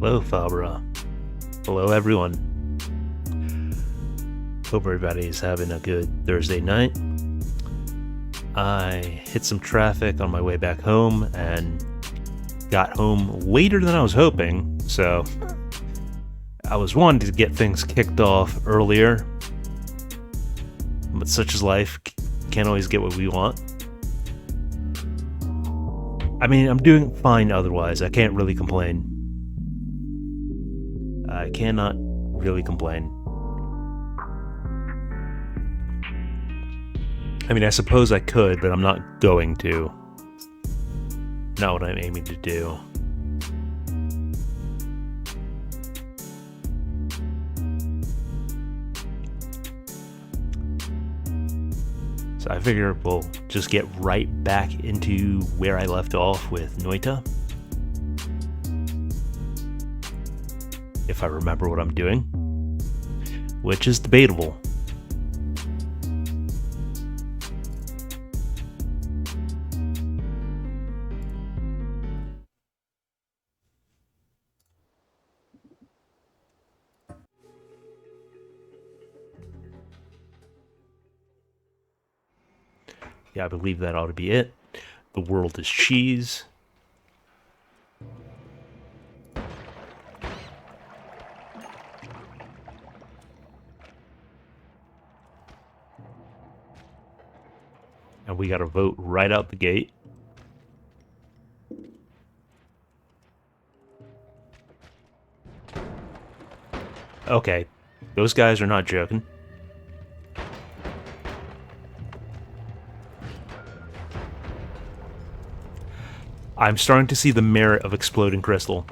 Hello, Fabra. Hello, everyone. Hope everybody's having a good Thursday night. I hit some traffic on my way back home and got home later than I was hoping, so I was wanting to get things kicked off earlier, but such is life. Can't always get what we want. I mean, I'm doing fine otherwise. I can't really complain. I cannot really complain. I mean, I suppose I could, but I'm not going to. Not what I'm aiming to do. So I figure we'll just get right back into where I left off with Noita. If I remember what I'm doing. Which is debatable. Yeah, I believe that ought to be it. The world is cheese. And we gotta vote right out the gate. Okay, those guys are not joking. I'm starting to see the merit of exploding crystal.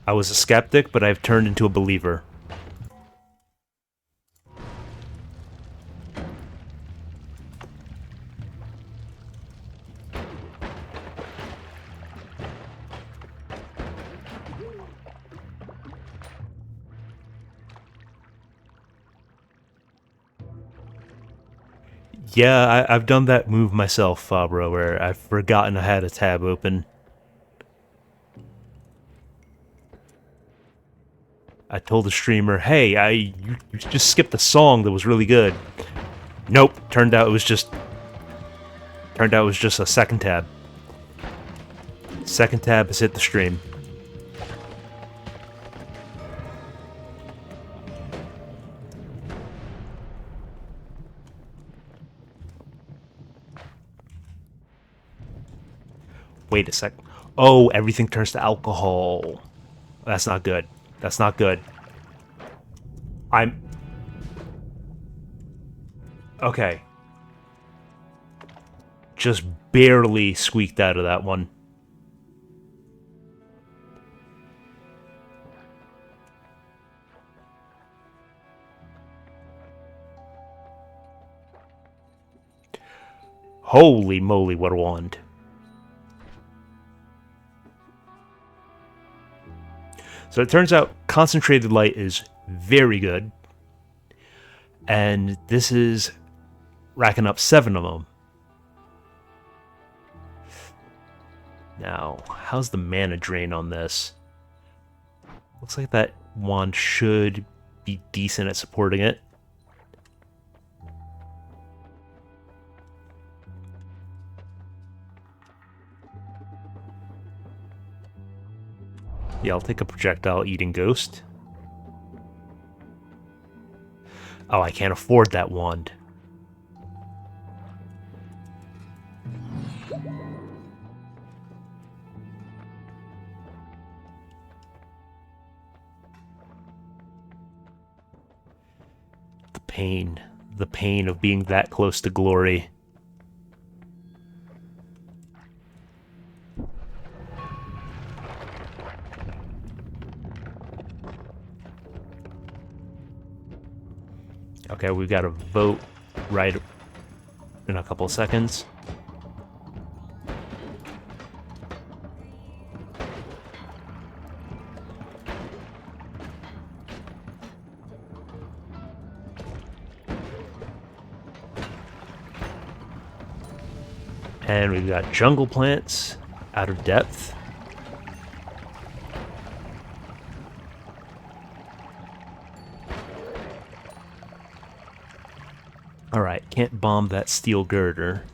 I was a skeptic, but I've turned into a believer. Yeah, I've done that move myself, Fabra, where I've forgotten I had a tab open. I told the streamer, hey, you just skipped a song that was really good. Nope, turned out it was just a second tab. Second tab has hit the stream. Wait a sec. Oh, everything turns to alcohol. That's not good. That's not good. Okay. Just barely squeaked out of that one. Holy moly, what a wand. So it turns out concentrated light is very good. And this is racking up 7 of them. Now, how's the mana drain on this? Looks like that wand should be decent at supporting it. Yeah, I'll take a projectile eating ghost. Oh, I can't afford that wand. The pain of being that close to glory. Okay, we've got to vote right in a couple of seconds. And we've got jungle plants out of depth. Alright, can't bomb that steel girder.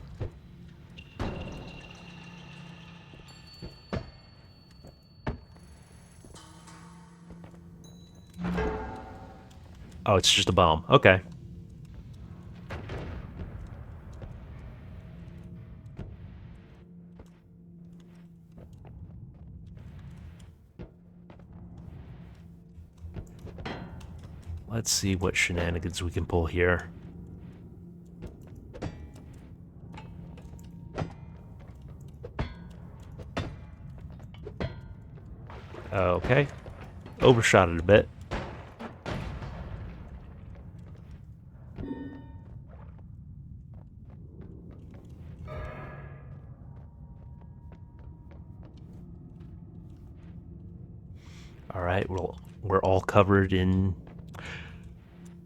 Oh, it's just a bomb. Okay. Let's see what shenanigans we can pull here. Okay. Overshot it a bit. Alright, we're all covered in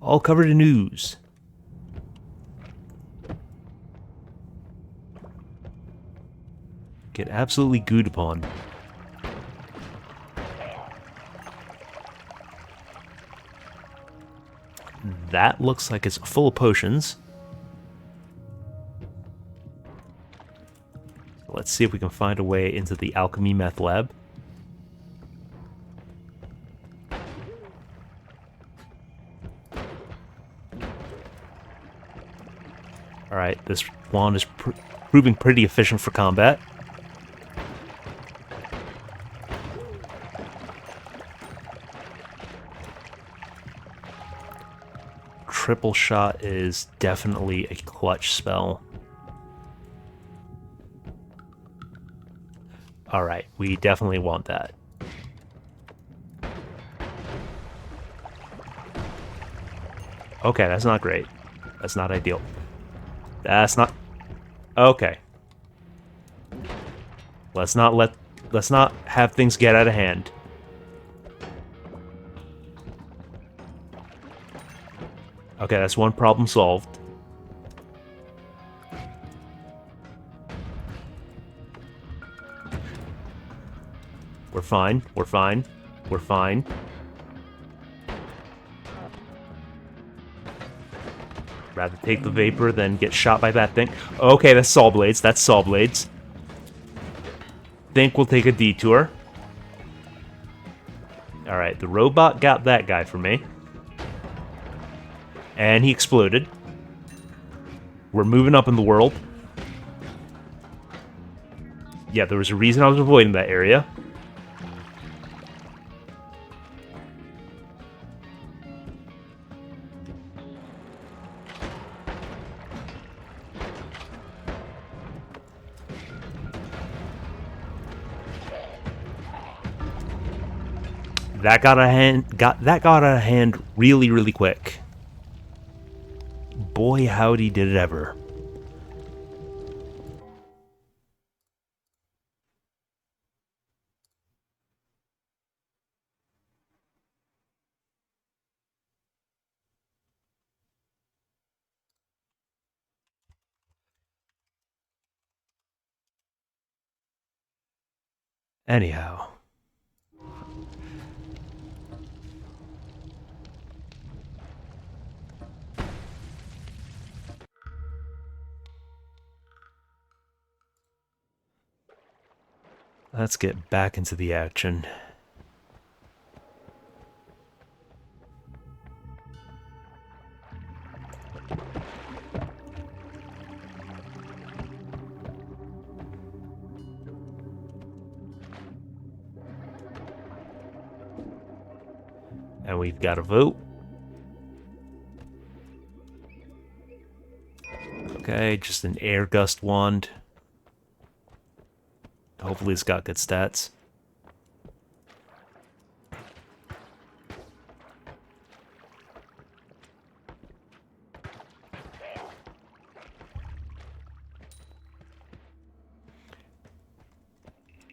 ooze. Get absolutely gooed upon. That looks like it's full of potions. Let's see if we can find a way into the alchemy meth lab. Alright, this wand is proving pretty efficient for combat. Triple shot is definitely a clutch spell. Alright, we definitely want that. Okay, that's not great. That's not ideal. That's not... Okay. Let's not have things get out of hand. Okay, that's one problem solved. We're fine. We're fine. We're fine. Rather take the vapor than get shot by that thing. Okay, that's saw blades. That's saw blades. Think we'll take a detour. Alright, the robot got that guy for me. And he exploded. We're moving up in the world. Yeah, there was a reason I was avoiding that area. That got out of hand really, really quick. Boy, howdy did it ever. Anyhow. Let's get back into the action. And we've got a vote. Okay, just an air gust wand. Hopefully it's got good stats.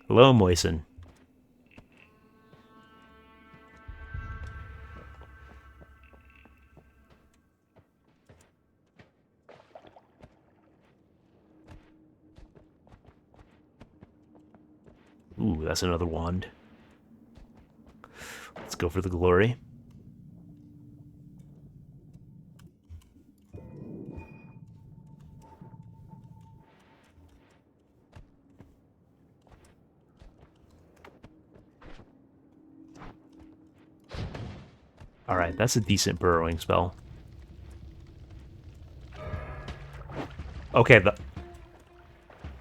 Hello, Moisen. Ooh, that's another wand. Let's go for the glory. Alright, that's a decent burrowing spell. Okay,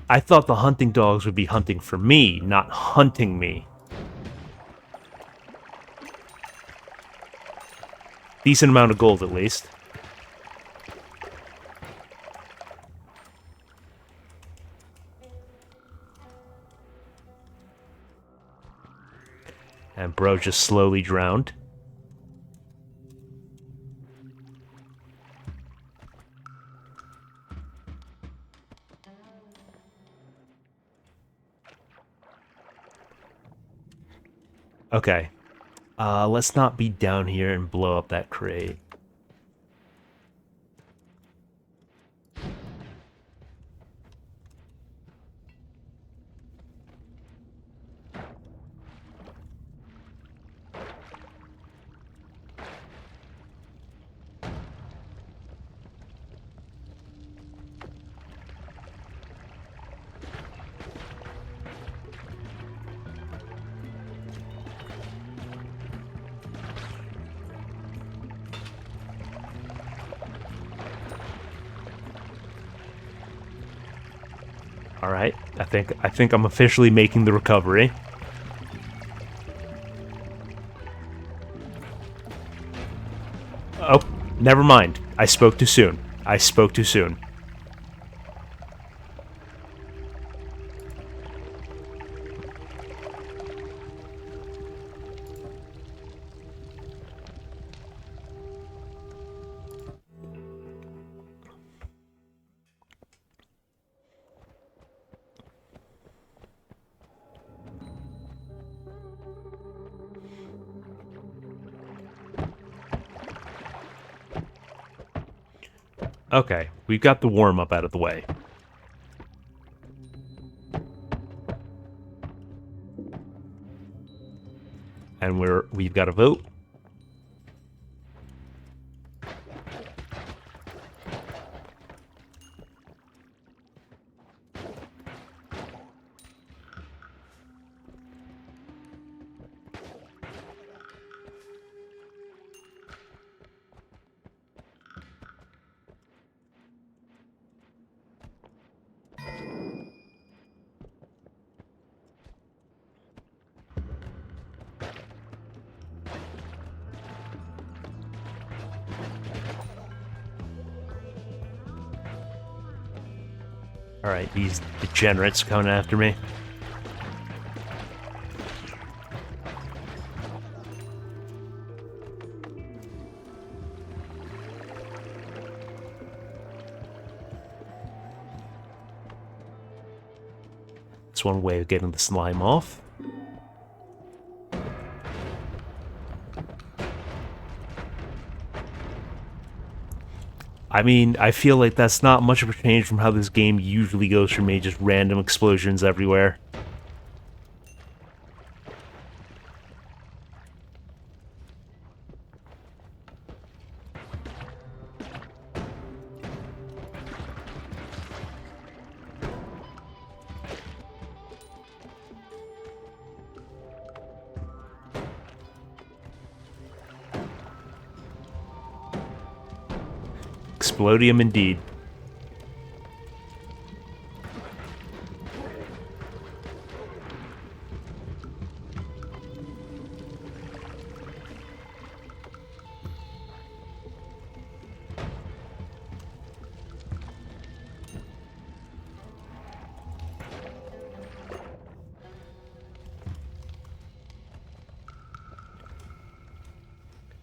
I thought the hunting dogs would be hunting for me, not hunting me. Decent amount of gold, at least. And bro just slowly drowned. Okay. Let's not be down here and blow up that crate. All right, I think I'm officially making the recovery. Oh, never mind. I spoke too soon. I spoke too soon. Okay, we've got the warm-up out of the way. And we've got a vote. Alright, these degenerates coming after me. That's one way of getting the slime off. I mean, I feel like that's not much of a change from how this game usually goes for me, just random explosions everywhere. Explodium indeed.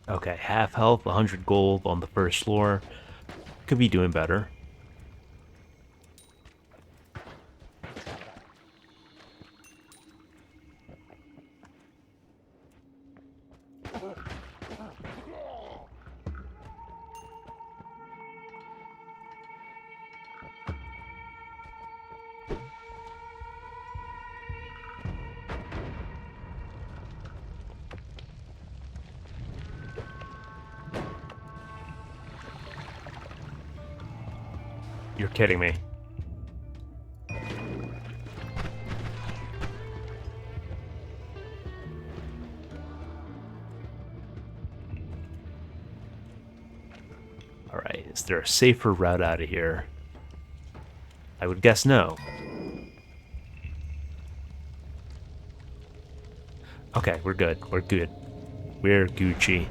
Okay, half health, 100 gold on the first floor. Could be doing better. You're kidding me. Is there a safer route out of here? I would guess no. Okay, we're good. We're good. We're Gucci.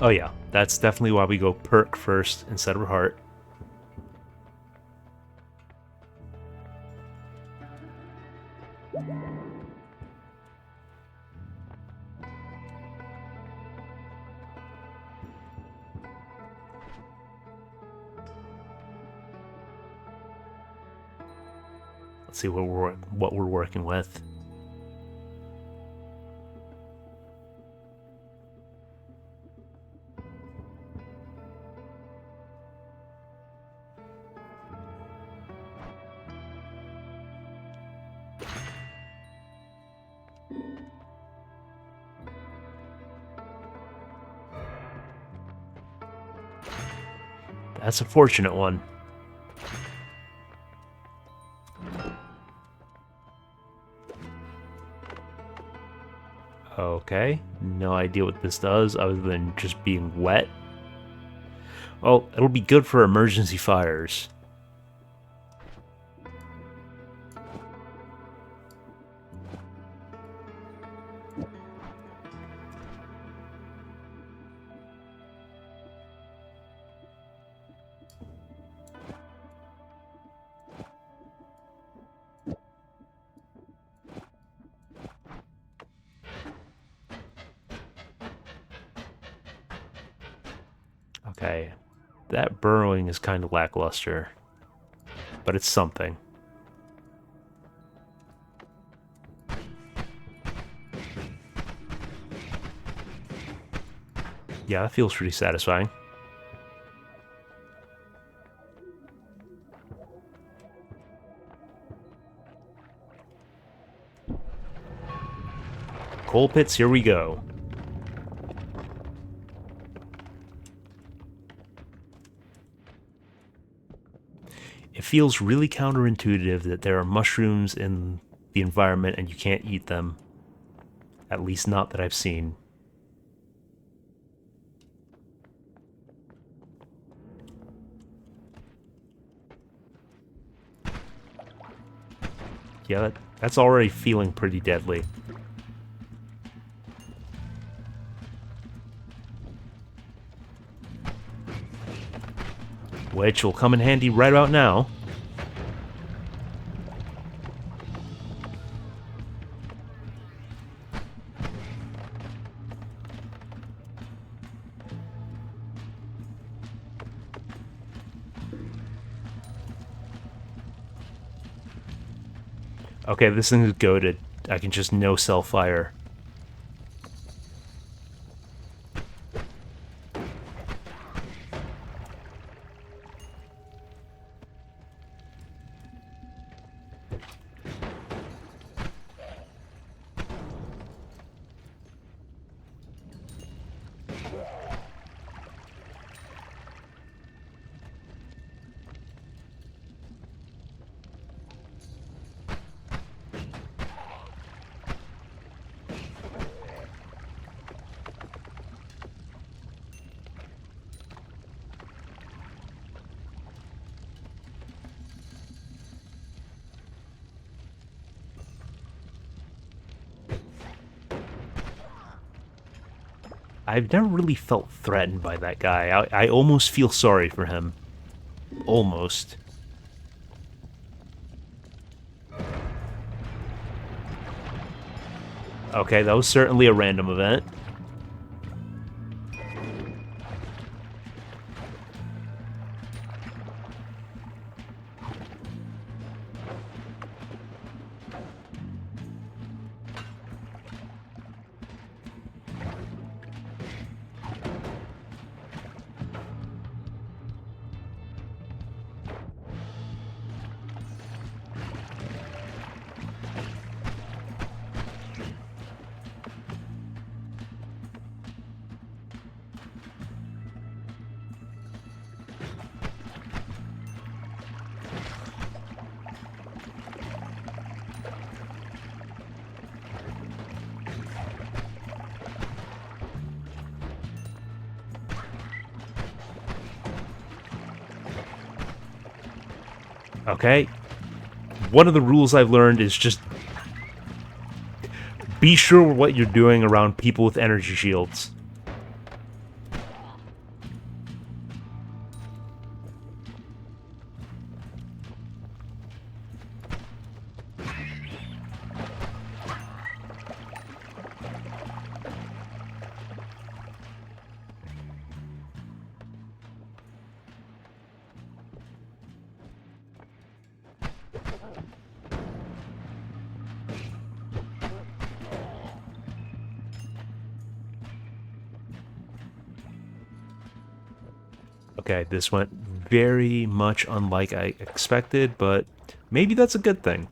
Oh yeah, that's definitely why we go perk first instead of heart. Let's see what we're working with. That's a fortunate one. Okay, no idea what this does other than just being wet. Well, it'll be good for emergency fires. Okay, that burrowing is kind of lackluster, but it's something. Yeah, that feels pretty satisfying. Coal pits, here we go. It feels really counterintuitive that there are mushrooms in the environment and you can't eat them. At least not that I've seen. Yeah, that's already feeling pretty deadly. Which will come in handy right about now. Okay, this thing is goated. I can just no-cell fire. I've never really felt threatened by that guy. I almost feel sorry for him. Almost. Okay, that was certainly a random event. Okay? One of the rules I've learned is just be sure what you're doing around people with energy shields. Okay, this went very much unlike I expected, but maybe that's a good thing.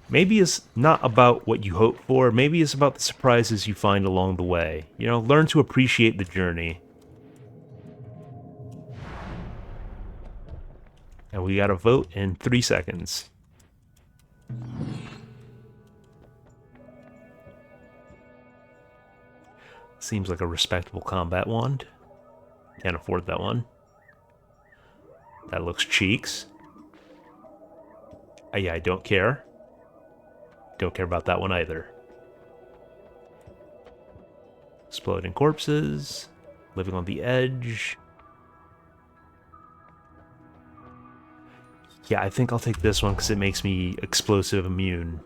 Maybe it's not about what you hope for, maybe it's about the surprises you find along the way. You know, learn to appreciate the journey. And we got a vote in 3 seconds. Seems like a respectable combat wand. Can't afford that one. That looks cheeks. Yeah, I don't care. Don't care about that one either. Exploding corpses. Living on the edge. Yeah, I think I'll take this one because it makes me explosive immune.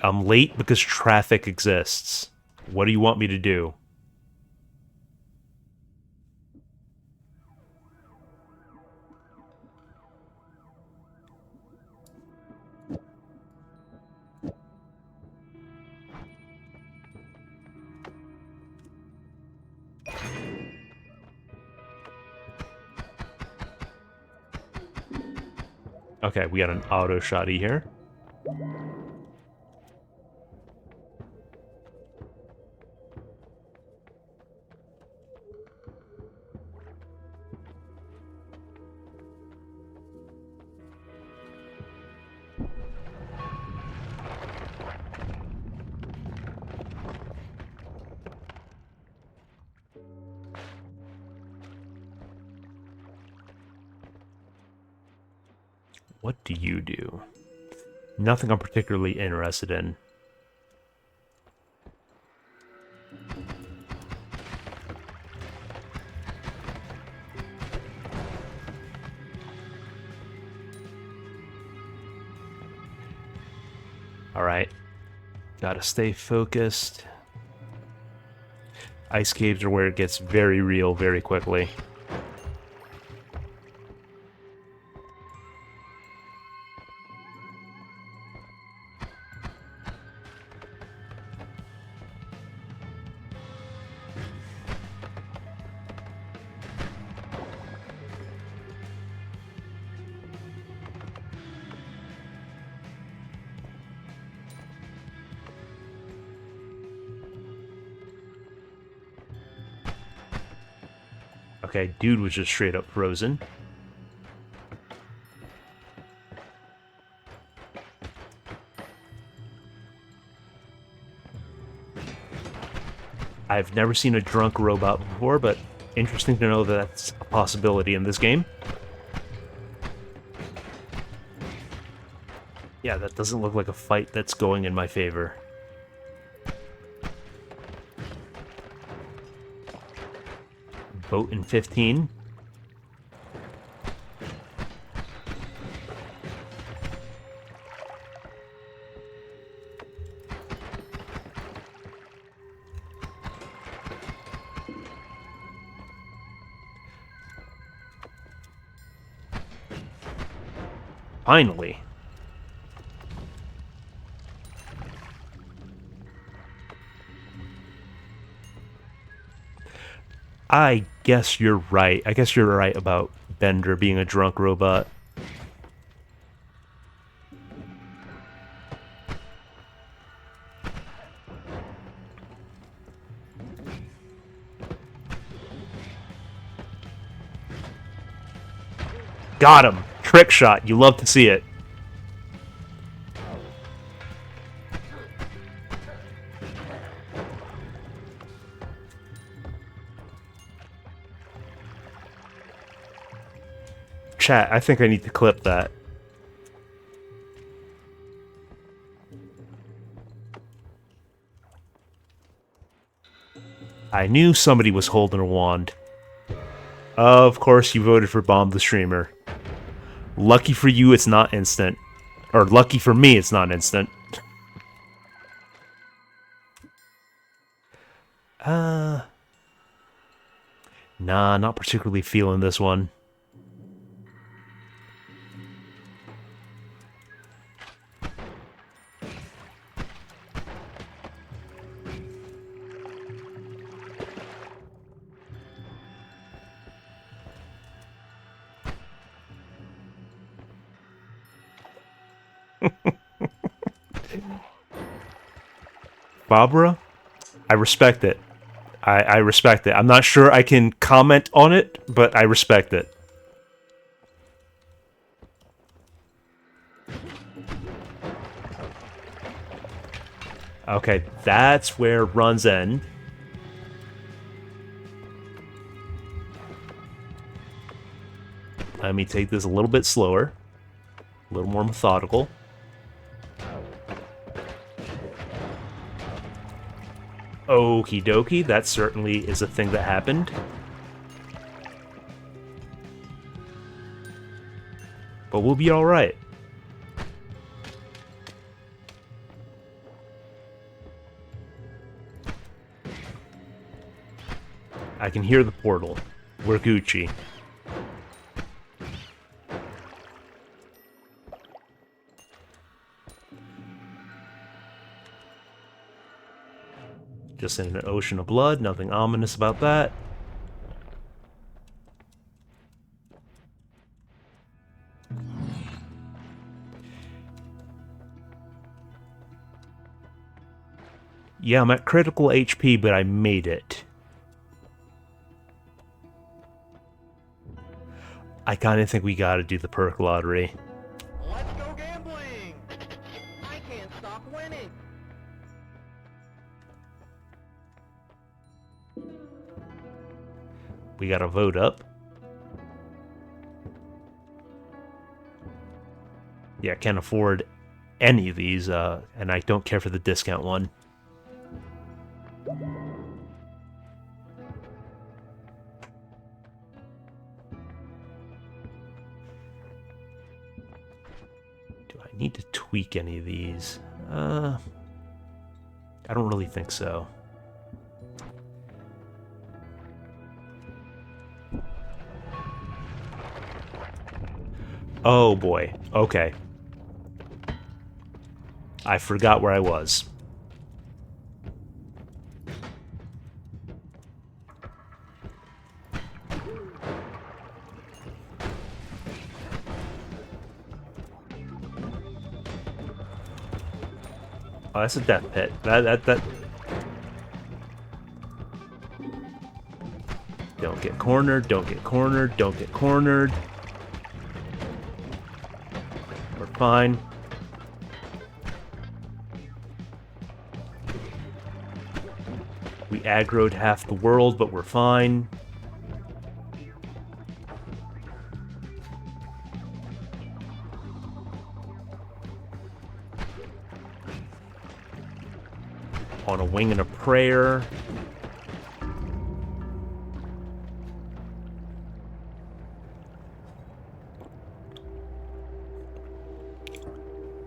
I'm late because traffic exists. What do you want me to do? Okay, we got an auto shotty here. What do you do? Nothing I'm particularly interested in. Alright. Gotta stay focused. Ice caves are where it gets very real very quickly. Okay, dude was just straight up frozen. I've never seen a drunk robot before, but interesting to know that that's a possibility in this game. Yeah, that doesn't look like a fight that's going in my favor. Vote in 15. Finally. I guess you're right. I guess you're right about Bender being a drunk robot. Got him! Trick shot. You love to see it. Chat, I think I need to clip that. I knew somebody was holding a wand. Of course you voted for Bomb the Streamer. Lucky for you, it's not instant. Or lucky for me, it's not instant. Nah, not particularly feeling this one. Barbara, I respect it. I respect it. I'm not sure I can comment on it, but I respect it. Okay, that's where runs end. Let me take this a little bit slower. A little more methodical. Okie dokie, that certainly is a thing that happened. But we'll be alright. I can hear the portal. We're Gucci. Just in an ocean of blood, nothing ominous about that. Yeah, I'm at critical HP, but I made it. I kinda think we gotta do the perk lottery. Let's go gambling! I can't stop winning! We gotta vote up. Yeah, can't afford any of these, and I don't care for the discount one. Do I need to tweak any of these? I don't really think so. Oh boy, okay. I forgot where I was. Oh, that's a death pit. That. Don't get cornered, don't get cornered, don't get cornered. We're fine. We aggroed half the world, but we're fine. On a wing and a prayer.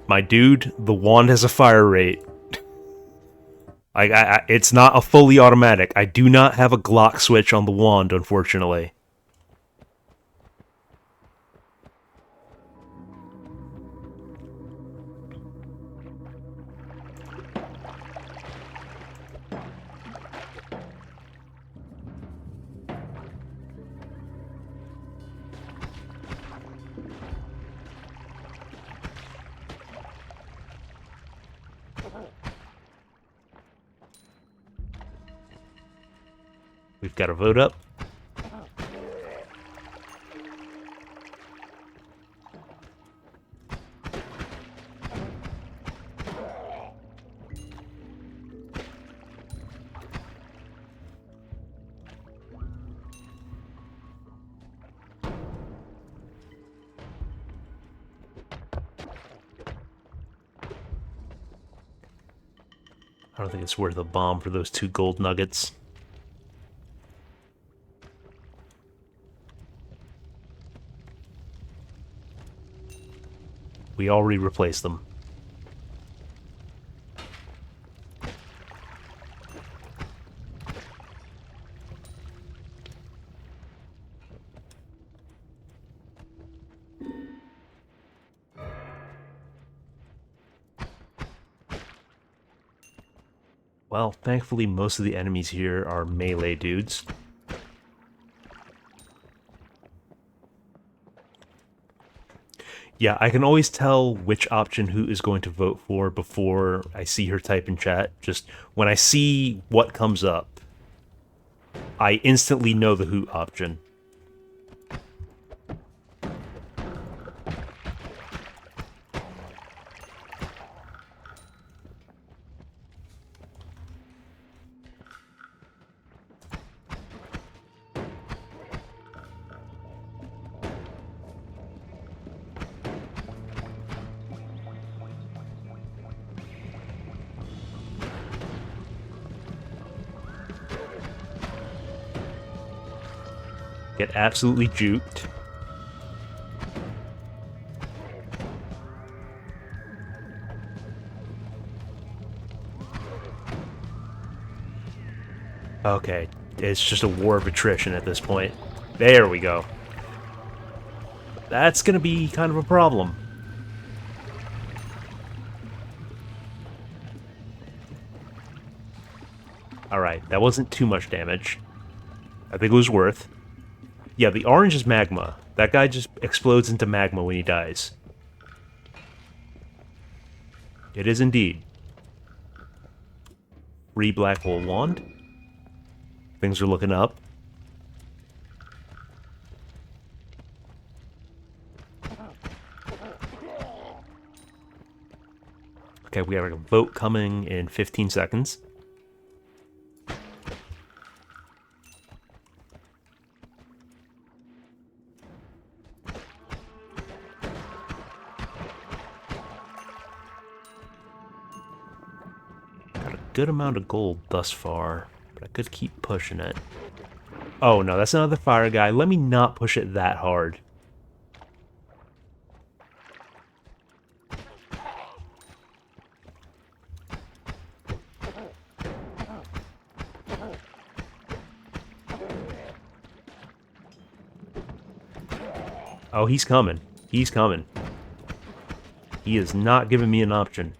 My dude, the wand has a fire rate. It's not a fully automatic. I do not have a Glock switch on the wand, unfortunately. We've got to vote up. I don't think it's worth a bomb for those 2 gold nuggets. We already replaced them. Well, thankfully most of the enemies here are melee dudes. Yeah, I can always tell which option Hoot is going to vote for before I see her type in chat. Just when I see what comes up, I instantly know the Hoot option. Get absolutely juked. Okay, it's just a war of attrition at this point. There we go. That's gonna be kind of a problem. Alright, that wasn't too much damage. I think it was worth. Yeah, the orange is magma. That guy just explodes into magma when he dies. It is indeed. Free black hole wand. Things are looking up. Okay, we have a vote coming in 15 seconds. Got a good amount of gold thus far, but I could keep pushing it. Oh no, that's another fire guy. Let me not push it that hard. Oh, he's coming. He's coming. He is not giving me an option.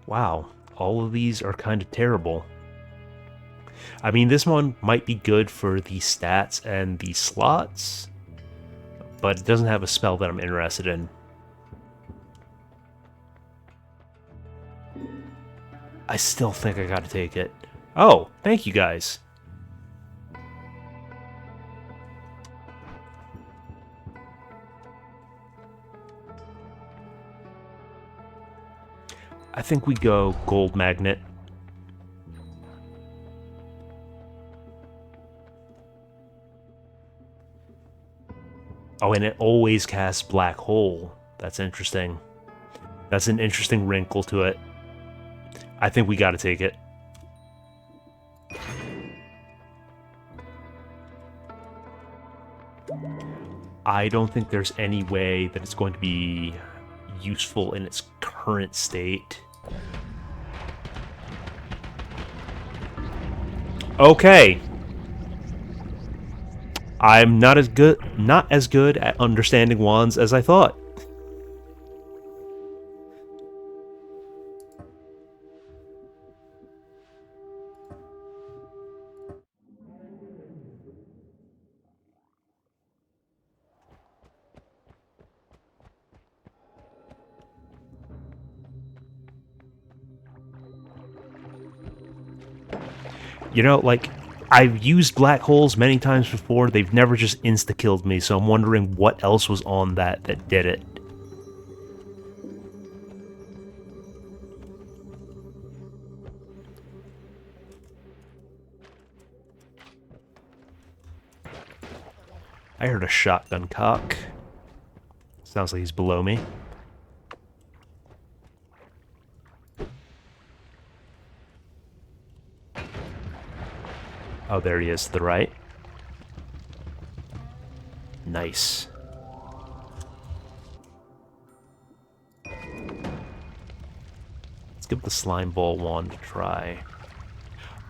Wow, all of these are kind of terrible. I mean, this one might be good for the stats and the slots, but it doesn't have a spell that I'm interested in. I still think I gotta take it. Oh, thank you guys. I think we go gold magnet. Oh, and it always casts black hole. That's interesting. That's an interesting wrinkle to it. I think we gotta take it. I don't think there's any way that it's going to be useful in its current state. Okay. I'm not as good at understanding wands as I thought. You know, like, I've used black holes many times before. They've never just insta-killed me, so I'm wondering what else was on that did it. I heard a shotgun cock. Sounds like he's below me. Oh, there he is to the right. Nice. Let's give the slime ball wand a try.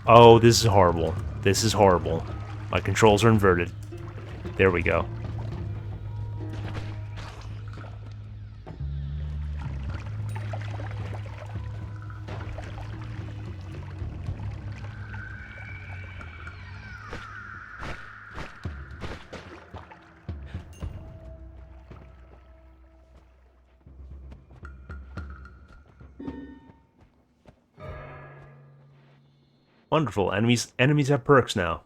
Oh, this is horrible. This is horrible. My controls are inverted. There we go. Wonderful. Enemies have perks now.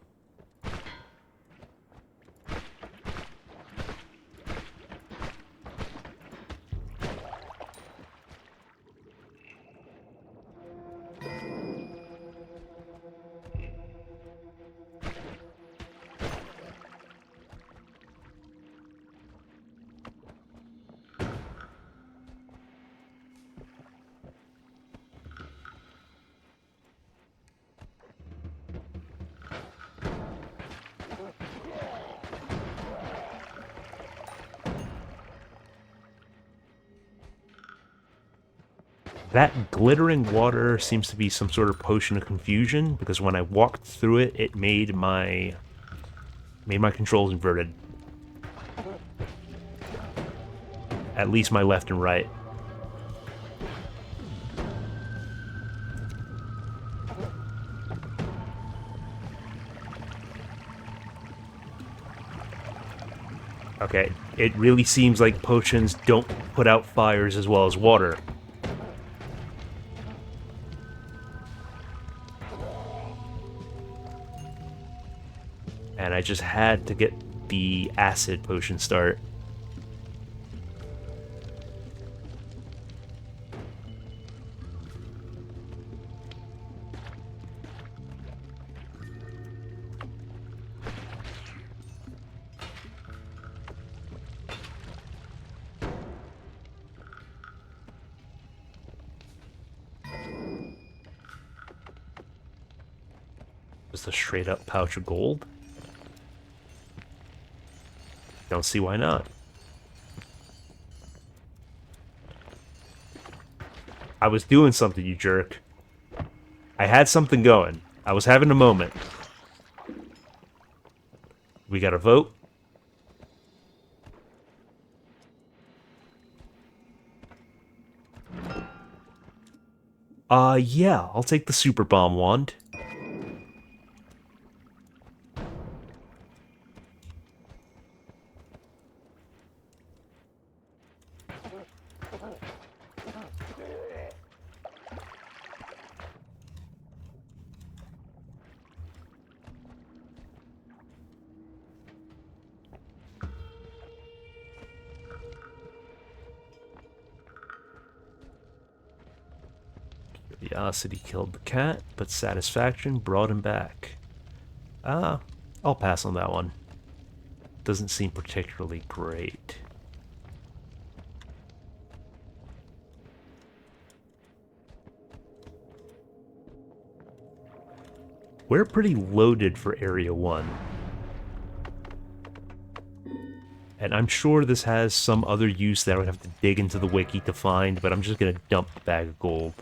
That glittering water seems to be some sort of potion of confusion, because when I walked through it, it made my controls inverted. At least my left and right. Okay, it really seems like potions don't put out fires as well as water. And I just had to get the acid potion start. Just a straight up pouch of gold? Don't see why not. I was doing something, you jerk. I had something going. I was having a moment. We got a vote. Yeah, I'll take the super bomb wand. Curiosity killed the cat, but satisfaction brought him back. I'll pass on that one. Doesn't seem particularly great. We're pretty loaded for Area 1. And I'm sure this has some other use that I would have to dig into the wiki to find, but I'm just gonna dump the bag of gold.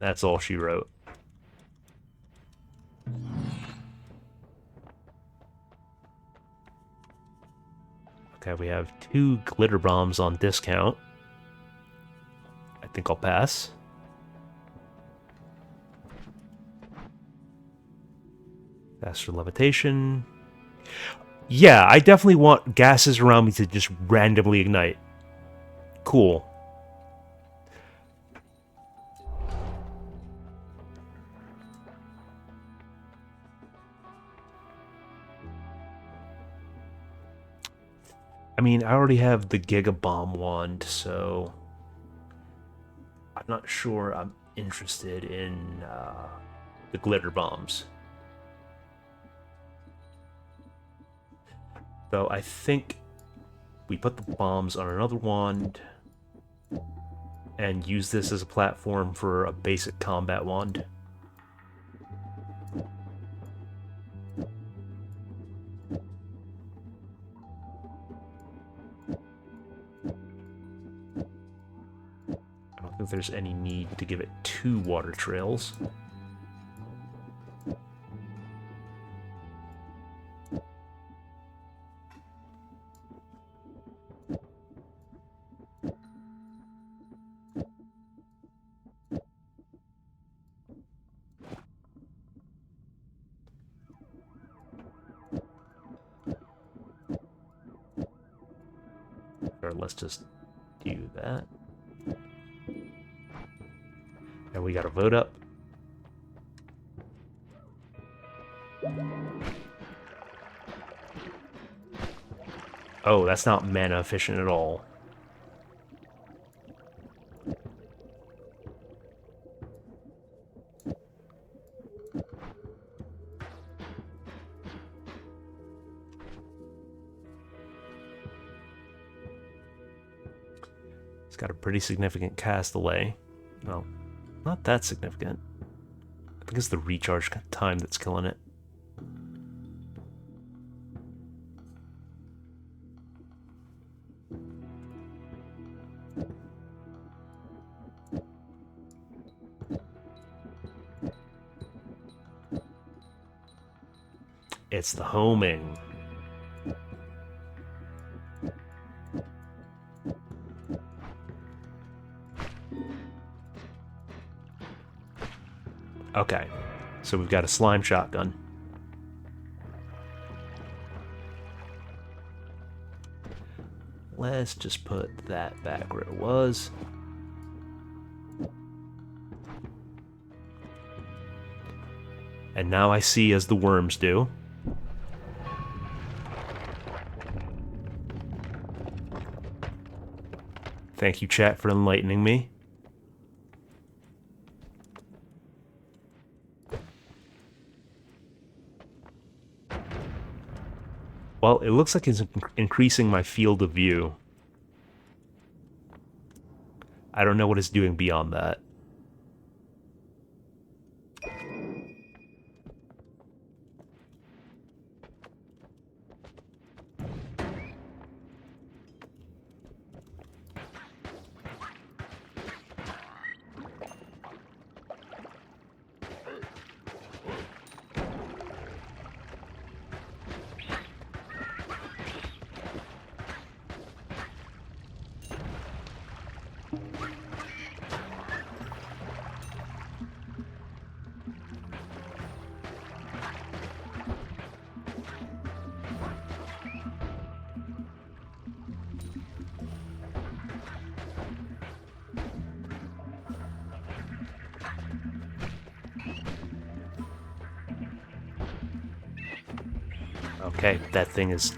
That's all she wrote. Okay, we have 2 glitter bombs on discount. I think I'll pass. Faster levitation. Yeah, I definitely want gases around me to just randomly ignite. Cool. I mean, I already have the Giga Bomb wand, so I'm not sure I'm interested in the glitter bombs. Though I think we put the bombs on another wand and use this as a platform for a basic combat wand. I don't think there's any need to give it 2 water trails. Or let's just do that. And we got a vote up. Oh, that's not mana efficient at all. It's got a pretty significant cast delay. No, not that significant. I think it's the recharge time that's killing it. It's the homing. Okay, so we've got a slime shotgun. Let's just put that back where it was. And now I see as the worms do. Thank you, chat, for enlightening me. Well, it looks like it's increasing my field of view. I don't know what it's doing beyond that. Okay, that thing is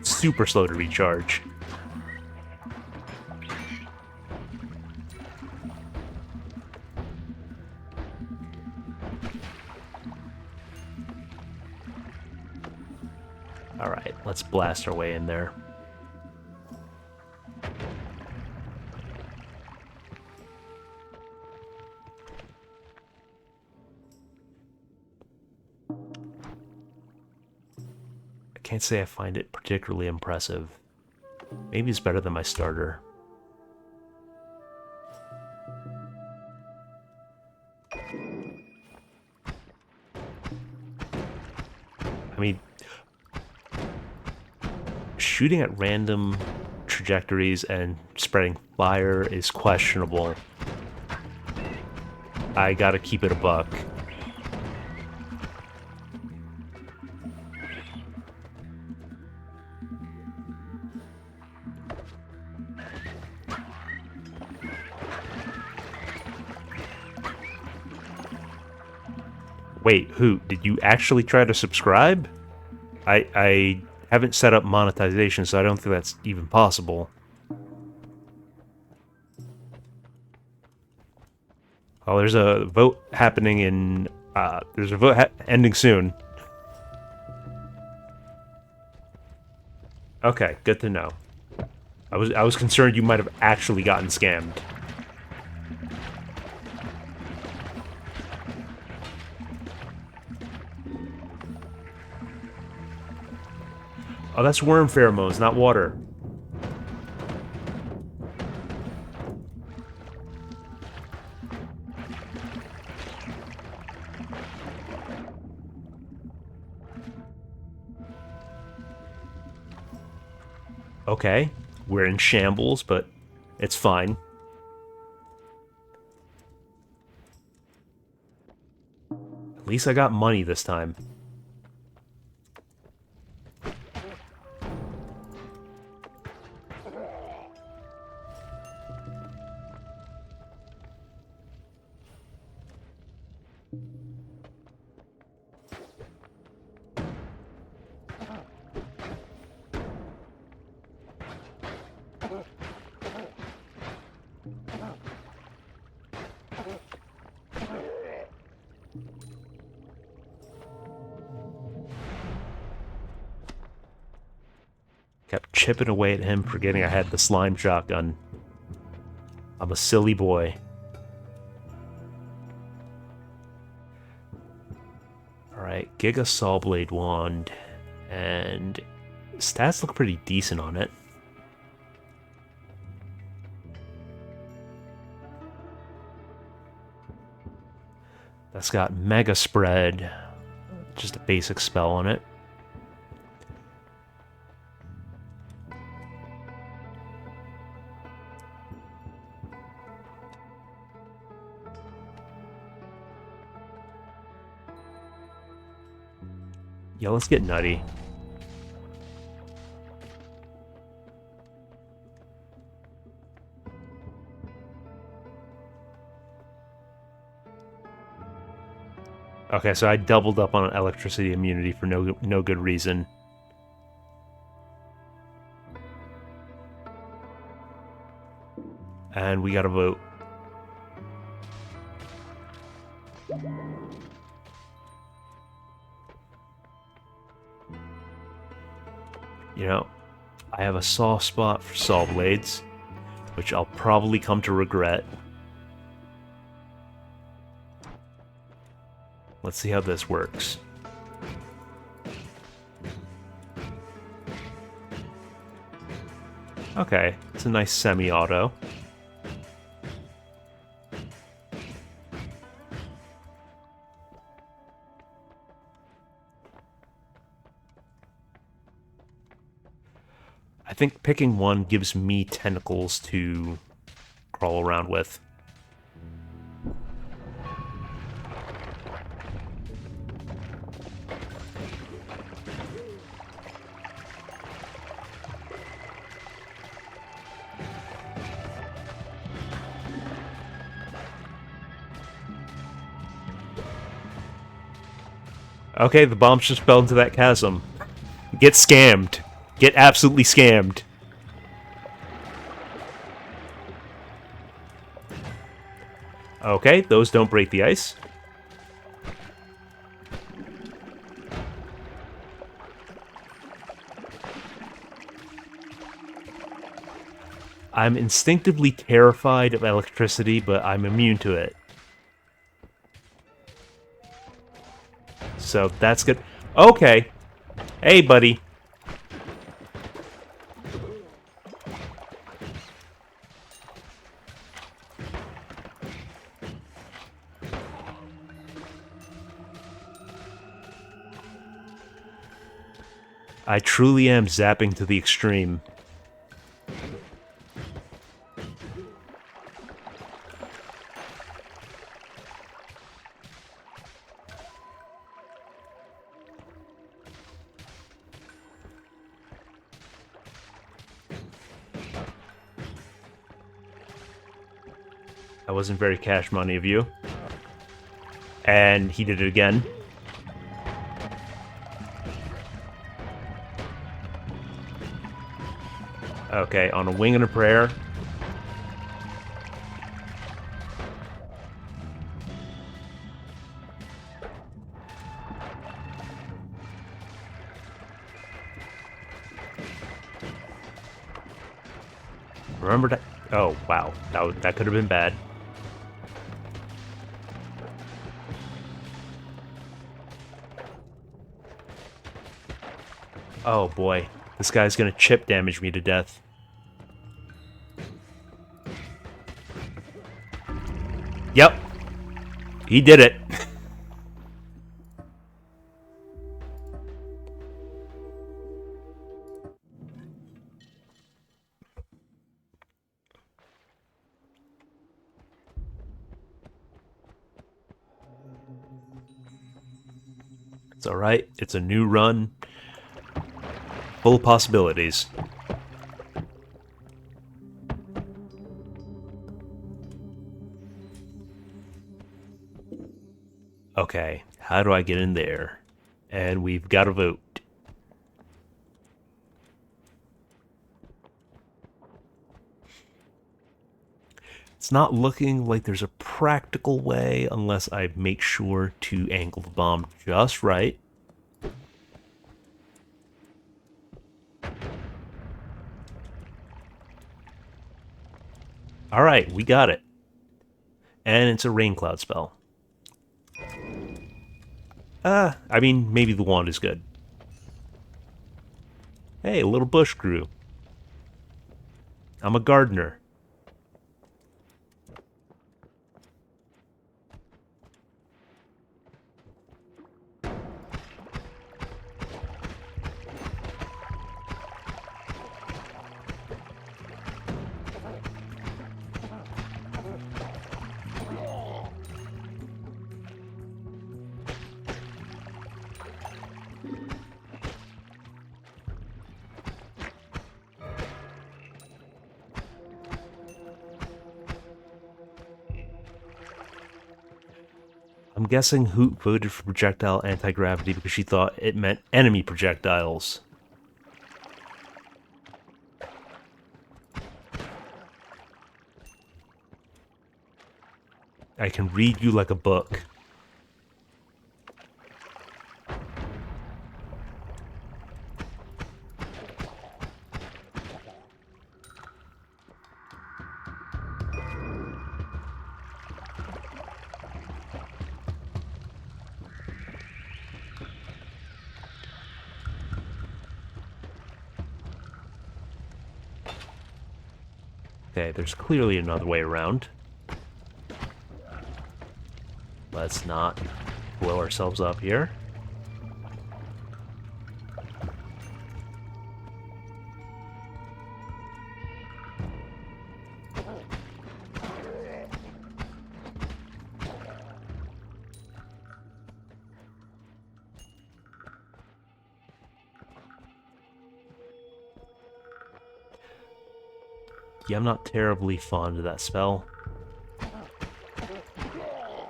super slow to recharge. Alright, let's blast our way in there. Can't say I find it particularly impressive. Maybe it's better than my starter. I mean, shooting at random trajectories and spreading fire is questionable. I gotta keep it a buck. Wait, who? Did you actually try to subscribe? I haven't set up monetization, so I don't think that's even possible. Oh, there's a vote happening in... there's a vote ending soon. Okay, good to know. I was concerned you might have actually gotten scammed. Oh, that's worm pheromones, not water. Okay, we're in shambles, but it's fine. At least I got money this time. Kept chipping away at him, forgetting I had the slime shotgun. I'm a silly boy. Alright, Giga Saw Blade Wand. And stats look pretty decent on it. That's got Mega Spread. Just a basic spell on it. Yeah, let's get nutty. Okay, so I doubled up on electricity immunity for no good reason. And we got a vote. You know, I have a soft spot for saw blades, which I'll probably come to regret. Let's see how this works. Okay, it's a nice semi-auto. I think picking one gives me tentacles to crawl around with. Okay, the bombs just fell into that chasm. Get scammed. Get absolutely scammed. Okay, those don't break the ice. I'm instinctively terrified of electricity, but I'm immune to it. So that's good. Okay. Hey, buddy. I truly am zapping to the extreme. That wasn't very cash money of you. And he did it again. Okay, on a wing and a prayer. Remember that? Oh, wow. That could have been bad. Oh, boy. This guy's gonna chip damage me to death. Yep. He did it. It's alright. It's a new run. Full of possibilities. Okay, how do I get in there? And we've got a vote. It's not looking like there's a practical way unless I make sure to angle the bomb just right. Alright, we got it. And it's a rain cloud spell. I mean, maybe the wand is good. Hey, a little bush grew. I'm a gardener. I'm guessing Hoot voted for projectile anti-gravity because she thought it meant enemy projectiles. I can read you like a book. Okay, there's clearly another way around. Let's not blow ourselves up here. Yeah, I'm not terribly fond of that spell.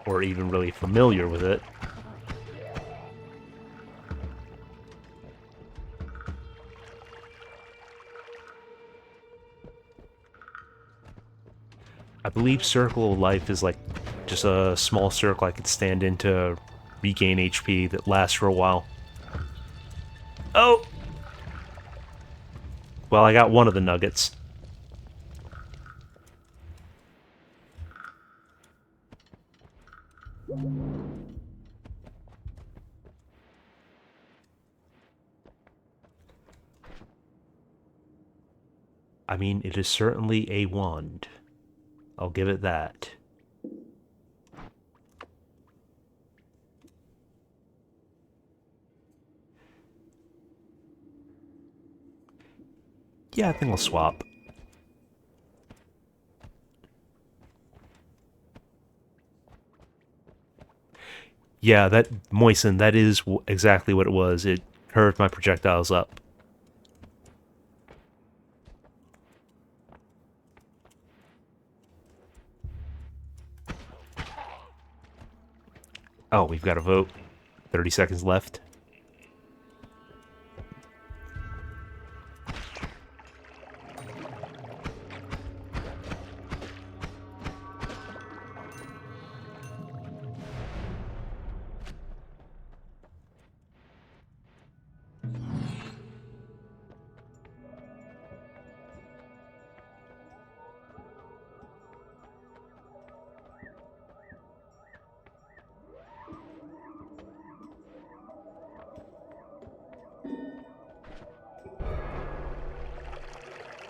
Or even really familiar with it. I believe Circle of Life is like just a small circle I could stand in to regain HP that lasts for a while. Oh! Well, I got one of the nuggets. I mean, it is certainly a wand. I'll give it that. Yeah, I think I'll swap. Yeah, that moisten, that is exactly what it was. It curved my projectiles up. Oh, we've got a vote. 30 seconds left.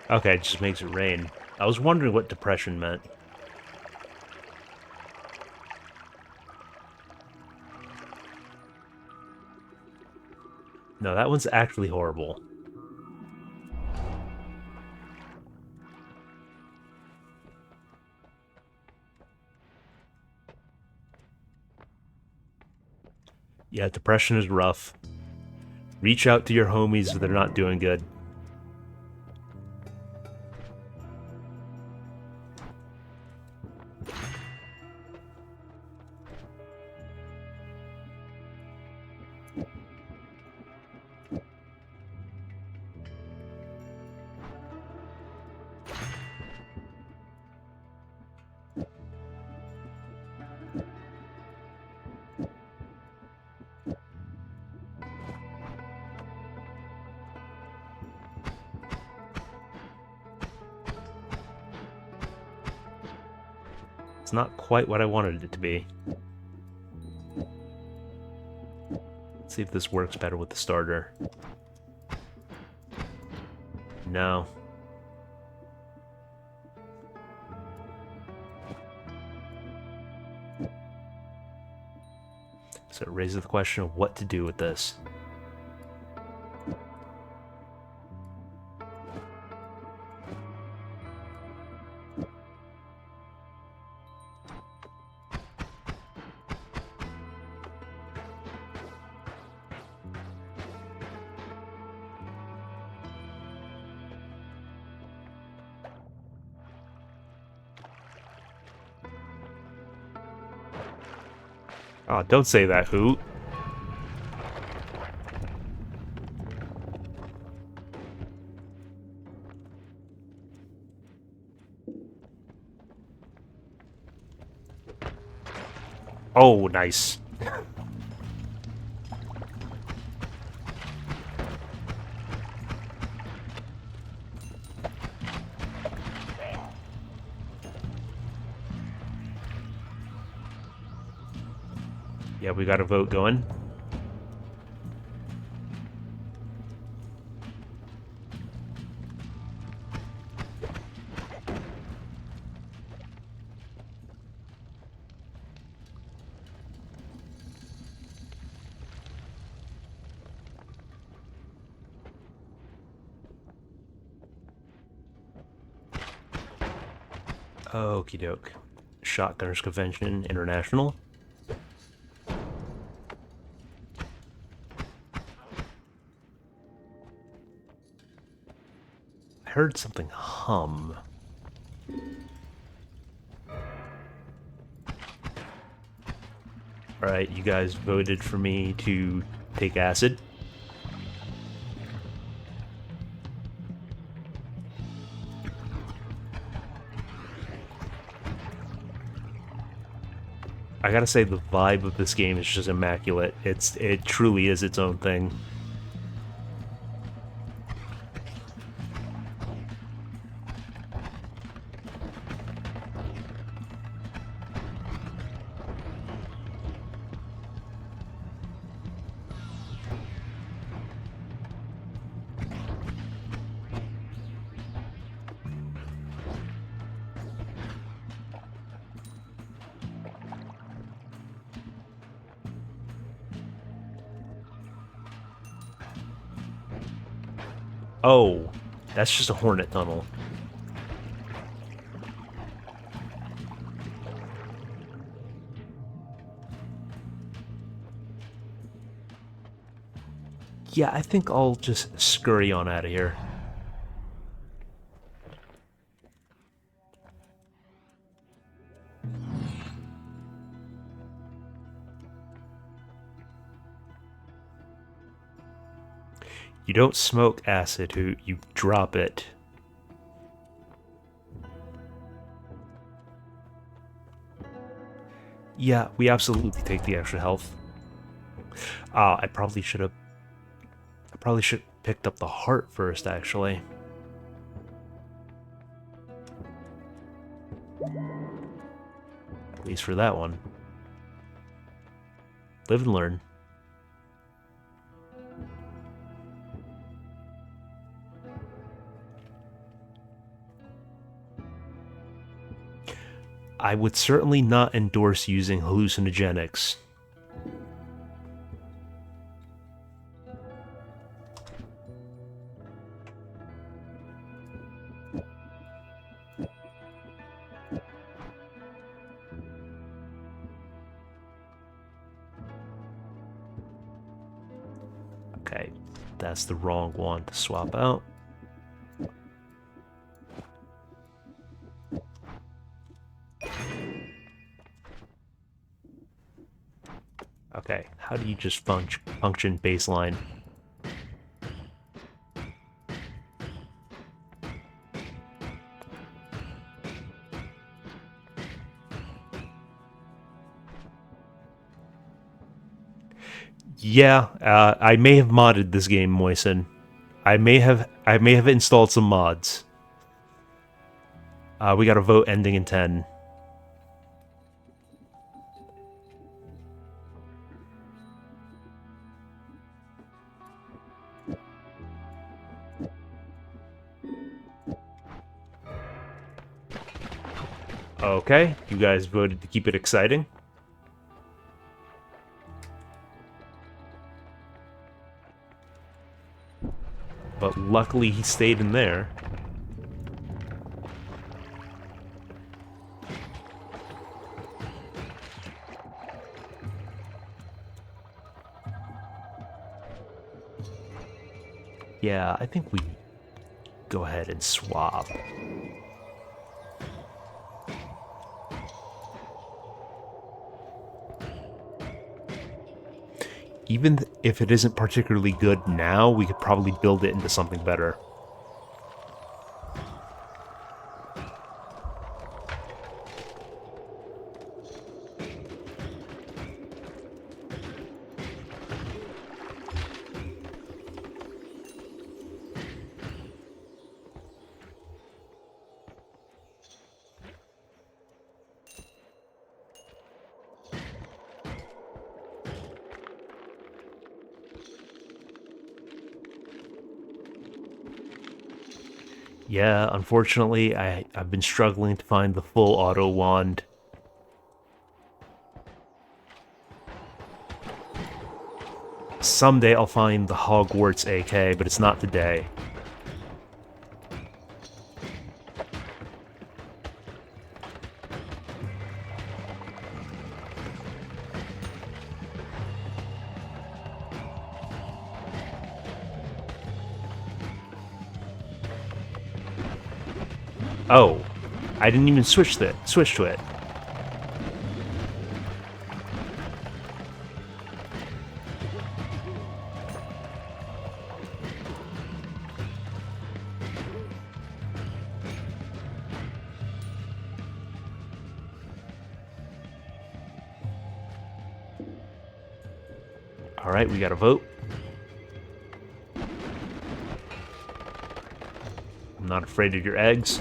Okay, it just makes it rain. I was wondering what depression meant. No, that one's actually horrible. Yeah, depression is rough. Reach out to your homies if they're not doing good. It's not quite what I wanted it to be. Let's see if this works better with the starter. No. So it raises the question of what to do with this. Oh, don't say that, Hoot. Oh, nice. Yeah, we got a vote going. Okie doke. Shotgunners Convention International. I heard something hum. Alright, you guys voted for me to take acid. I gotta say, the vibe of this game is just immaculate. It truly is its own thing. Oh, that's just a hornet tunnel. Yeah, I think I'll just scurry on out of here. You don't smoke acid, Hoot. You drop it. Yeah, we absolutely take the extra health. I probably should have. I probably should have picked up the heart first, actually. At least for that one. Live and learn. I would certainly not endorse using hallucinogenics. Okay, that's the wrong one to swap out. Okay, how do you just function baseline? Yeah, I may have modded this game, Moisen. I may have installed some mods. We got a vote ending in 10. Okay, you guys voted to keep it exciting. But luckily he stayed in there. Yeah, I think we go ahead and swap. Even if it isn't particularly good now, we could probably build it into something better. Yeah, unfortunately, I've been struggling to find the full auto wand. Someday I'll find the Hogwarts AK, but it's not today. Oh, I didn't even switch to it. All right, we got a vote. I'm not afraid of your eggs.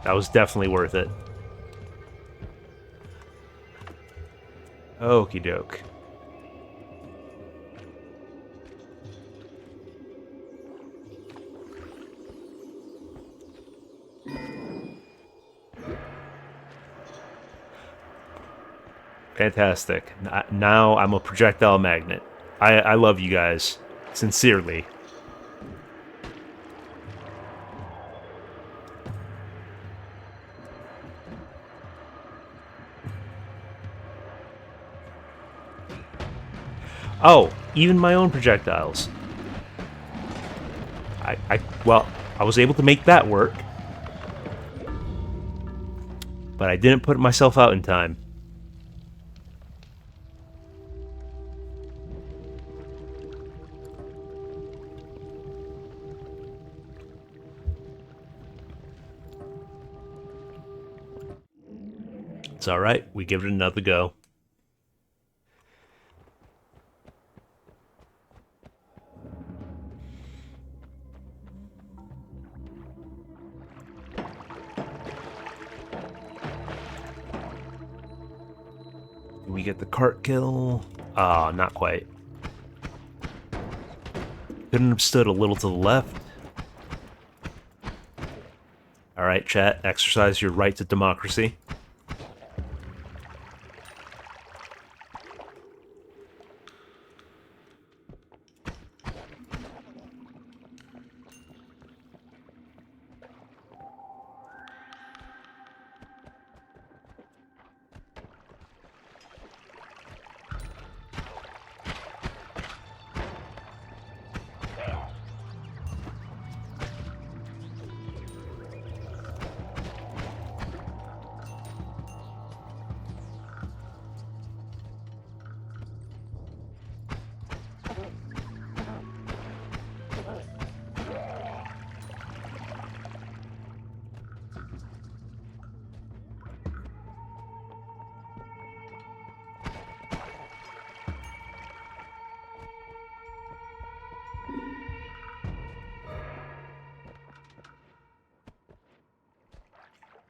That was definitely worth it. Okie doke. Fantastic. Now I'm a projectile magnet. I love you guys. Sincerely. Oh, even my own projectiles. Well, I was able to make that work. But I didn't put myself out in time. It's alright, we give it another go. Do we get the cart kill? Ah, not quite. Couldn't have stood a little to the left. Alright, chat, exercise your right to democracy.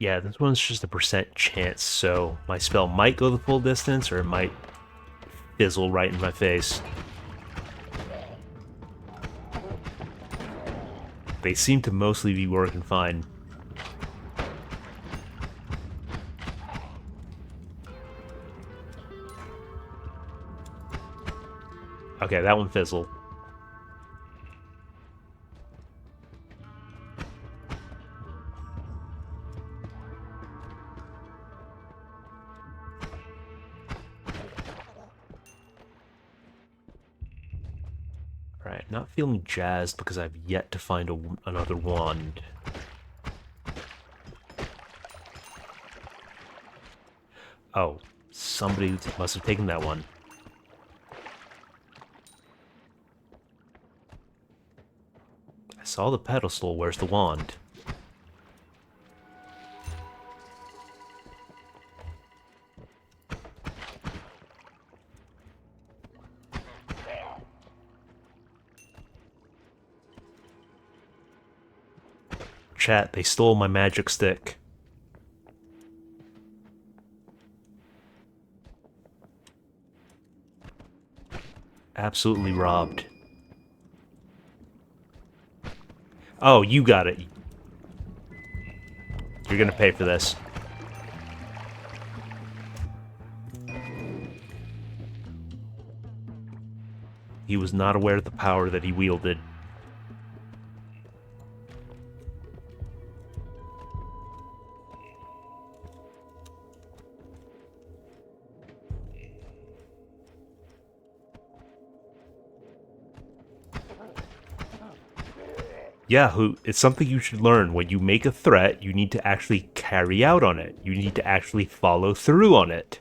Yeah, this one's just a percent chance, so my spell might go the full distance, or it might fizzle right in my face. They seem to mostly be working fine. Okay, that one fizzled. Alright, not feeling jazzed because I've yet to find another wand. Oh, somebody must have taken that one. I saw the pedestal, where's the wand? Chat, they stole my magic stick. Absolutely robbed. Oh, you got it. You're gonna pay for this. He was not aware of the power that he wielded. Yeah, it's something you should learn. When you make a threat, you need to actually carry out on it. You need to actually follow through on it.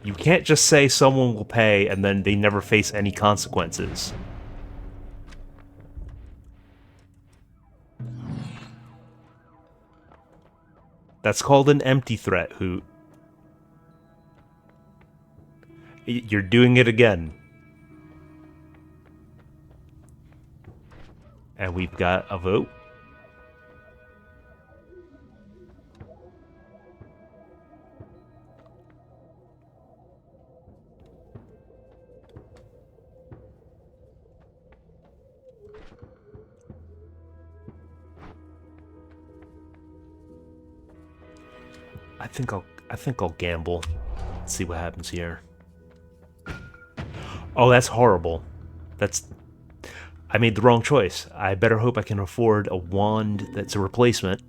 You can't just say someone will pay and then they never face any consequences. That's called an empty threat, Hoot. You're doing it again. And we've got a vote. I think I'll gamble. Let's see what happens here. Oh, that's horrible. I made the wrong choice. I better hope I can afford a wand that's a replacement.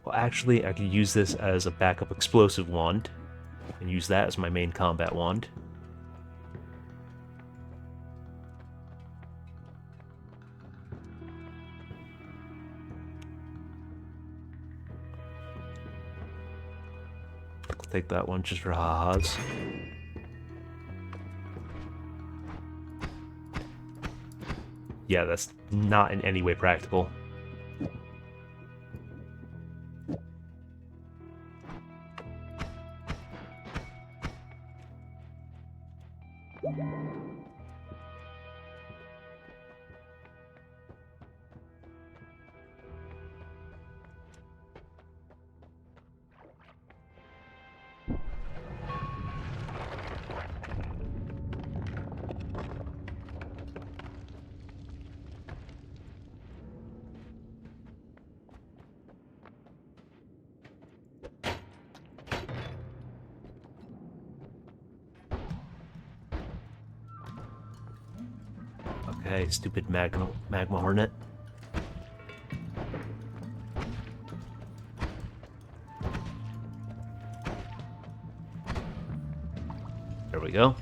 Well, actually, I could use this as a backup explosive wand and use that as my main combat wand. take that one just for ha-has. Yeah, that's not in any way practical. Okay, stupid magma hornet. There we go.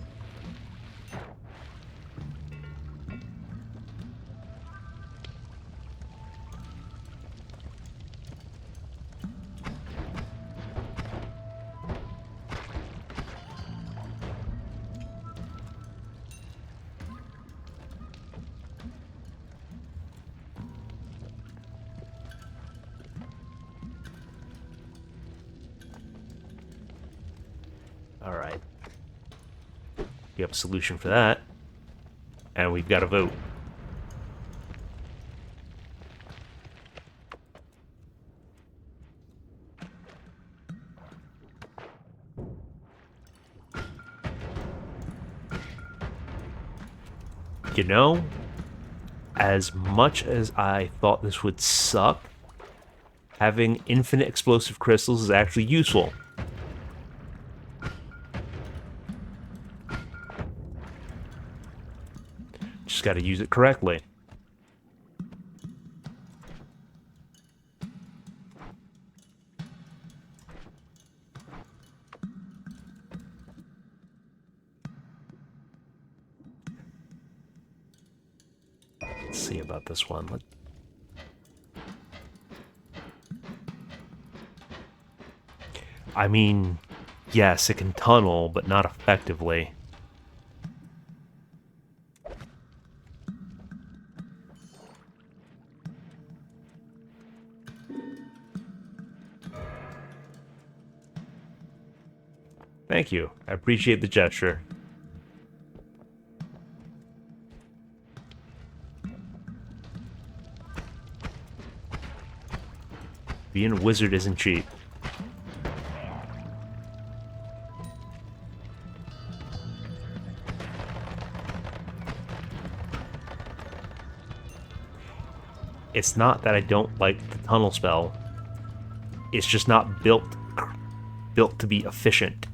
Alright. We have a solution for that. And we've got a vote. You know, as much as I thought this would suck, having infinite explosive crystals is actually useful. Just gotta use it correctly. Let's see about this one. I mean, yes, it can tunnel, but not effectively. Thank you. I appreciate the gesture. Being a wizard isn't cheap. It's not that I don't like the tunnel spell. It's just not built to be efficient.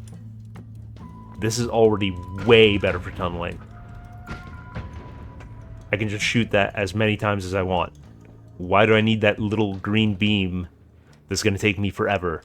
This is already way better for tunneling. I can just shoot that as many times as I want. Why do I need that little green beam that's going to take me forever?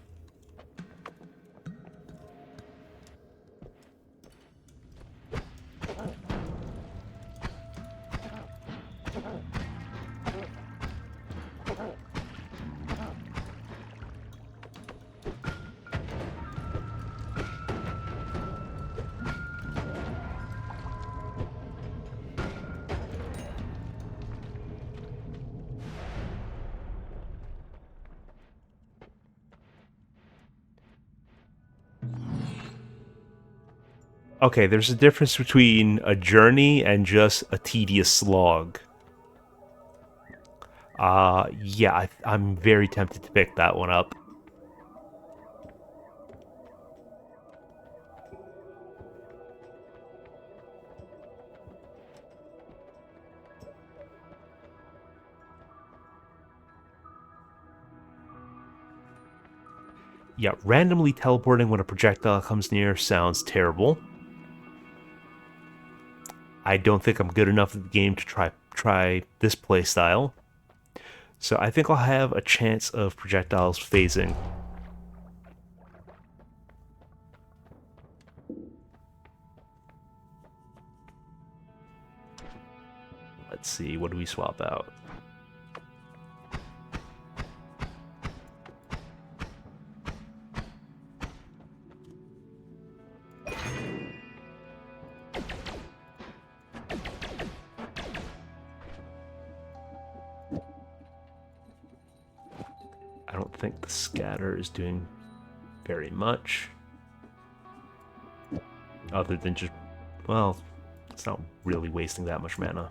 Okay, there's a difference between a journey and just a tedious slog. Yeah, I'm very tempted to pick that one up. Yeah, randomly teleporting when a projectile comes near sounds terrible. I don't think I'm good enough at the game to try this playstyle. So I think I'll have a chance of projectiles phasing. Let's see, what do we swap out? think the scatter is doing very much. Other than just, well, it's not really wasting that much mana.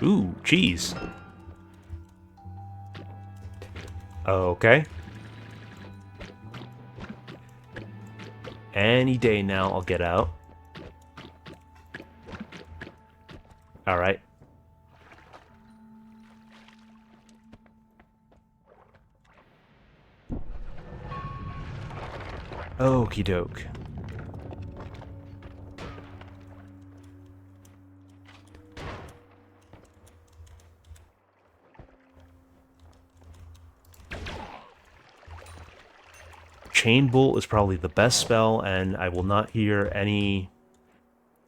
Ooh, cheese. Okay. Any day now, I'll get out. Alright. Okie doke. Chain Bolt is probably the best spell, and I will not hear any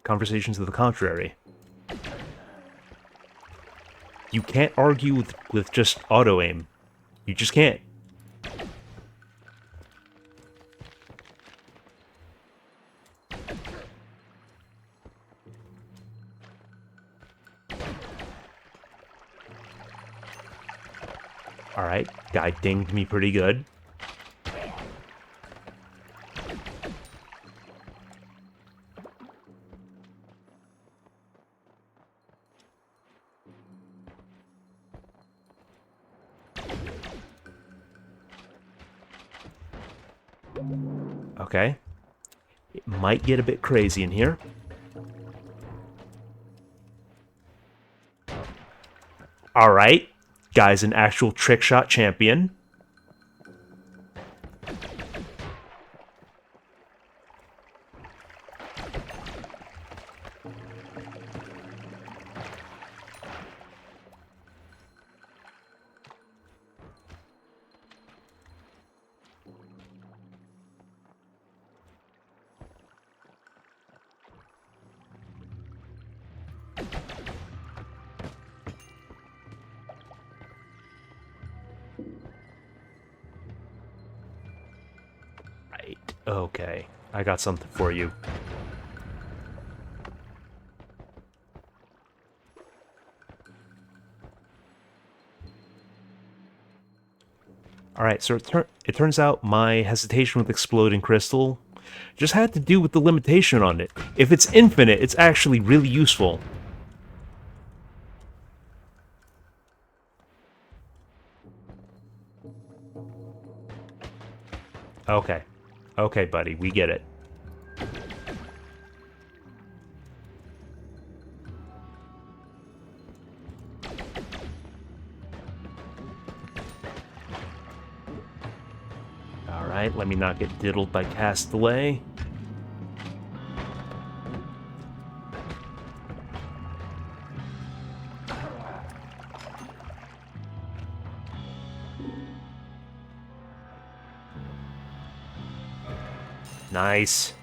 conversations to the contrary. You can't argue with just auto-aim. You just can't. Alright, guy dinged me pretty good. Okay. It might get a bit crazy in here. Alright. Guy's an actual trick shot champion. Right. Okay. I got something for you. Alright, so it turns out my hesitation with Exploding Crystal just had to do with the limitation on it. If it's infinite, it's actually really useful. Okay. Okay, buddy, we get it. Alright, let me not get diddled by cast delay. Nice.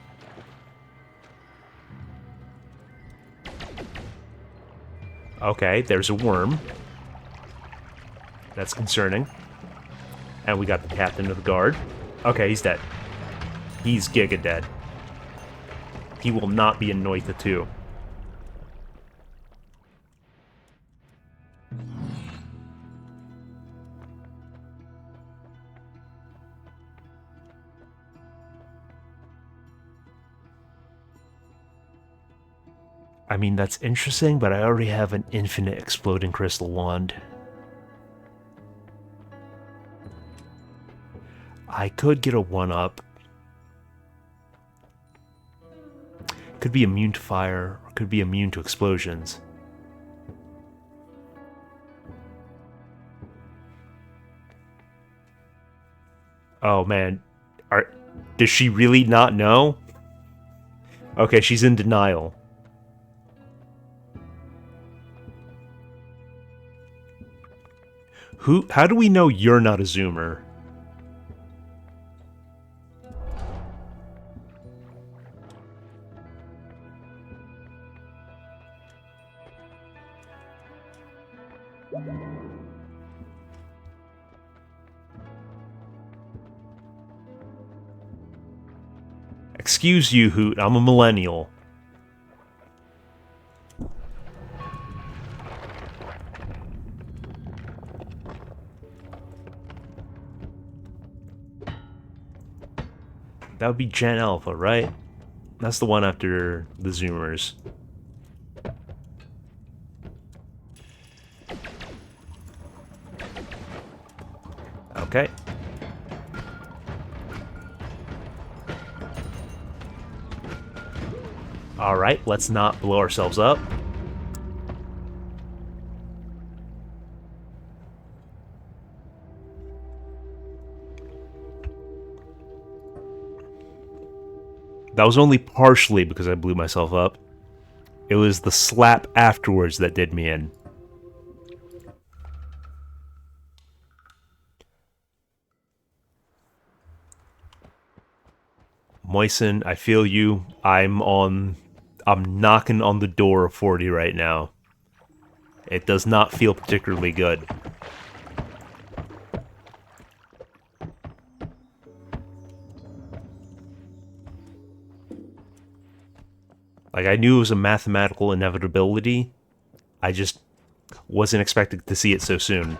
Okay, there's a worm. That's concerning. And we got the captain of the guard. Okay, he's dead. He's giga dead. He will not be in Noita 2. I mean, that's interesting, but I already have an infinite exploding crystal wand. I could get a 1-up. Could be immune to fire, or could be immune to explosions. Oh man, does she really not know? Okay, she's in denial. How do we know you're not a zoomer? Excuse you, Hoot. I'm a millennial. That would be Gen Alpha, right? That's the one after the Zoomers. Okay. Alright, let's not blow ourselves up. That was only partially because I blew myself up. It was the slap afterwards that did me in. Moisen, I feel you. I'm knocking on the door of 40 right now. It does not feel particularly good. Like, I knew it was a mathematical inevitability. I just wasn't expecting to see it so soon.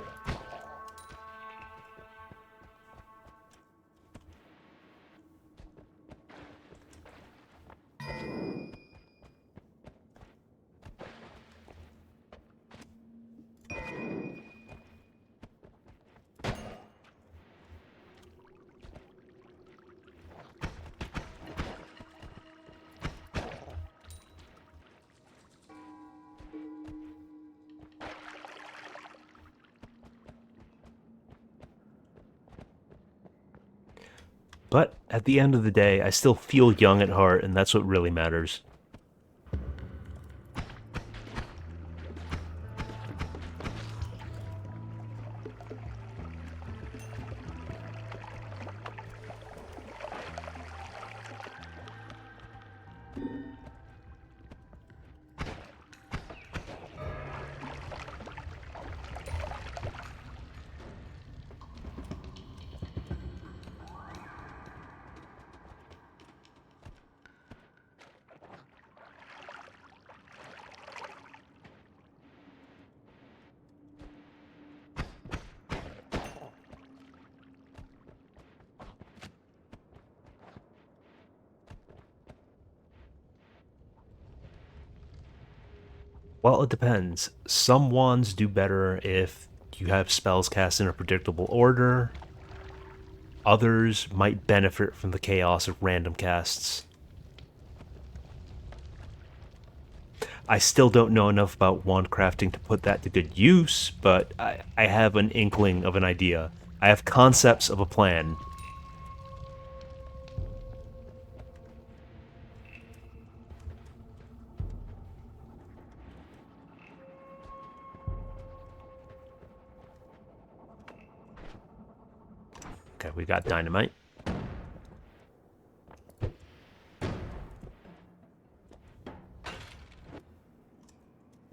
But at the end of the day, I still feel young at heart, and that's what really matters. Well, it depends. Some wands do better if you have spells cast in a predictable order. Others might benefit from the chaos of random casts. I still don't know enough about wand crafting to put that to good use, but I have an inkling of an idea. I have concepts of a plan. Okay, we got dynamite.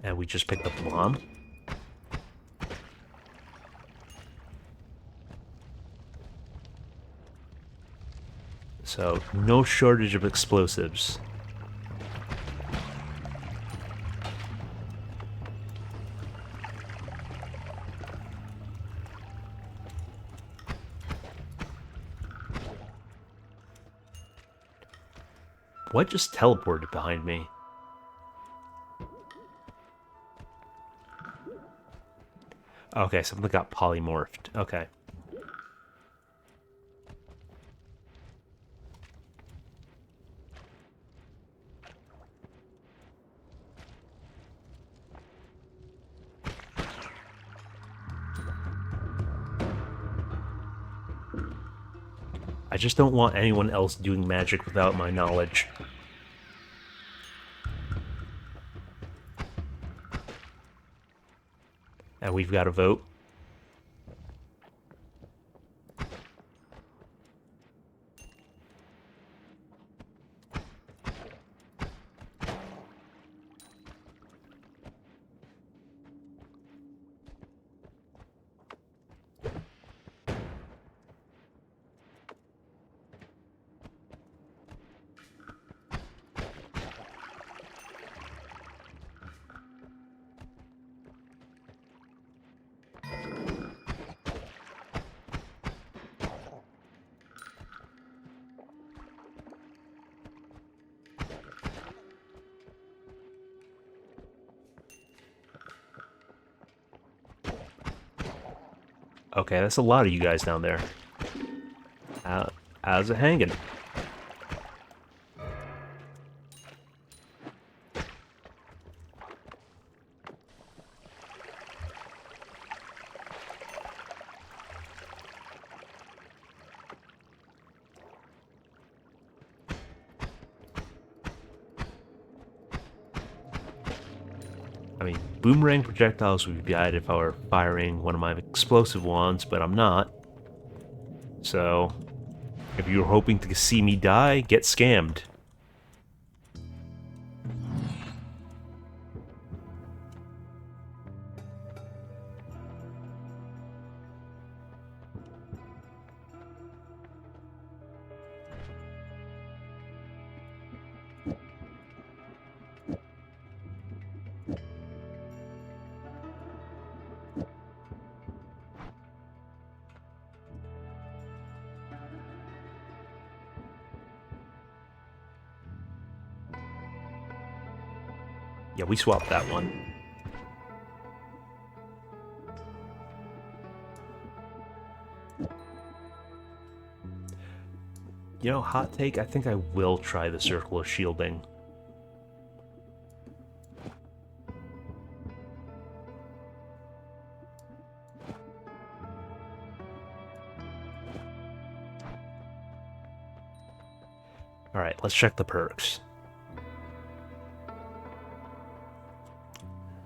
And we just picked up the bomb. So, no shortage of explosives. What just teleported behind me? Okay, something got polymorphed. Okay. I just don't want anyone else doing magic without my knowledge. And we've got a vote. Okay, that's a lot of you guys down there. How's it hanging? I mean, boomerang projectiles would be bad if I were firing one of my explosive ones, but I'm not. So, if you're hoping to see me die, get scammed. Yeah, we swapped that one. You know, hot take, I think I will try the circle of shielding. Alright, let's check the perks.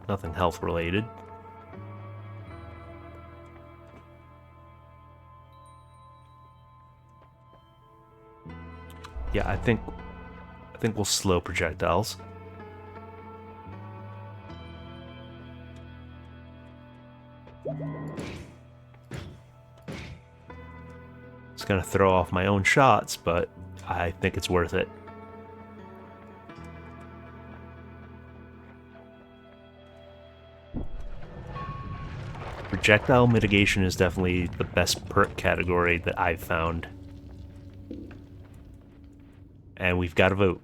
Nothing health related. Yeah, I think we'll slow projectiles. It's gonna throw off my own shots, but I think it's worth it. Projectile mitigation is definitely the best perk category that I've found. And we've got to vote.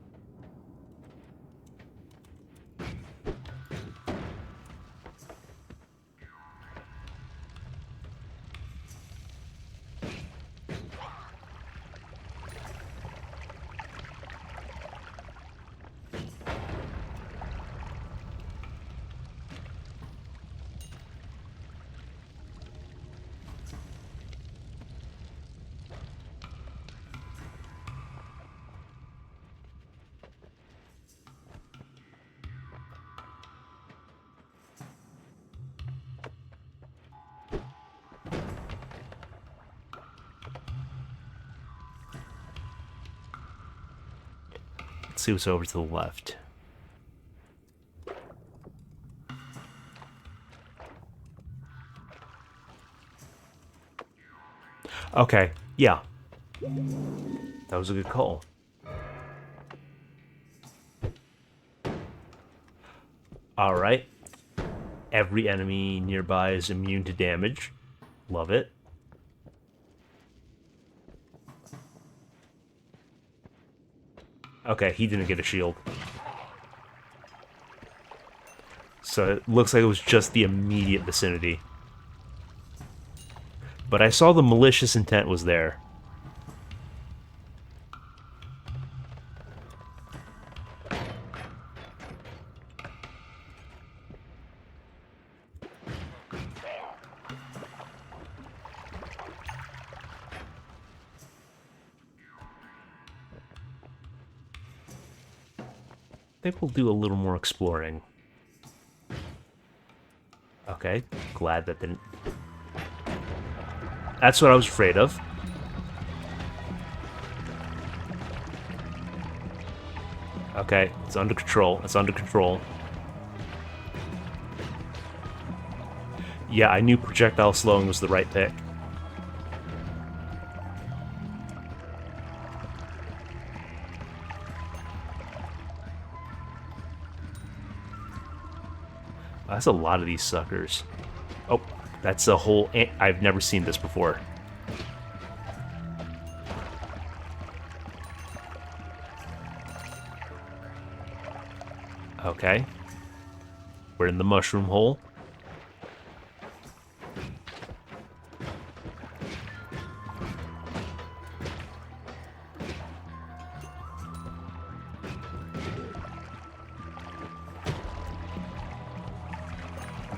Let's see what's over to the left. Okay, yeah. That was a good call. Alright. Every enemy nearby is immune to damage. Love it. Okay, he didn't get a shield. So it looks like it was just the immediate vicinity. But I saw the malicious intent was there. I think we'll do a little more exploring. Okay, glad that didn't... That's what I was afraid of. Okay, it's under control. It's under control. Yeah, I knew projectile slowing was the right pick. That's a lot of these suckers. Oh, that's a whole... I've never seen this before. Okay. We're in the mushroom hole.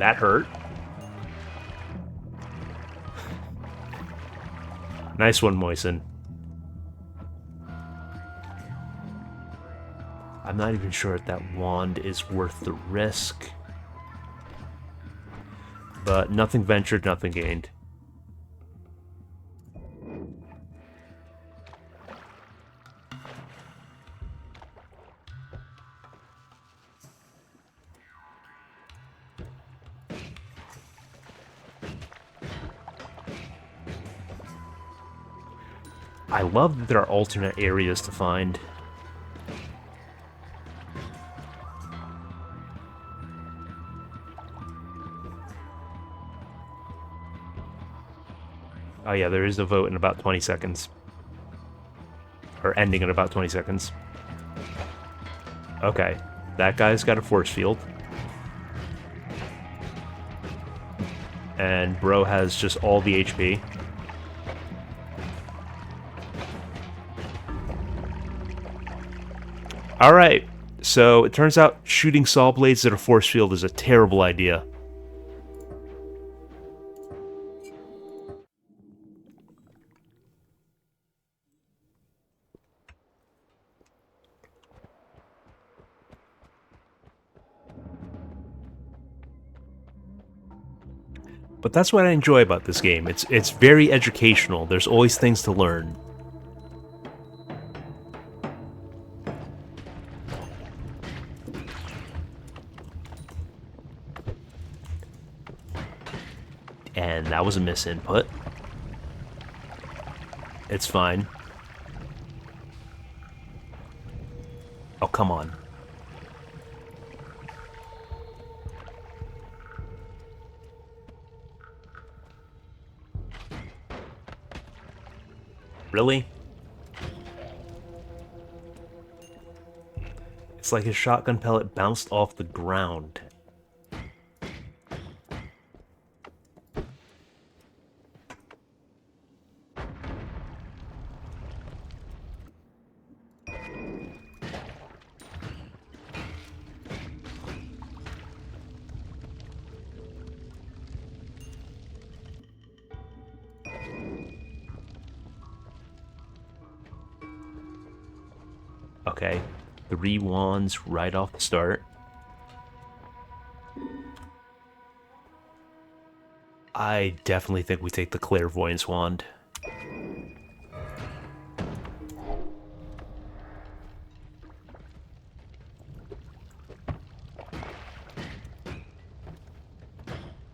That hurt. Nice one, Moisen. I'm not even sure if that wand is worth the risk. But nothing ventured, nothing gained. I love that there are alternate areas to find. Oh yeah, there is a vote in about 20 seconds. Or ending in about 20 seconds. Okay, that guy's got a force field. And bro has just all the HP. Alright, so it turns out shooting saw blades at a force field is a terrible idea. But that's what I enjoy about this game. It's very educational. There's always things to learn. And that was a misinput. It's fine. Oh, come on. Really? It's like his shotgun pellet bounced off the ground. Okay, 3 wands right off the start. I definitely think we take the clairvoyance wand.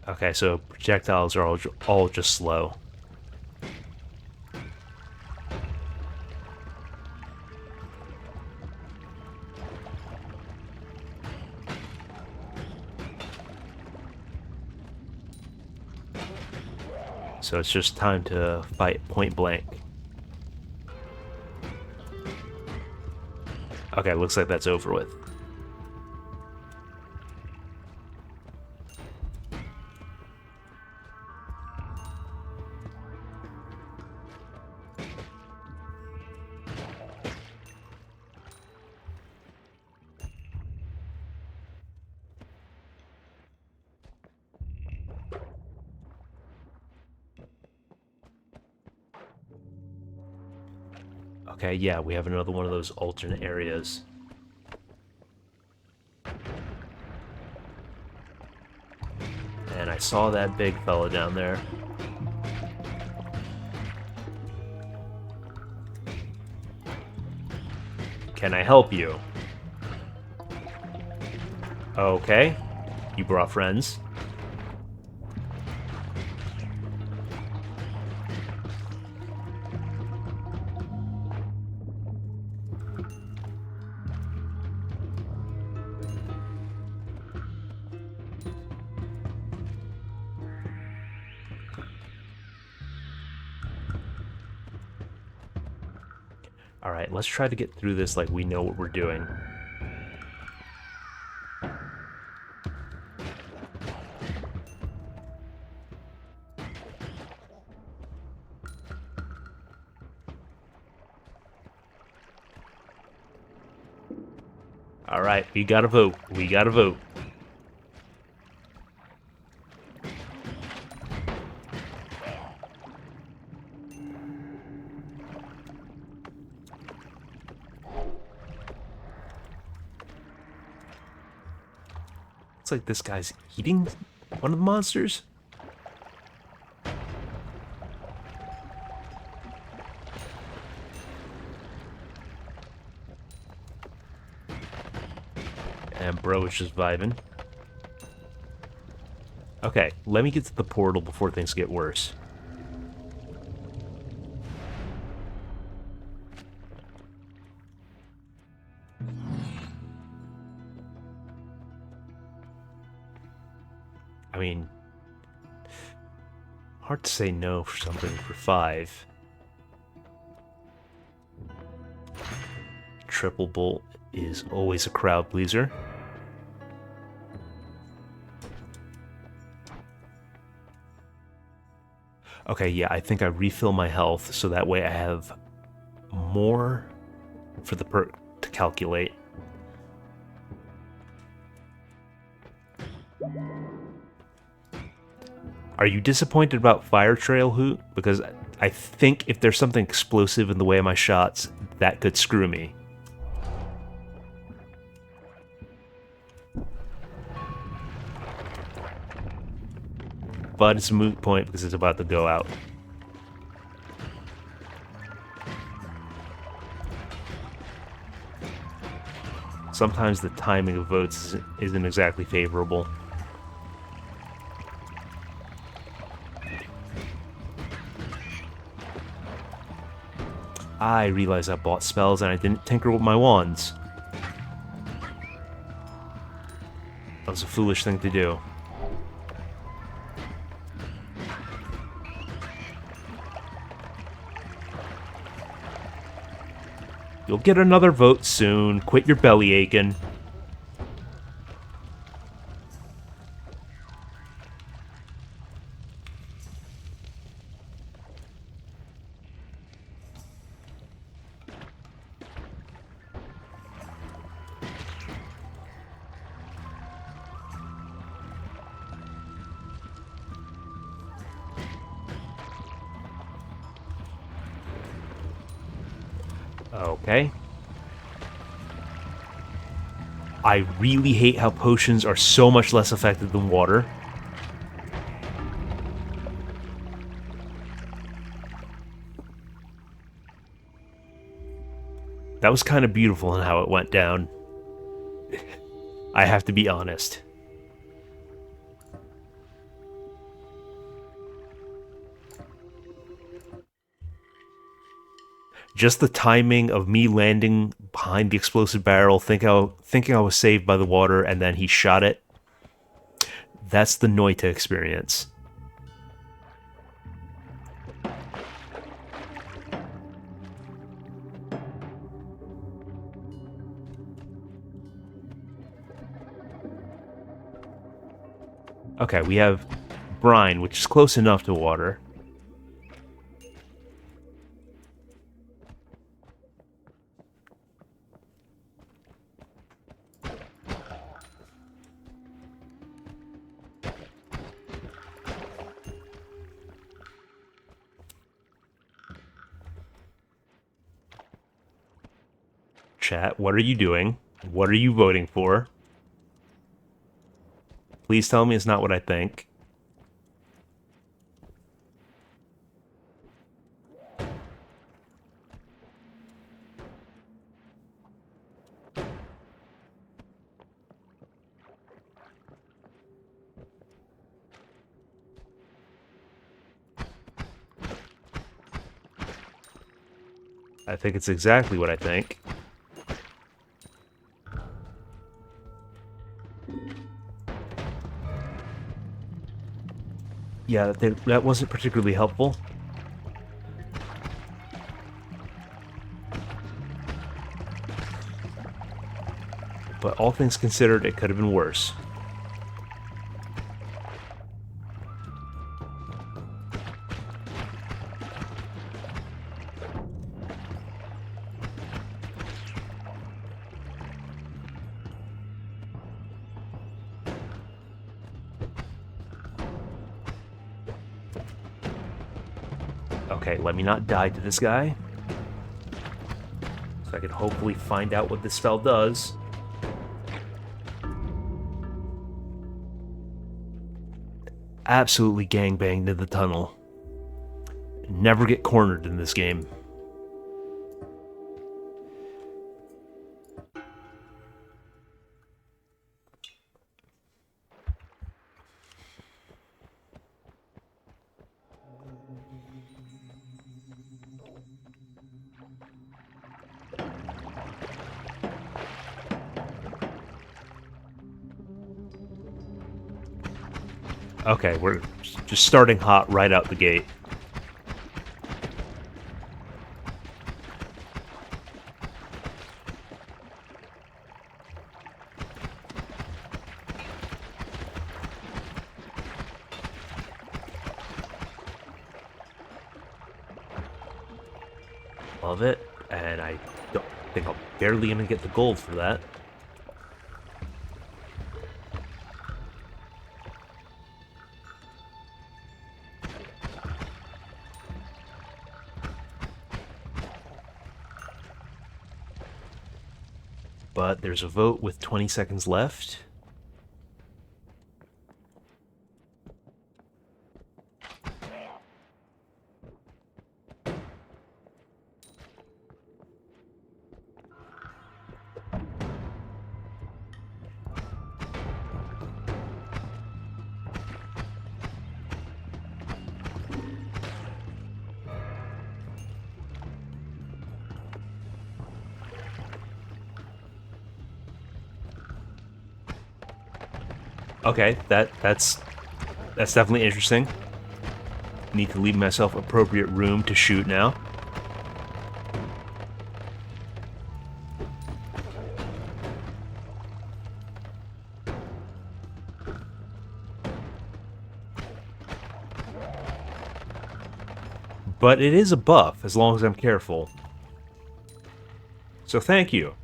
Okay, so projectiles are all just slow. So it's just time to fight point blank. Okay, looks like that's over with. Okay, yeah, we have another one of those alternate areas. And I saw that big fella down there. Can I help you? Okay, you brought friends. Alright, let's try to get through this like we know what we're doing. Alright, we gotta vote. We gotta vote. Looks like this guy's eating one of the monsters. And bro is just vibing. Okay, let me get to the portal before things get worse. I mean, hard to say no for something for 5. Triple bolt is always a crowd pleaser. Okay, yeah, I think I refill my health so that way I have more for the perk to calculate. Are you disappointed about Fire Trail Hoot? Because I think if there's something explosive in the way of my shots, that could screw me. But it's a moot point because it's about to go out. Sometimes the timing of votes isn't exactly favorable. I realized I bought spells and I didn't tinker with my wands. That was a foolish thing to do. You'll get another vote soon. Quit your belly aching. Okay. I really hate how potions are so much less effective than water. That was kind of beautiful in how it went down. I have to be honest. Just the timing of me landing behind the explosive barrel, thinking I was saved by the water, and then he shot it. That's the Noita experience. Okay, we have brine, which is close enough to water. Chat, what are you doing? What are you voting for? Please tell me it's not what I think. I think it's exactly what I think. Yeah, that wasn't particularly helpful. But all things considered, it could have been worse. Okay, let me not die to this guy. So I can hopefully find out what this spell does. absolutely gangbanged in the tunnel. Never get cornered in this game. Okay, we're just starting hot right out the gate. Love it, and I don't think I'm barely gonna get the gold for that. But there's a vote with 20 seconds left. Okay, that's definitely interesting. Need to leave myself appropriate room to shoot now. But it is a buff, as long as I'm careful. So thank you.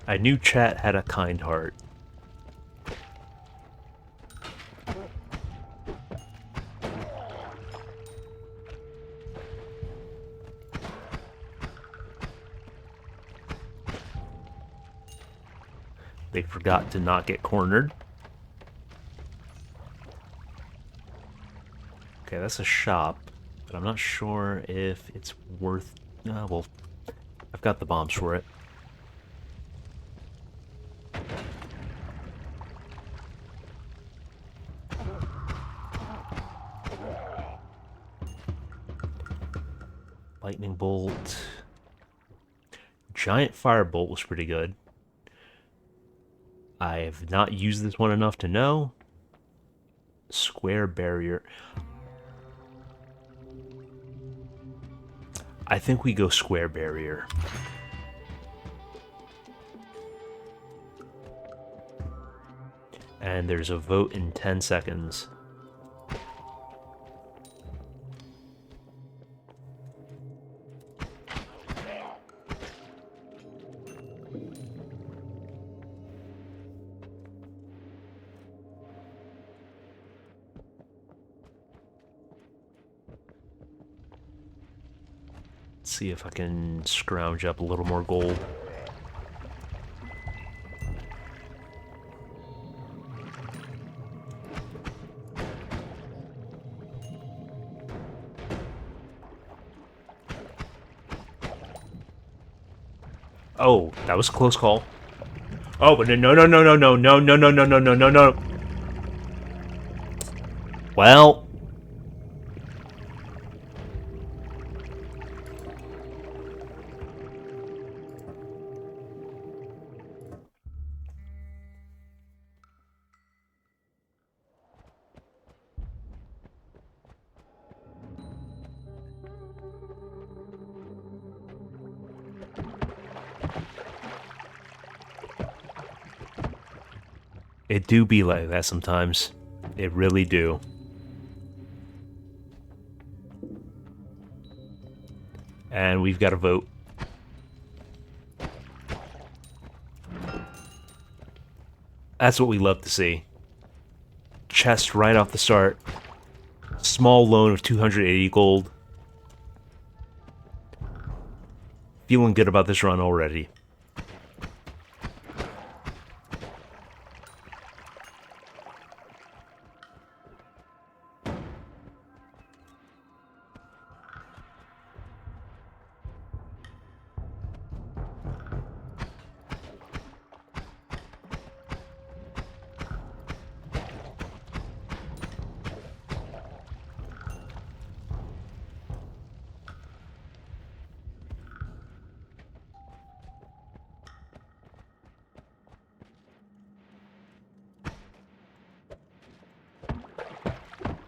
I knew chat had a kind heart. They forgot to not get cornered. Okay, that's a shop, but I'm not sure if it's worth... well, I've got the bombs for it. Lightning bolt. Giant firebolt was pretty good. I have not used this one enough to know. Square barrier. I think we go square barrier. And there's a vote in 10 seconds. See if I can scrounge up a little more gold. Oh, that was a close call. Oh, but no, no, no, no, no, no, no, no, no, no, no, no, no. Well. It do be like that sometimes. It really do. And we've got a vote. That's what we love to see. Chest right off the start. Small loan of 280 gold. Feeling good about this run already.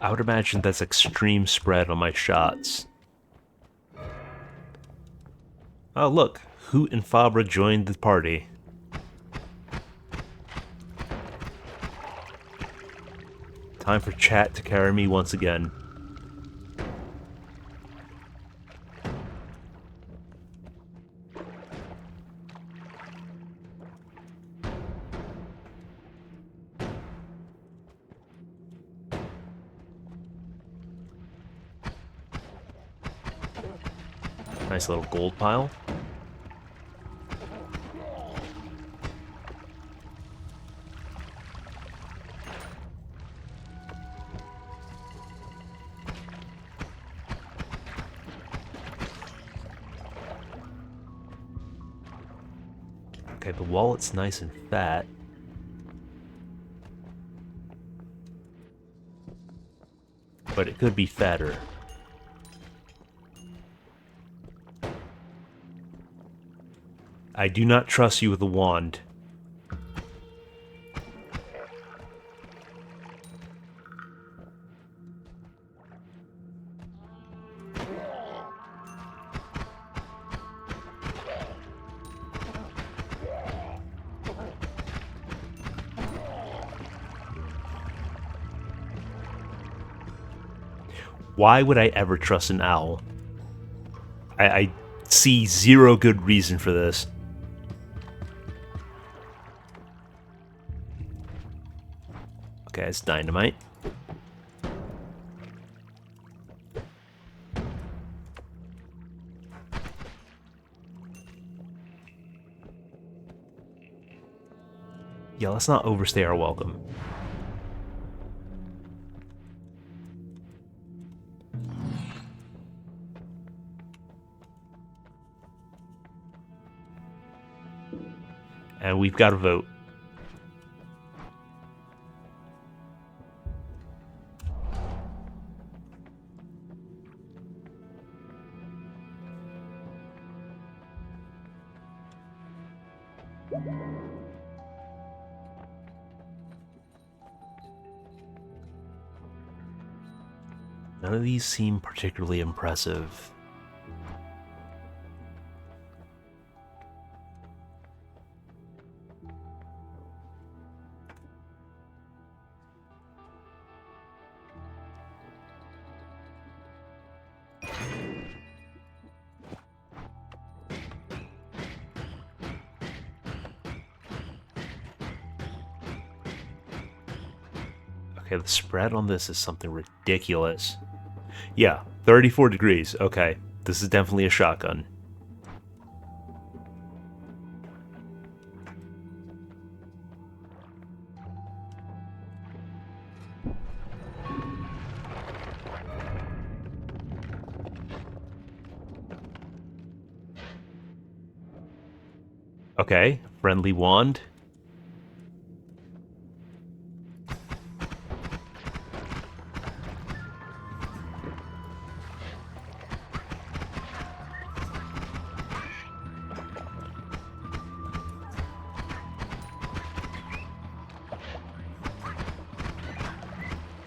I would imagine that's extreme spread on my shots. Oh look, Hoot and Fabra joined the party. Time for chat to carry me once again. Nice little gold pile. Okay, the wallet's nice and fat. But it could be fatter. I do not trust you with a wand. Why would I ever trust an owl? I see zero good reason for this. Okay, it's dynamite. Yeah, let's not overstay our welcome. And we've got to vote. None of these seem particularly impressive. Okay, the spread on this is something ridiculous. Yeah, 34 degrees. Okay, this is definitely a shotgun. Okay, friendly wand.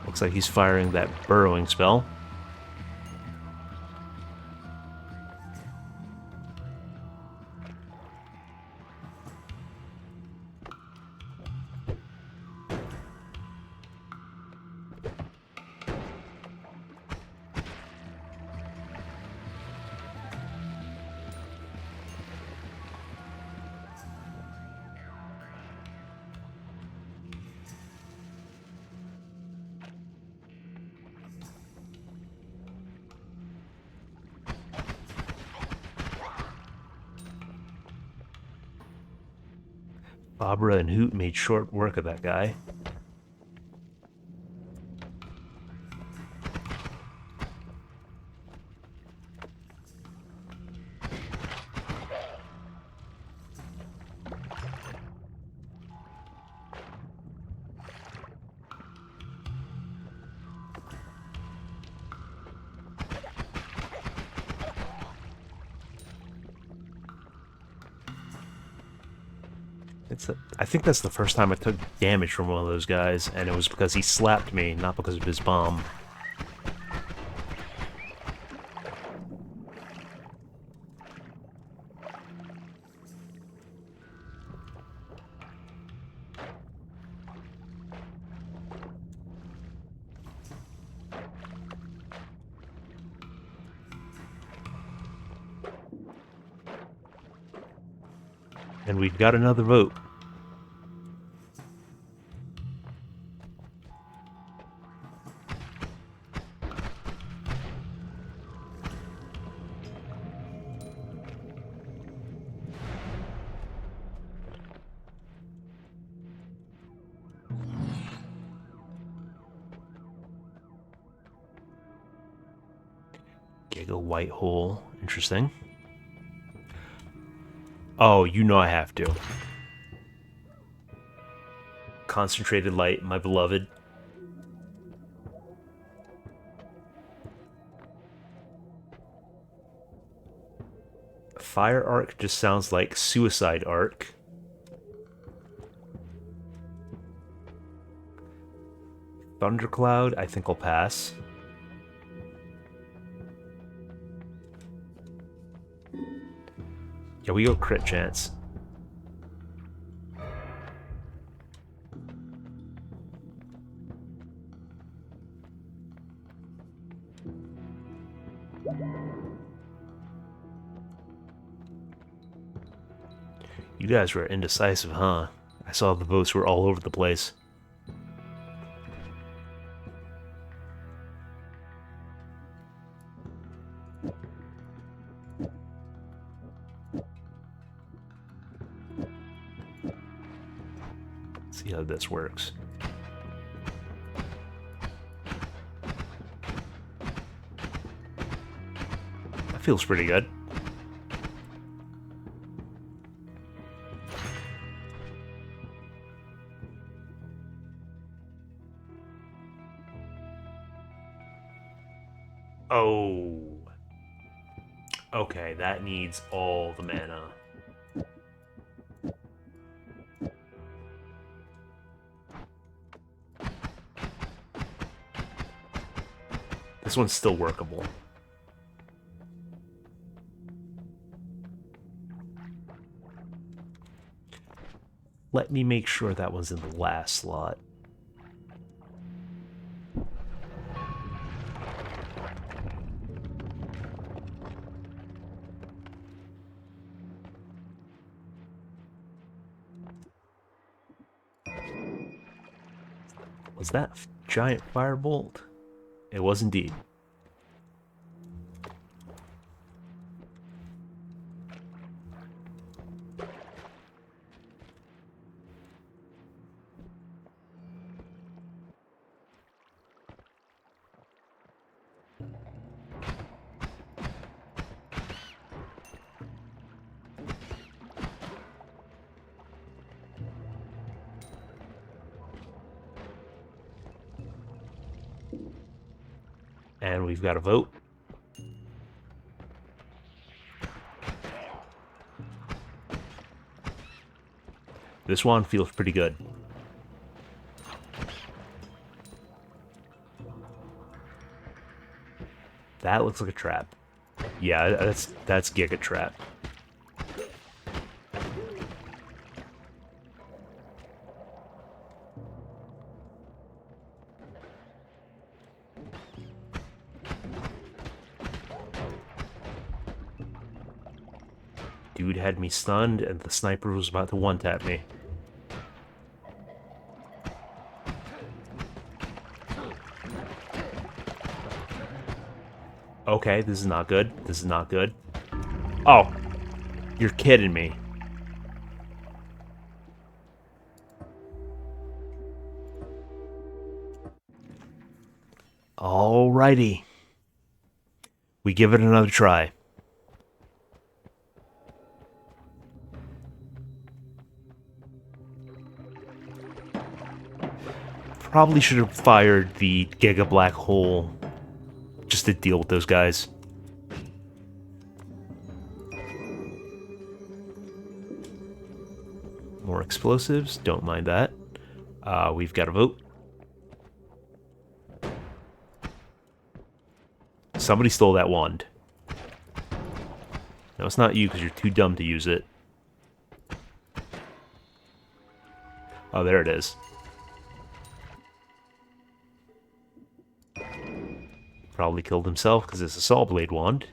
Looks like he's firing that burrowing spell. Barbara and Hoot made short work of that guy. I think that's the first time I took damage from one of those guys, and it was because he slapped me, not because of his bomb. And we've got another vote. Giga white hole. Interesting. Oh, you know I have to. Concentrated light, my beloved. Fire arc just sounds like suicide arc. Thundercloud, I think I'll pass. Yeah, we go crit chance. You guys were indecisive, huh? I saw the votes were all over the place. Let's see how this works. That feels pretty good. Oh. Okay, that needs all the mana. This one's still workable. Let me make sure that one's in the last slot. Was that giant firebolt? It was indeed. And we've got a vote. This one feels pretty good. That looks like a trap. Yeah, that's Giga Trap. Dude had me stunned, and the sniper was about to one-tap me. Okay, this is not good. This is not good. Oh, you're kidding me. Alrighty. We give it another try. Probably should have fired the Giga Black Hole just to deal with those guys. More explosives, don't mind that. We've got a vote. Somebody stole that wand. No, it's not you because you're too dumb to use it. Oh, there it is. Probably killed himself because it's a saw blade wand.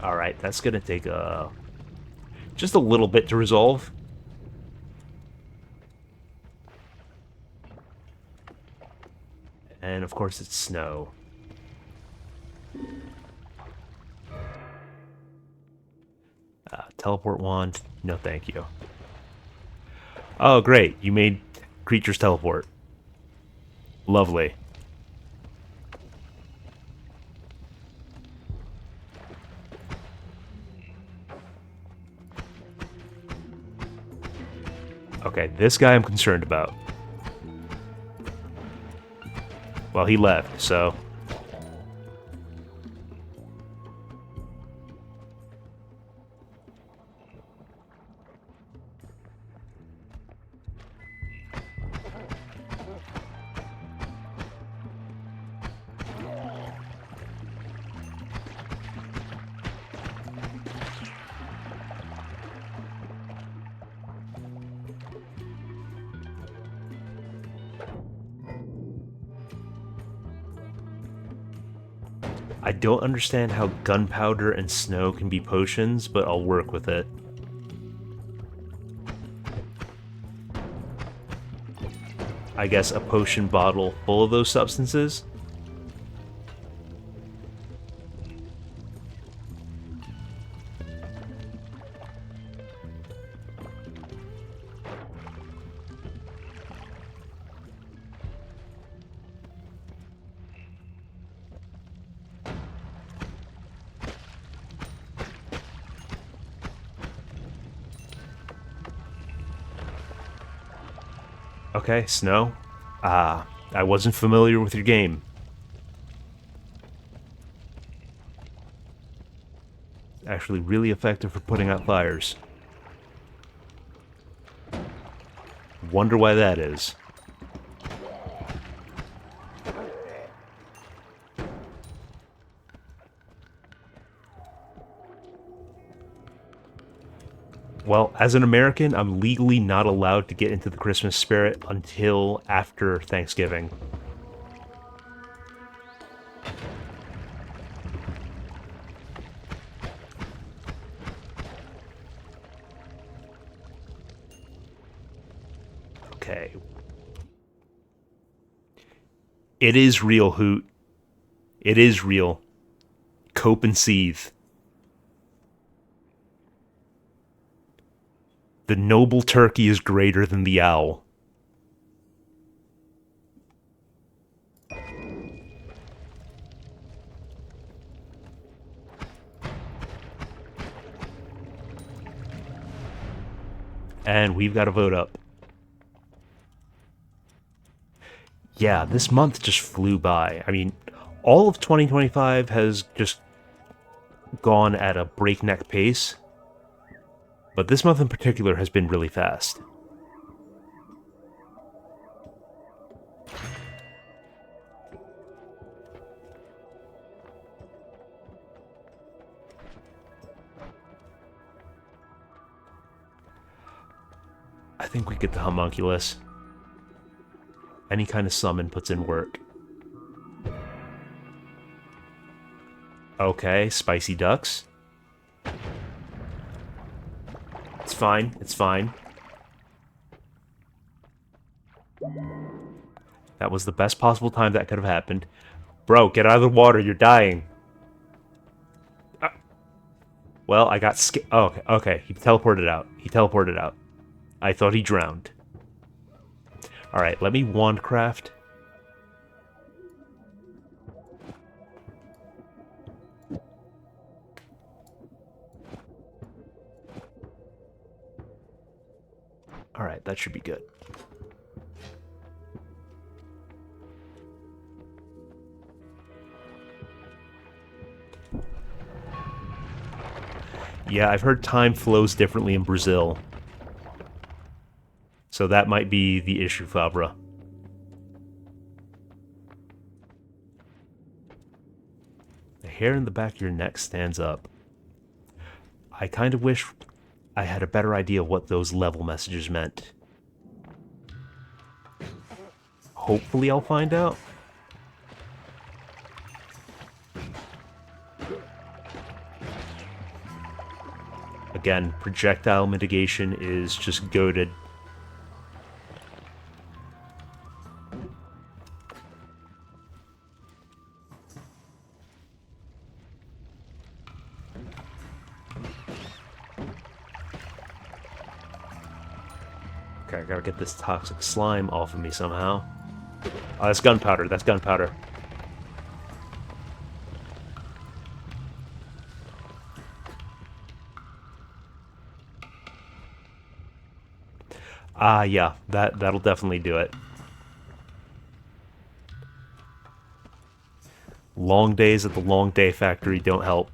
Alright, that's gonna take just a little bit to resolve. And of course it's snow. Teleport wand, no thank you. Oh great, you made creatures teleport. Lovely. Okay, this guy I'm concerned about. Well, he left, so... I don't understand how gunpowder and snow can be potions, but I'll work with it. I guess a potion bottle full of those substances? Okay, snow. I wasn't familiar with your game. Actually really effective for putting out fires. Wonder why that is. Well, as an American, I'm legally not allowed to get into the Christmas spirit until after Thanksgiving. Okay. It is real, Hoot. It is real. Cope and seethe. The noble turkey is greater than the owl. And we've got to vote up. Yeah, this month just flew by. I mean, all of 2025 has just gone at a breakneck pace. But this month in particular has been really fast. I think we get the homunculus. Any kind of summon puts in work. Okay, spicy ducks. It's fine. It's fine. That was the best possible time that could have happened. Bro, get out of the water. You're dying. Well, I got scared. Oh, okay. Okay. He teleported out. He teleported out. I thought he drowned. Alright, let me wandcraft. Alright, that should be good. Yeah, I've heard time flows differently in Brazil. So that might be the issue, Fabra. The hair in the back of your neck stands up. I kind of wish I had a better idea what those level messages meant. Hopefully I'll find out. Again, projectile mitigation is just goated. Okay, I gotta get this toxic slime off of me somehow. Oh, that's gunpowder. That's gunpowder. Ah, yeah. That'll definitely do it. Long days at the long day factory don't help.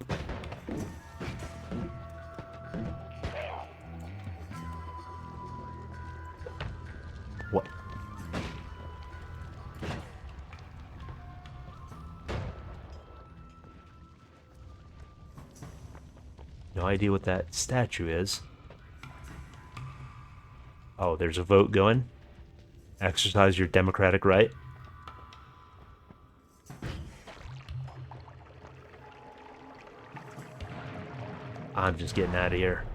What? No idea what that statue is. Oh, there's a vote going. Exercise your democratic right. I'm just getting out of here.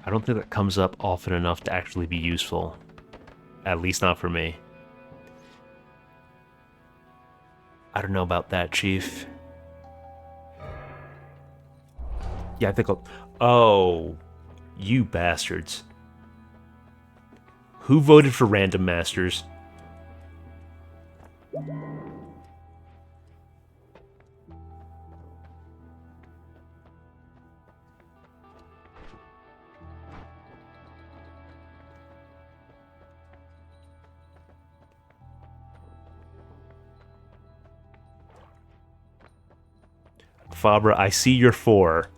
I don't think that comes up often enough to actually be useful. At least not for me. I don't know about that, Chief. Yeah, I think I'll... Oh, you bastards. Who voted for Random Masters? Fabra, I see your 4.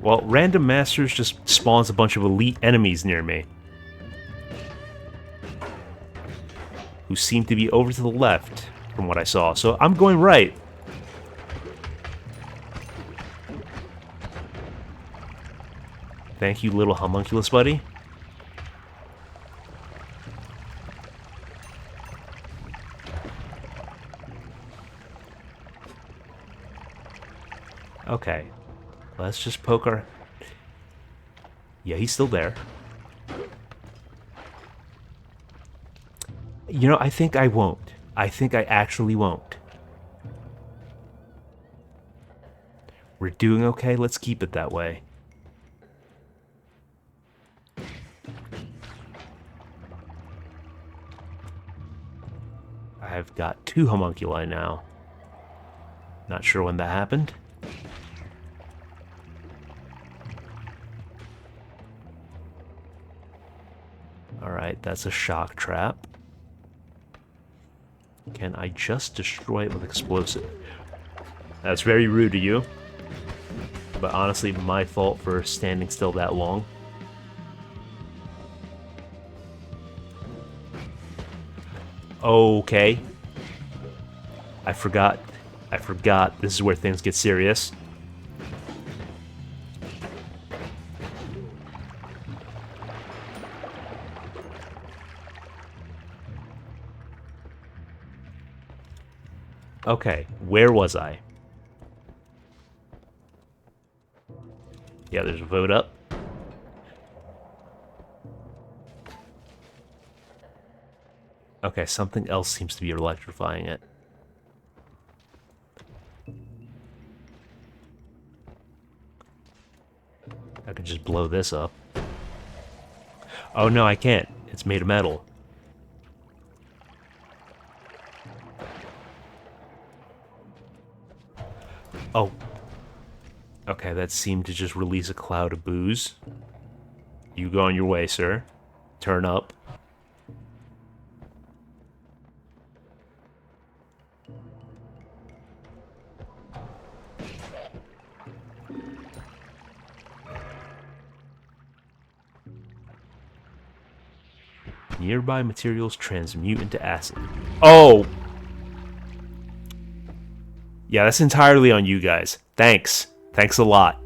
Well, Random Masters just spawns a bunch of elite enemies near me. Who seem to be over to the left, from what I saw. So I'm going right. Thank you, little homunculus buddy. Okay. Let's just poke our... Yeah, he's still there. You know, I think I won't. I think I actually won't. We're doing okay. Let's keep it that way. I've got 2 homunculi now. Not sure when that happened. Alright, that's a shock trap. Can I just destroy it with explosive? That's very rude of you. But honestly, my fault for standing still that long. Okay. I forgot I forgot this is where things get serious. Okay, where was I? Yeah, there's a vote up. Okay, something else seems to be electrifying it. I could just blow this up. Oh no, I can't. It's made of metal. Oh. Okay, that seemed to just release a cloud of booze. You go on your way, sir. Turn up. Nearby materials transmute into acid. Oh! Yeah, that's entirely on you guys. Thanks. Thanks a lot.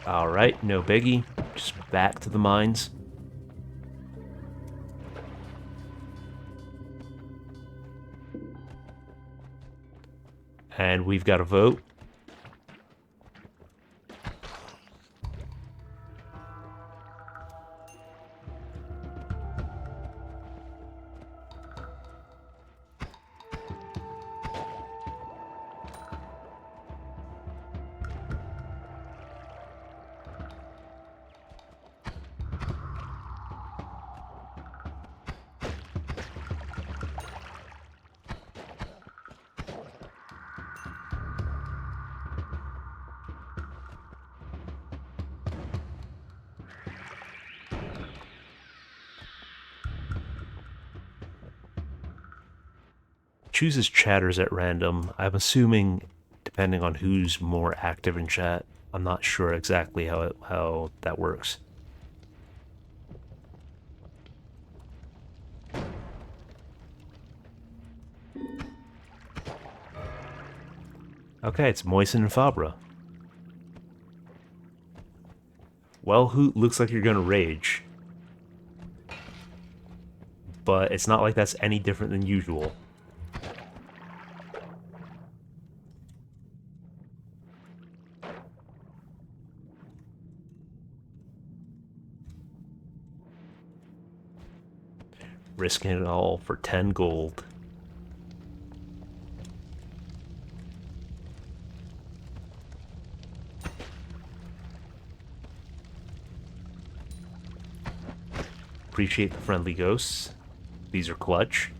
Alright, no biggie. Just back to the mines. And we've got a vote. Chooses chatters at random. I'm assuming, depending on who's more active in chat. I'm not sure exactly how that works. Okay, it's Moisen and Fabra. Well, who looks like you're gonna rage. But it's not like that's any different than usual. Risking it all for 10 gold. Appreciate the friendly ghosts. These are clutch.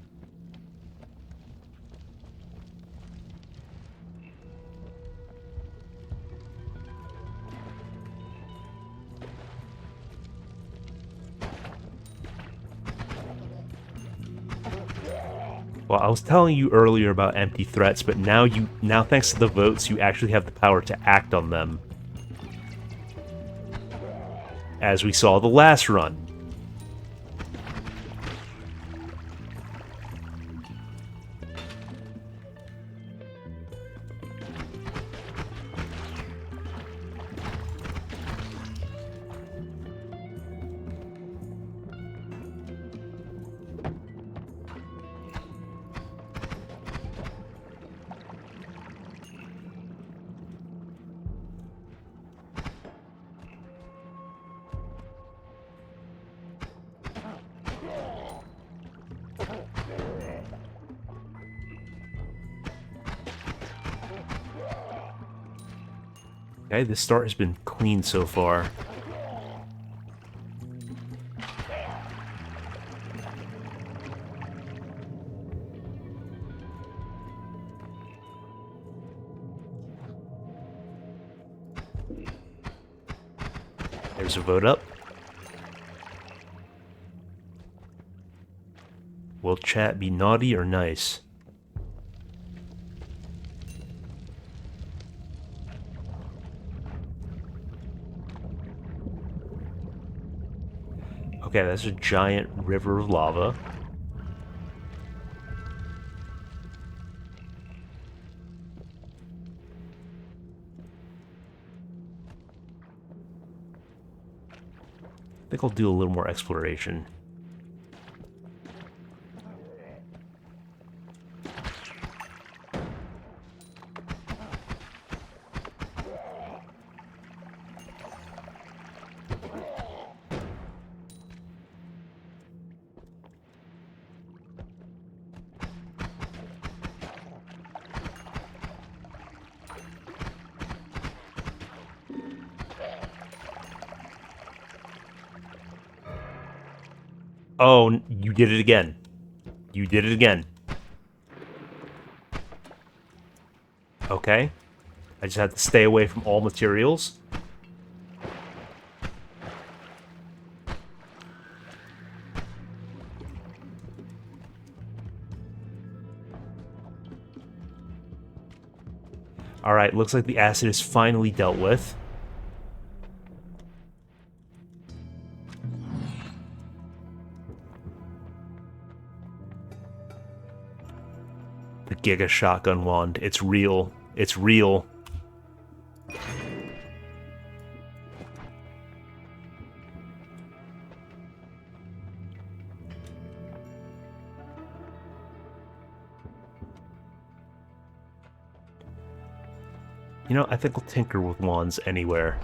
Well, I was telling you earlier about empty threats, but now thanks to the votes, you actually have the power to act on them. As we saw the last run. Okay, this start has been clean so far. There's a vote up. Will chat be naughty or nice? Okay, that's a giant river of lava. I think I'll do a little more exploration. Oh, you did it again. You did it again. Okay. I just have to stay away from all materials. Alright, looks like the acid is finally dealt with. The Giga Shotgun Wand. It's real. It's real. You know, I think I'll tinker with wands anywhere.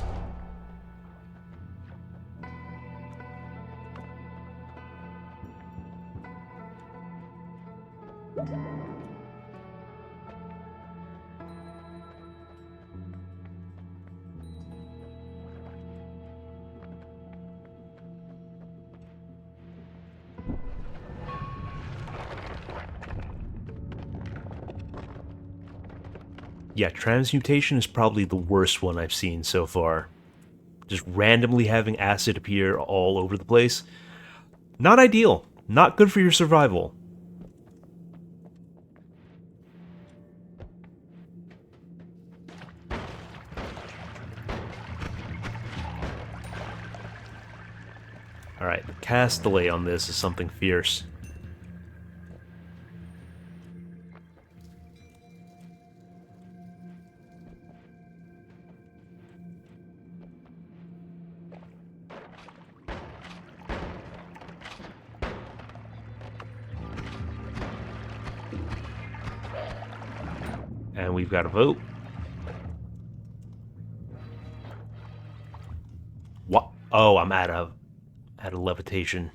Yeah, transmutation is probably the worst one I've seen so far. Just randomly having acid appear all over the place. Not ideal. Not good for your survival. Alright, the cast delay on this is something fierce. And we've got a vote. What? Oh, I'm out of levitation.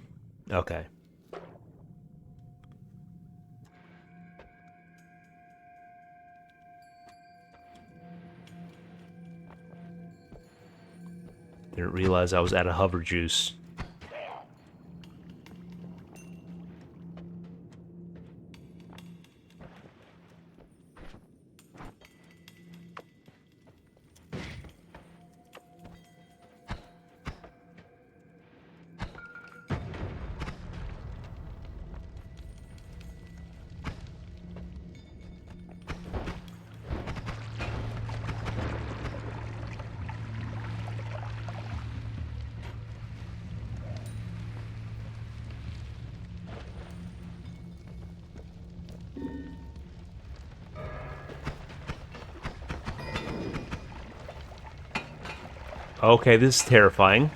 Okay. Didn't realize I was out of hover juice. Okay, this is terrifying.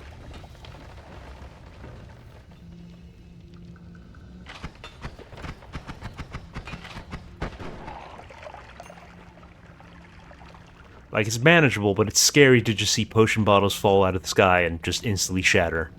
Like, it's manageable, but it's scary to just see potion bottles fall out of the sky and just instantly shatter.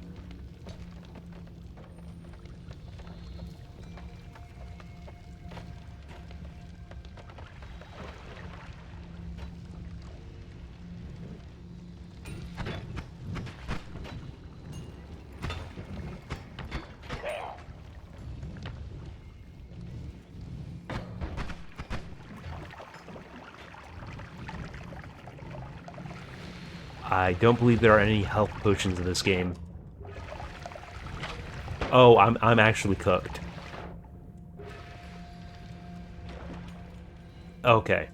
I don't believe there are any health potions in this game. Oh, I'm actually cooked. Okay.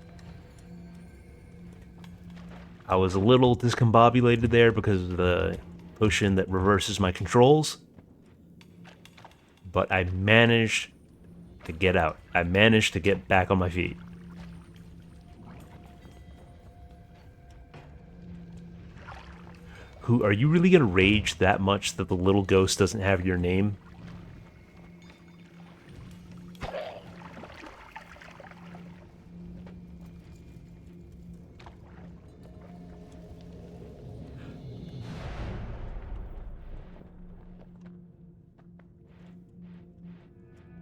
I was a little discombobulated there because of the potion that reverses my controls, but I managed to get out. I managed to get back on my feet. Who are you really gonna rage that much that the little ghost doesn't have your name?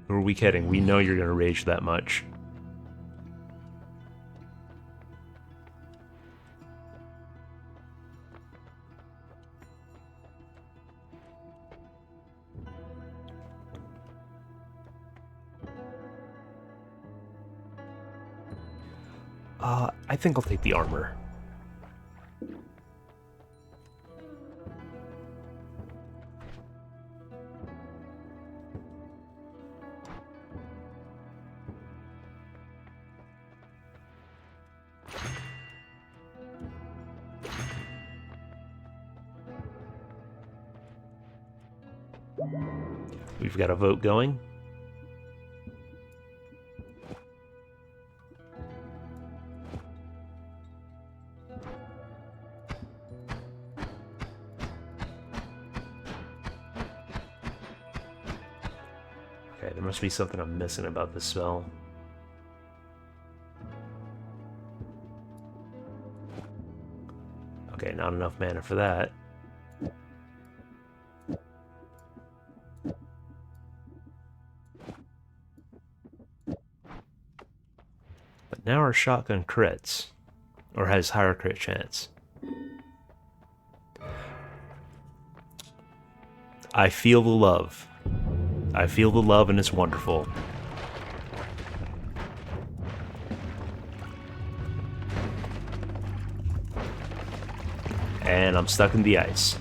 Who are we kidding? We know you're gonna rage that much. I think I'll take the armor. We've got a vote going. Okay, there must be something I'm missing about this spell. Okay, not enough mana for that. But now our shotgun crits, or has higher crit chance. I feel the love. I feel the love and it's wonderful. And I'm stuck in the ice.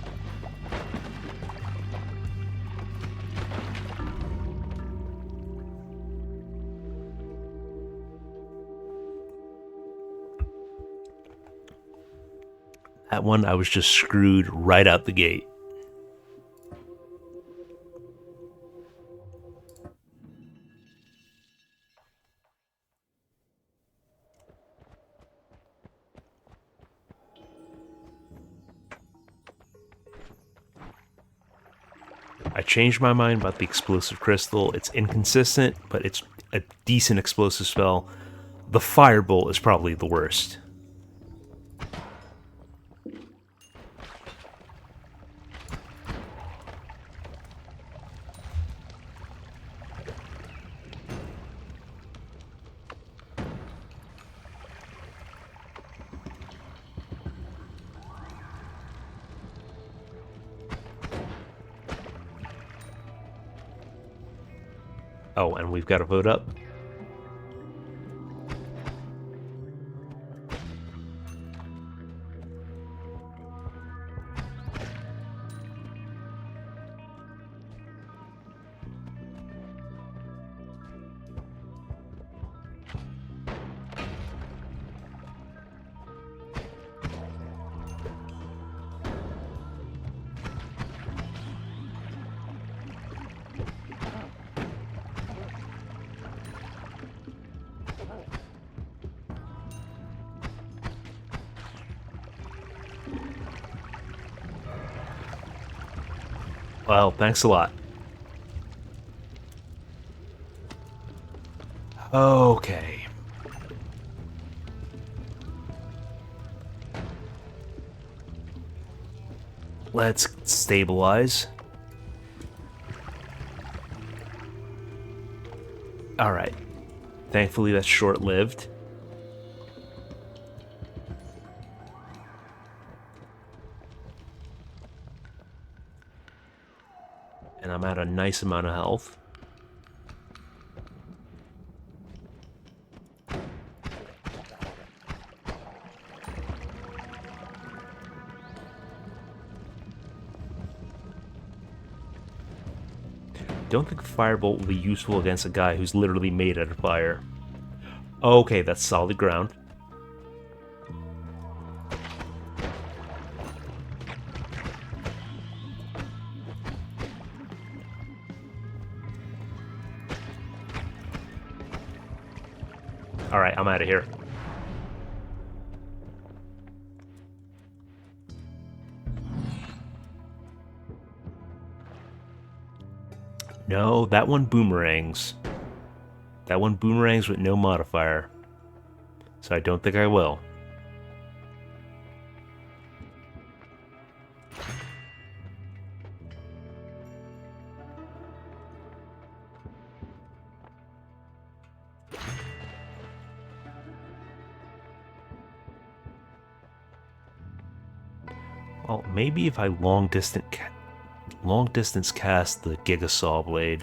That one, I was just screwed right out the gate. I changed my mind about the explosive crystal. It's inconsistent, but it's a decent explosive spell. The firebolt is probably the worst. Oh, and we've got to vote up. Well, thanks a lot. Okay. Let's stabilize. Alright. Thankfully, that's short-lived. And I'm at a nice amount of health. don't think Firebolt will be useful against a guy who's literally made out of fire. Okay, that's solid ground. Alright, I'm out of here. No, that one boomerangs. That one boomerangs with no modifier. So I don't think I will. Well, maybe if I long distance cast the Giga Saw Blade.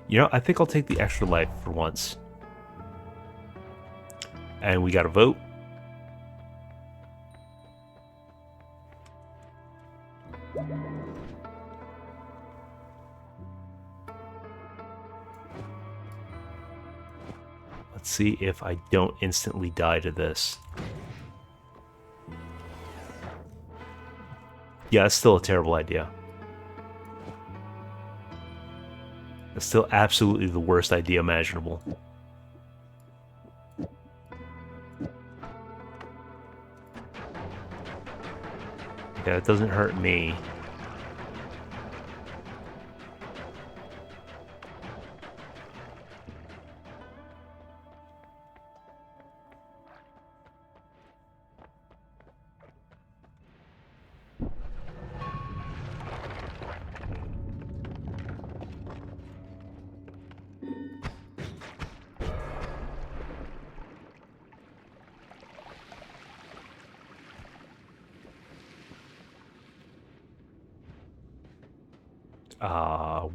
You know, I think I'll take the extra life for once. And we got a vote. Let's see if I don't instantly die to this. Yeah, it's still a terrible idea. It's still absolutely the worst idea imaginable. Yeah, it doesn't hurt me.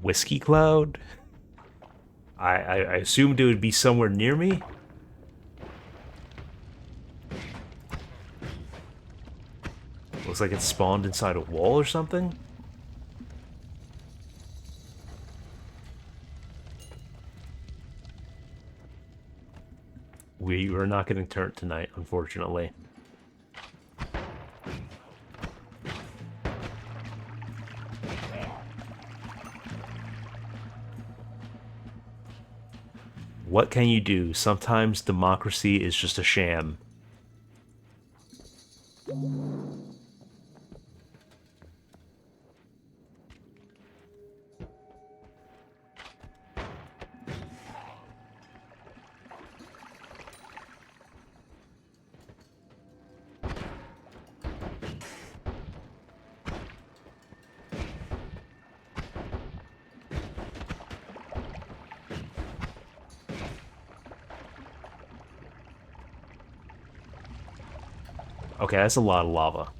Whiskey Cloud? I assumed it would be somewhere near me. Looks like it spawned inside a wall or something. We were not getting turned tonight, unfortunately. What can you do? Sometimes democracy is just a sham. Okay, that's a lot of lava.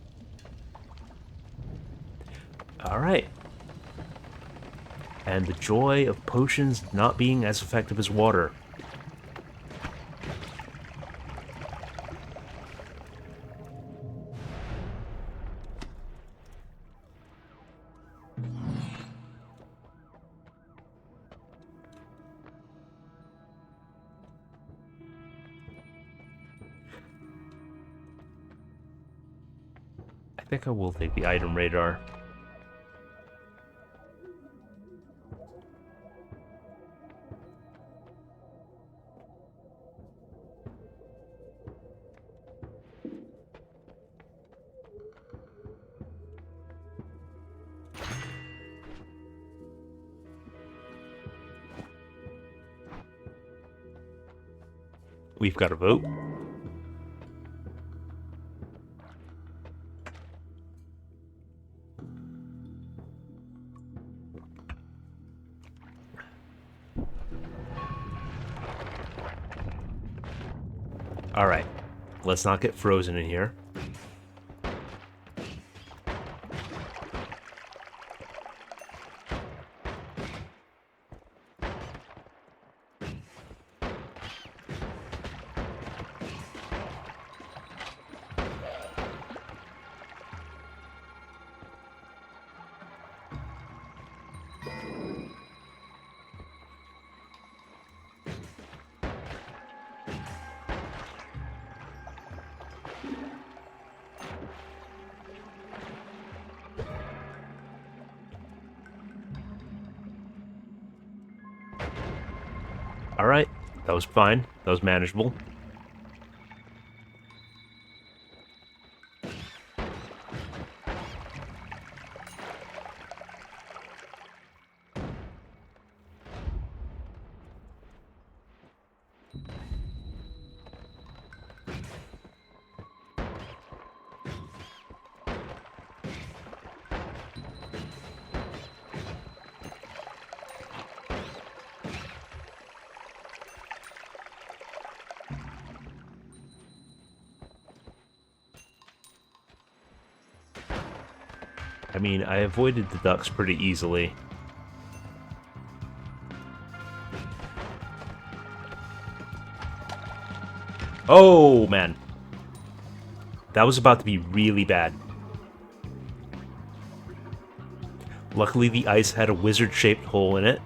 Alright. And the joy of potions not being as effective as water. I think I will take the item radar. We've got a vote. Alright, let's not get frozen in here. Alright, that was fine. That was manageable. I mean, I avoided the ducks pretty easily. Oh, man. That was about to be really bad. Luckily, the ice had a wizard-shaped hole in it.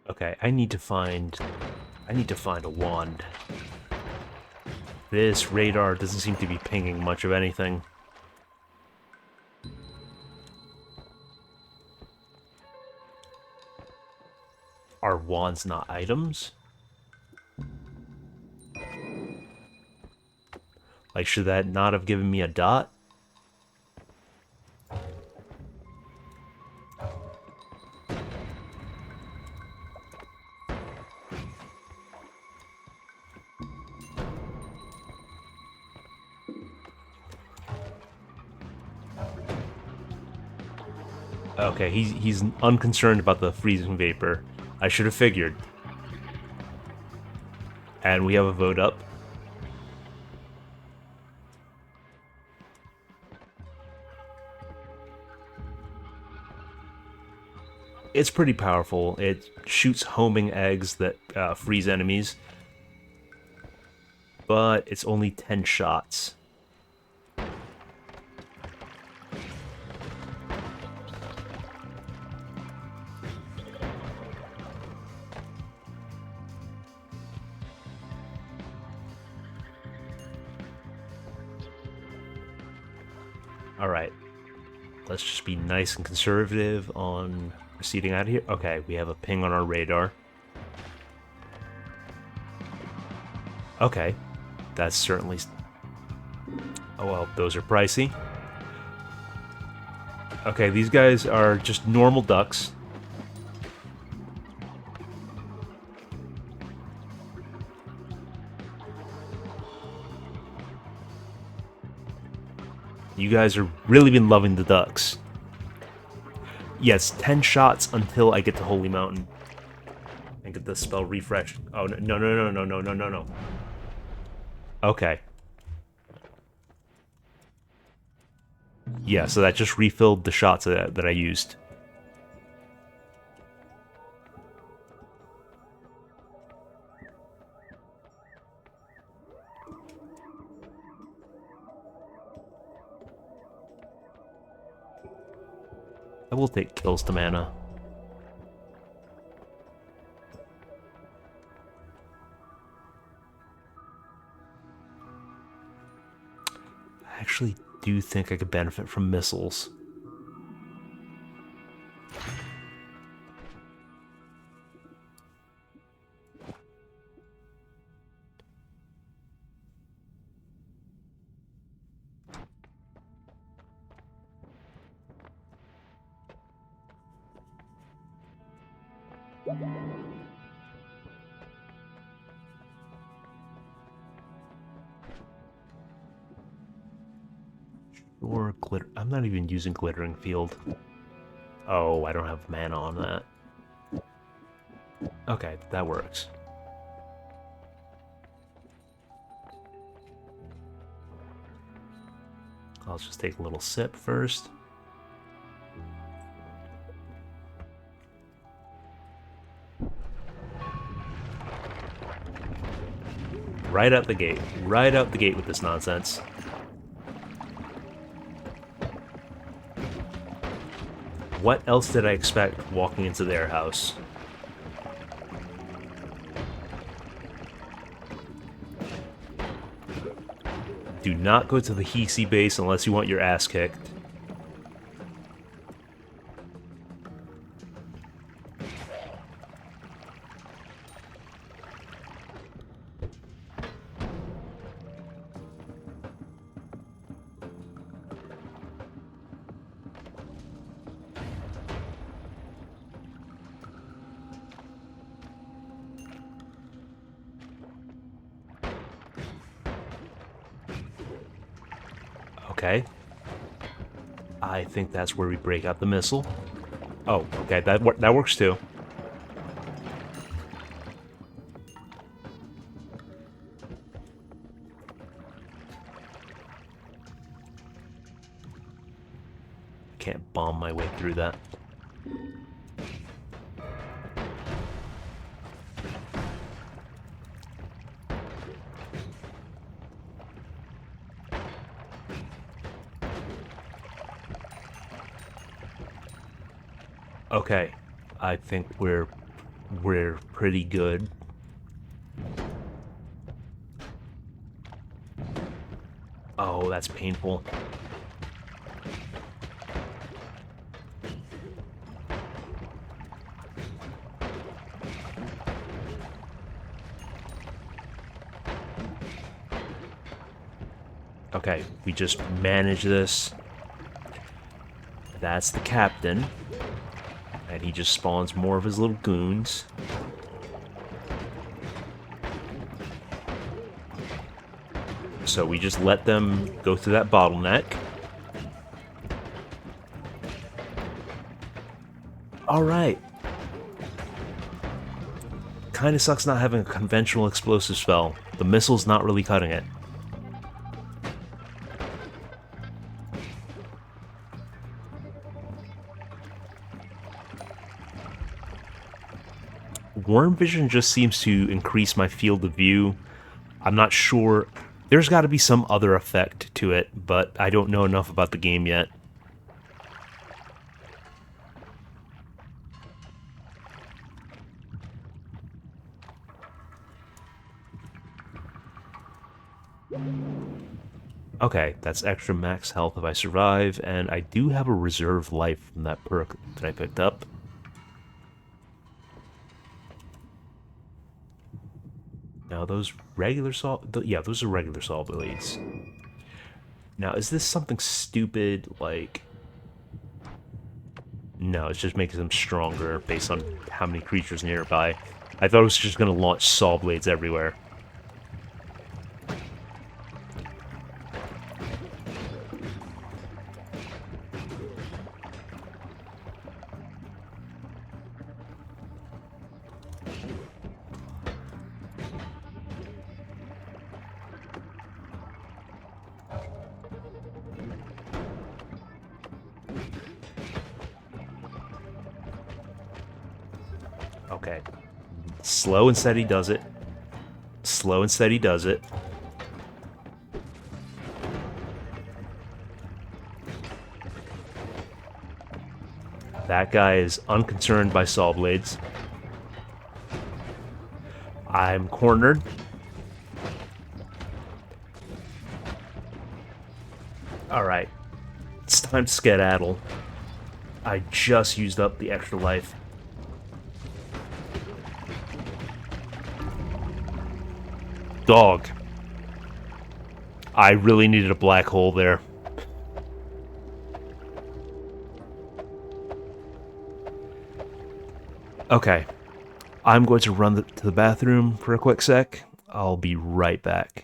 Okay, I need to find a wand. This radar doesn't seem to be pinging much of anything. Are wands not items? Like, should that not have given me a dot? Okay, he's unconcerned about the freezing vapor. I should have figured. And we have a vote up. It's pretty powerful. It shoots homing eggs that freeze enemies. But it's only 10 shots. Alright. Let's just be nice and conservative on proceeding out of here. Okay, we have a ping on our radar. Okay. That's certainly... Oh, well, those are pricey. Okay, these guys are just normal ducks. You guys have really been loving the ducks. Yes, 10 shots until I get to Holy Mountain. And get the spell refreshed. Oh, no. Okay. Yeah, so that just refilled the shots that I used. I will take kills to mana. I actually do think I could benefit from missiles. Or glitter. I'm not even using glittering field. Oh, I don't have mana on that. Okay, that works. I'll just take a little sip first. Right out the gate with this nonsense. What else did I expect walking into their house? Do not go to the Hisi base unless you want your ass kicked. Okay. I think that's where we break out the missile. Oh, okay, that works too. Can't bomb my way through that. Okay, I think we're pretty good. Oh, that's painful. Okay, we just manage this. That's the captain. And he just spawns more of his little goons. So we just let them go through that bottleneck. Alright. Kinda sucks not having a conventional explosive spell. The missile's not really cutting it. Worm Vision just seems to increase my field of view. I'm not sure. There's got to be some other effect to it, but I don't know enough about the game yet. Okay, that's extra max health if I survive, and I do have a reserve life from that perk that I picked up. Now those regular saw, yeah, those are regular saw blades. Now, is this something stupid like? No, it's just making them stronger based on how many creatures nearby. I thought it was just gonna launch saw blades everywhere. Okay. Slow and steady does it. Slow and steady does it. That guy is unconcerned by saw blades. I'm cornered. Alright. It's time to skedaddle. I just used up the extra life. Dog. I really needed a black hole there. Okay. I'm going to run to the bathroom for a quick sec. I'll be right back.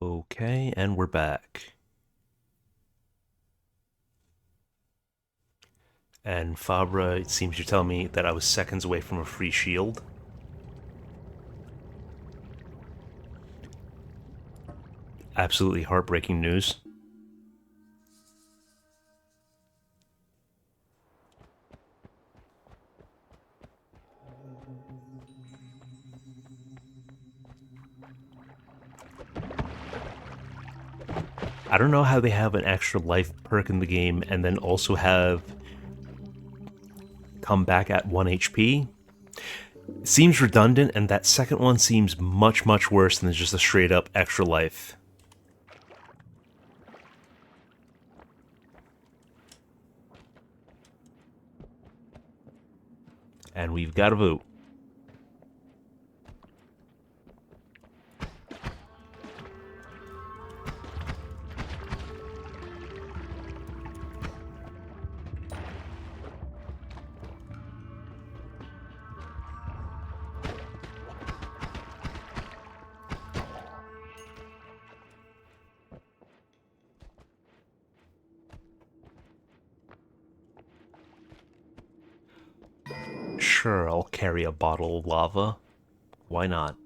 Okay, and we're back. And Fabra, it seems you're telling me that I was seconds away from a free shield. Absolutely heartbreaking news. I don't know how they have an extra life perk in the game and then also have come back at 1 HP. It seems redundant, and that second one seems much, much worse than just a straight up extra life. And we've got a vote. Sure, I'll carry a bottle of lava. Why not?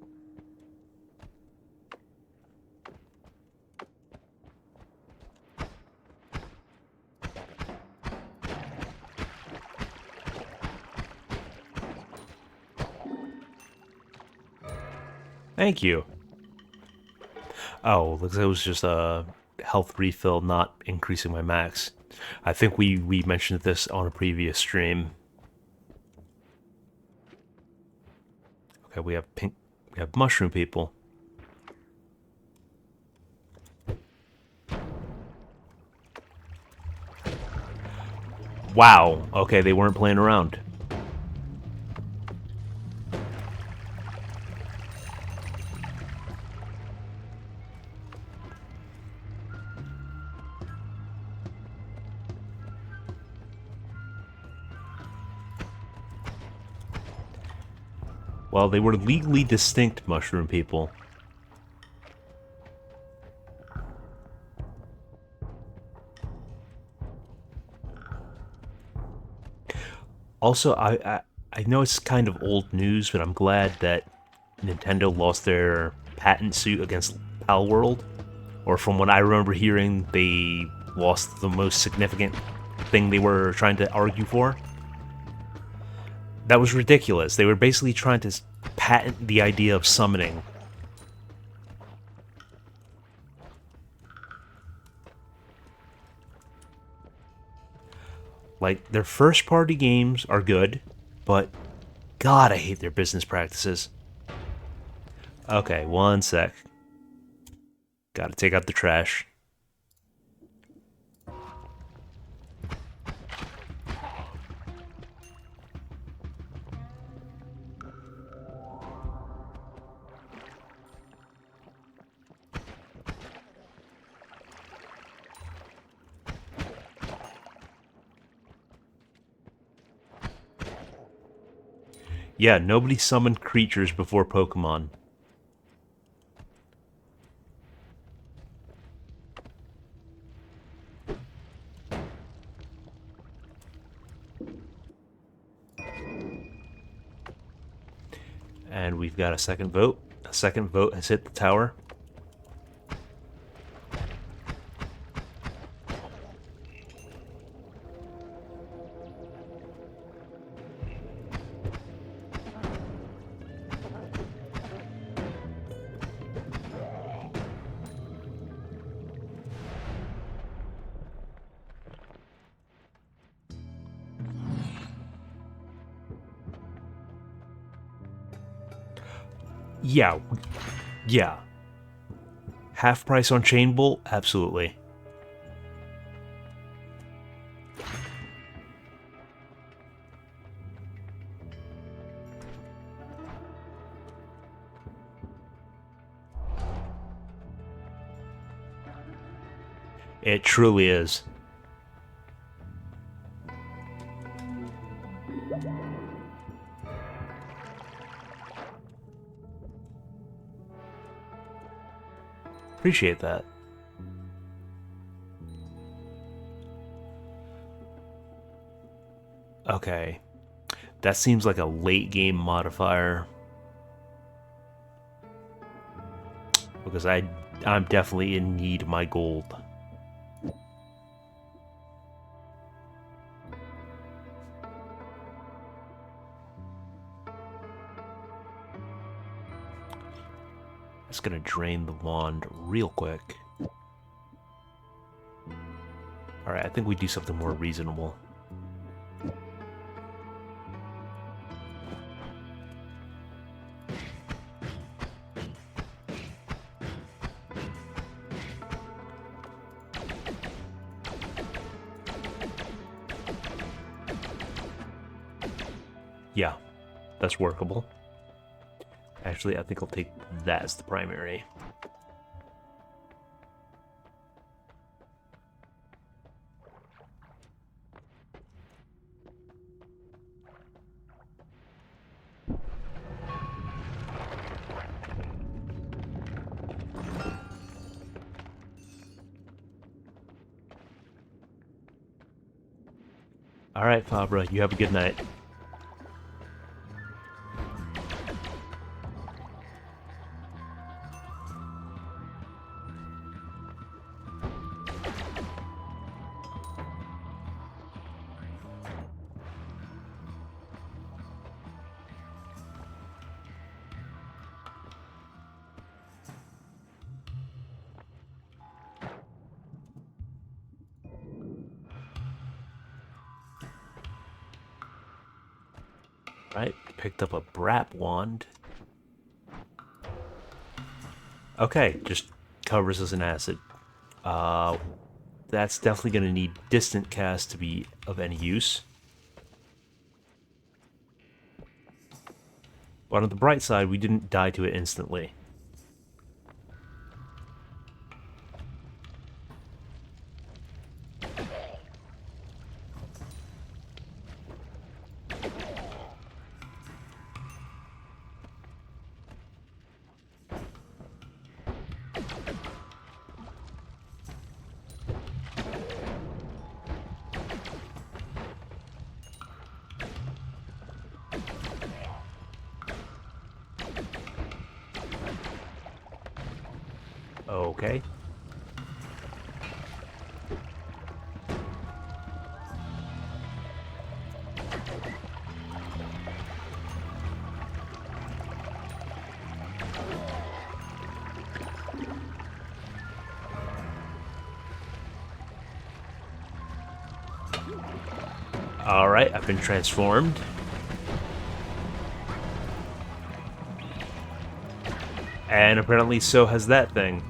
Thank you. Oh, looks like it was just a health refill, not increasing my max. I think we mentioned this on a previous stream. Okay, we have mushroom people. Wow. Okay, they weren't playing around. Well, they were legally distinct mushroom people. Also, I know it's kind of old news, but I'm glad that Nintendo lost their patent suit against Pal World. Or from what I remember hearing, they lost the most significant thing they were trying to argue for. That was ridiculous. They were basically trying to patent the idea of summoning. Like, their first party games are good, but God, I hate their business practices. Okay, one sec. Gotta take out the trash. Yeah, nobody summoned creatures before Pokemon. And we've got a second vote. A second vote has hit the tower. Yeah. Yeah. Half price on Chain Bolt? Absolutely. It truly is. Appreciate that. Okay. That seems like a late game modifier. Because I'm definitely in need of my gold. Just gonna drain the wand real quick. Alright, I think we do something more reasonable. Yeah, that's workable. Actually, I think I'll take that as the primary. Alright, Fabra, you have a good night. Right, picked up a Brap wand. Okay, just covers as an acid. That's definitely going to need distant cast to be of any use. But on the bright side, we didn't die to it instantly. Okay. Alright, I've been transformed. And apparently so has that thing.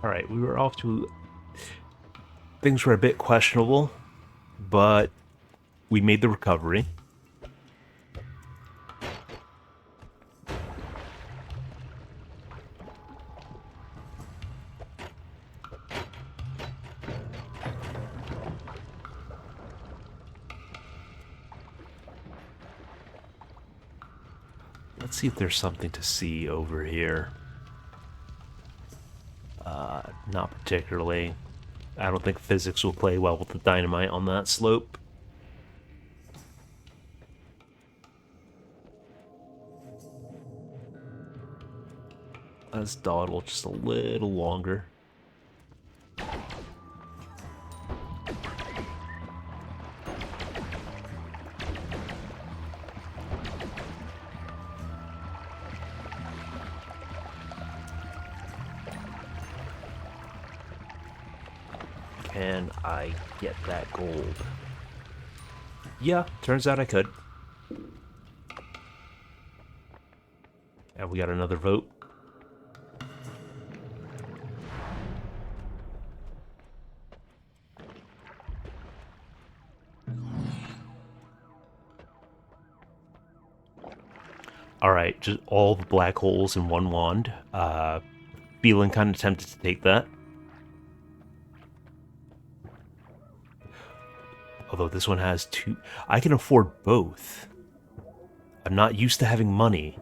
Alright, we were off to... Things were a bit questionable, but we made the recovery. Let's see if there's something to see over here. Not particularly. I don't think physics will play well with the dynamite on that slope. Let's dawdle just a little longer. Can I get that gold? Yeah, turns out I could. And we got another vote. Alright, just all the black holes in one wand. Feeling kind of tempted to take that. Although this one has two... I can afford both. I'm not used to having money.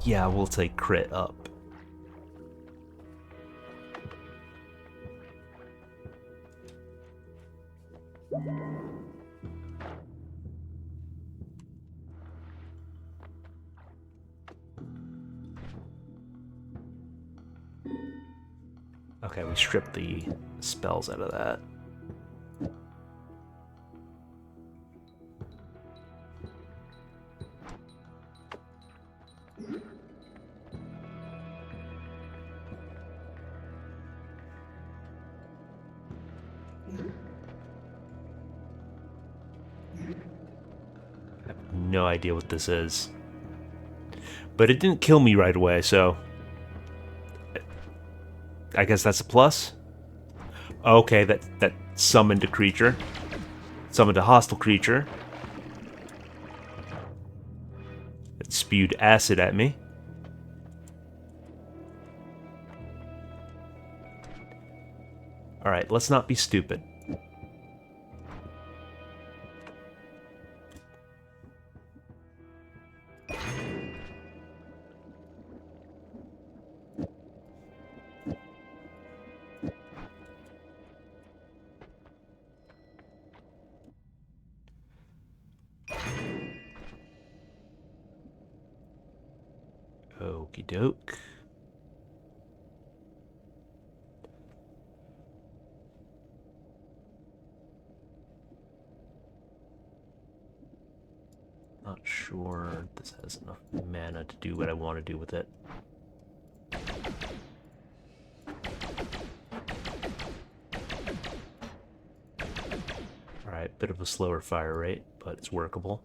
Yeah, we'll take crit up. Okay, we stripped the spells out of that. I have no idea what this is. But it didn't kill me right away, so... I guess that's a plus? Okay, that summoned a creature. Summoned a hostile creature. It spewed acid at me. Alright, let's not be stupid. Okie doke. Not sure this has enough mana to do what I want to do with it. Alright, bit of a slower fire rate, but it's workable.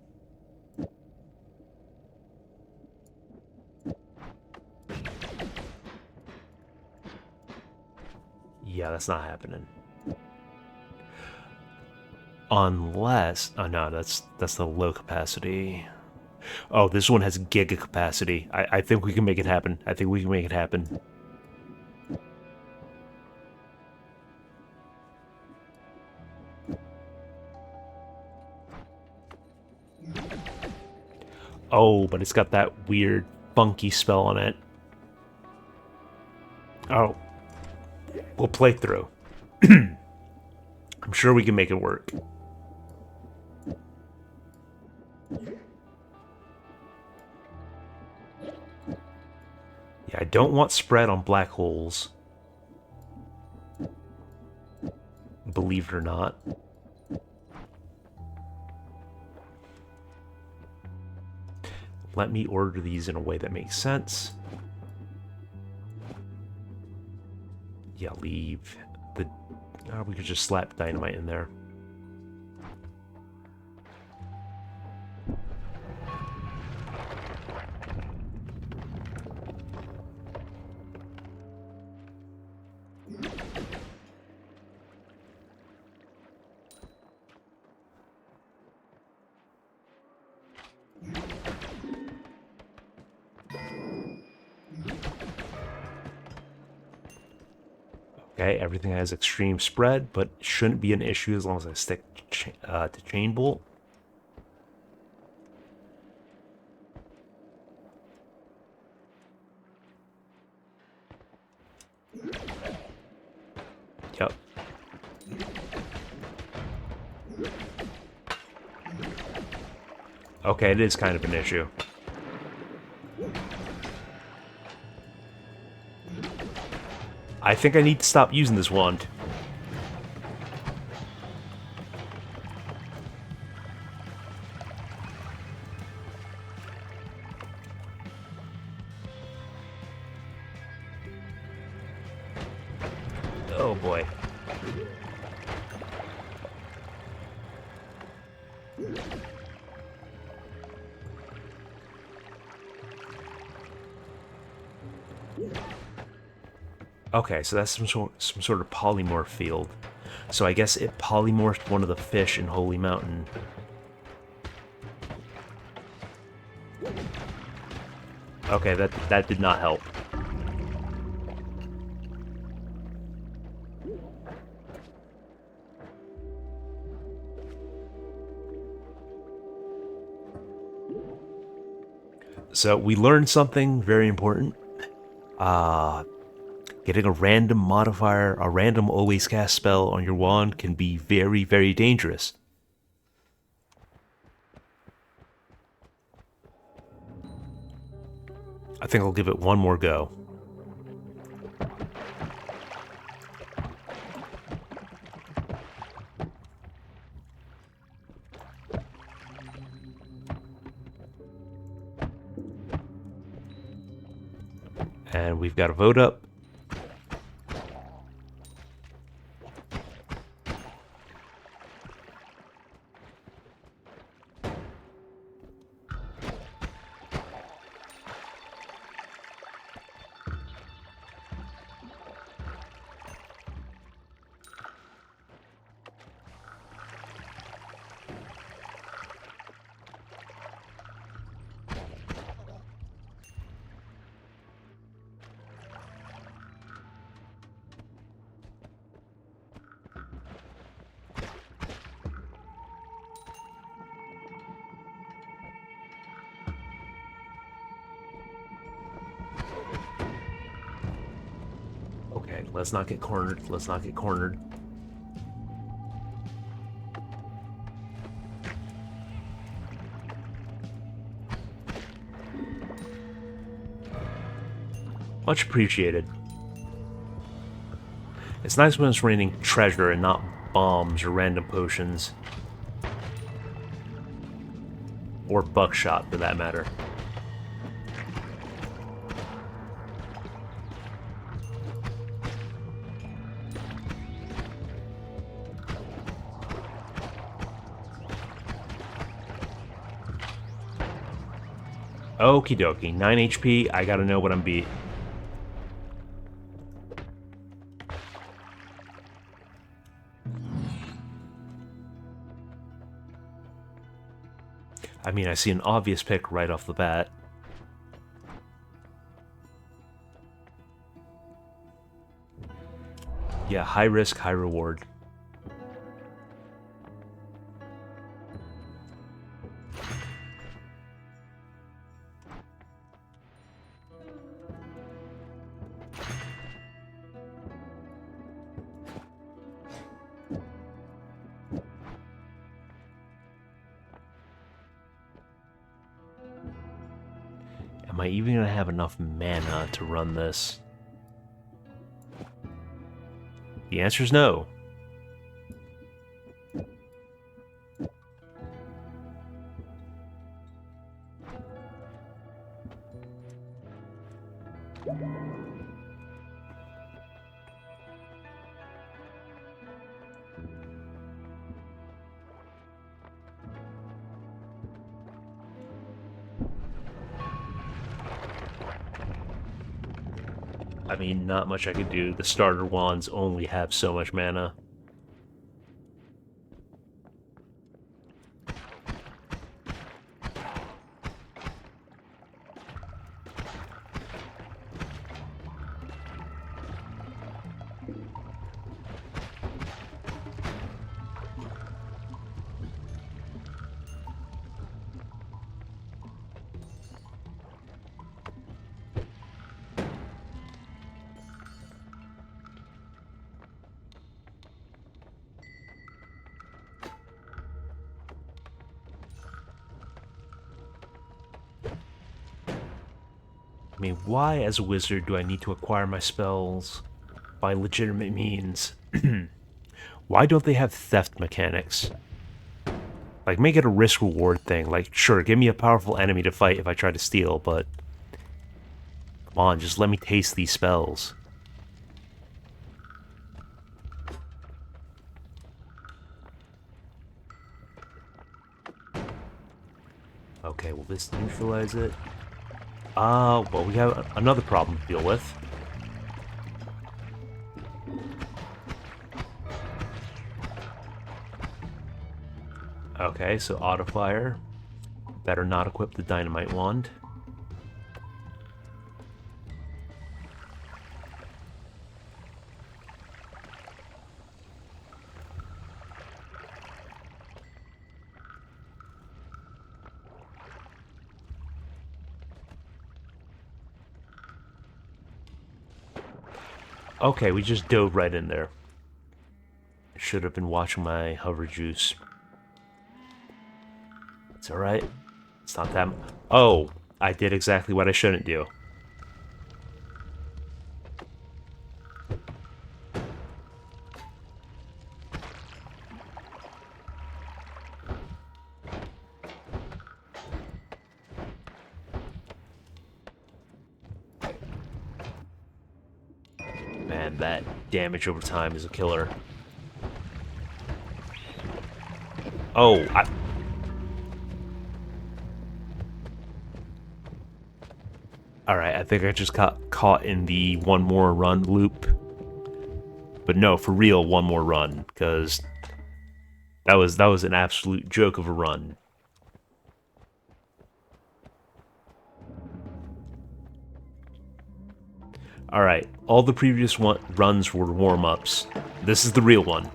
Yeah, that's not happening. Unless... Oh, no, that's the low capacity. Oh, this one has giga capacity. I think we can make it happen. I think we can make it happen. Oh, but it's got that weird, funky spell on it. Oh. We'll play through. I'm sure we can make it work. Yeah, I don't want spread on black holes. Believe it or not. Let me order these in a way that makes sense. Yeah, leave the... Oh, we could just slap dynamite in there. Okay, everything has extreme spread, but shouldn't be an issue as long as I stick to chain bolt. Yep. Okay, it is kind of an issue. I think I need to stop using this wand. Oh boy. Okay, so that's some sort of polymorph field. So I guess it polymorphed one of the fish in Holy Mountain. Okay, that did not help. So we learned something very important. Getting a random modifier, a random always cast spell on your wand can be very, very dangerous. I think I'll give it one more go. And we've got a vote up. Okay, let's not get cornered. Let's not get cornered. Much appreciated. It's nice when it's raining treasure and not bombs or random potions. Or buckshot, for that matter. Okie dokie, 9 HP, I gotta know what I'm beat. I mean, I see an obvious pick right off the bat. Yeah, high risk, high reward. Am I even gonna have enough mana to run this? The answer is no. I mean, not much I could do. The starter wands only have so much mana. I mean, why as a wizard do I need to acquire my spells by legitimate means? Why don't they have theft mechanics? Like, make it a risk-reward thing. Like, sure, give me a powerful enemy to fight if I try to steal, but... Come on, just let me taste these spells. Okay, will this neutralize it? Well, we have another problem to deal with. Okay, so auto fire. Better not equip the dynamite wand. Okay, we just dove right in there. Should have been watching my hover juice. It's alright. It's not that... Oh, I did exactly what I shouldn't do. Man, that damage over time is a killer. Oh, Alright, I think I just got caught in the one more run loop. But no, for real, one more run, because that was an absolute joke of a run. Alright, all the previous runs were warm-ups. This is the real one.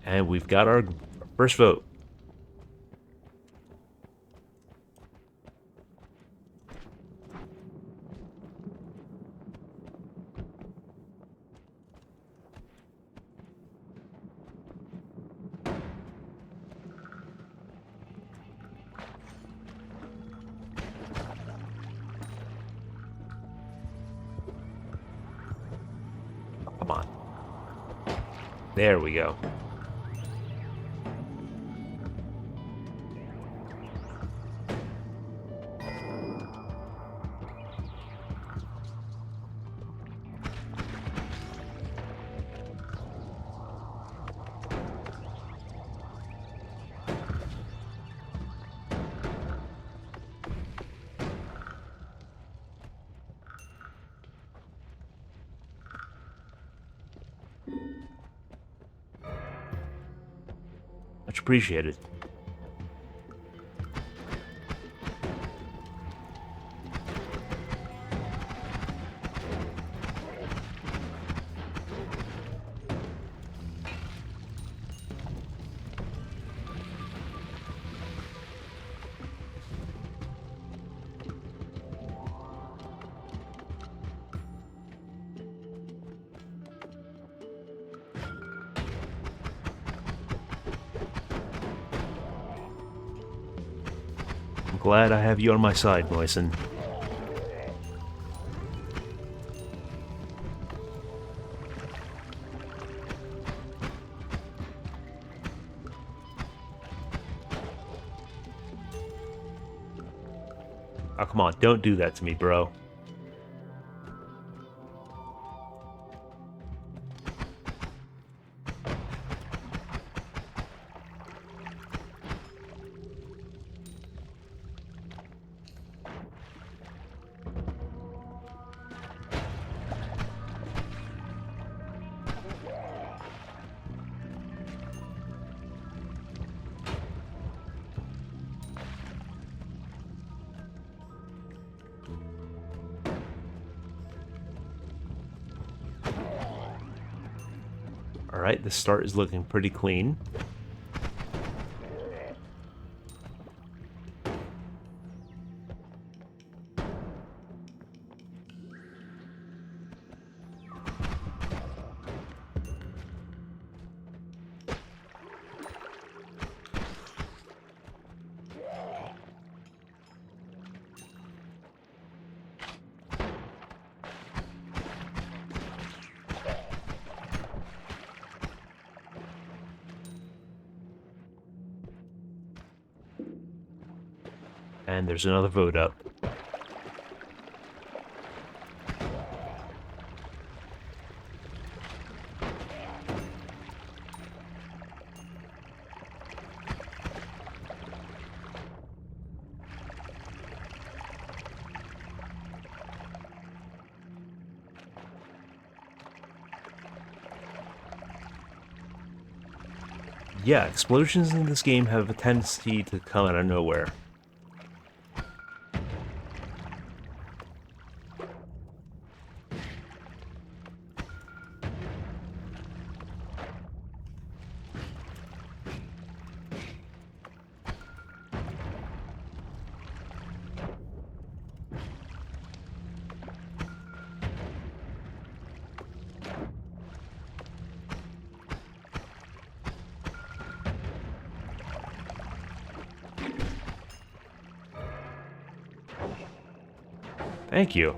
And we've got our first vote. Come on. There we go. Much appreciated. I'm glad I have you on my side, Moisen. Oh, come on, don't do that to me, bro. Alright, the start is looking pretty clean. And there's another vote up. Yeah, explosions in this game have a tendency to come out of nowhere. Thank you.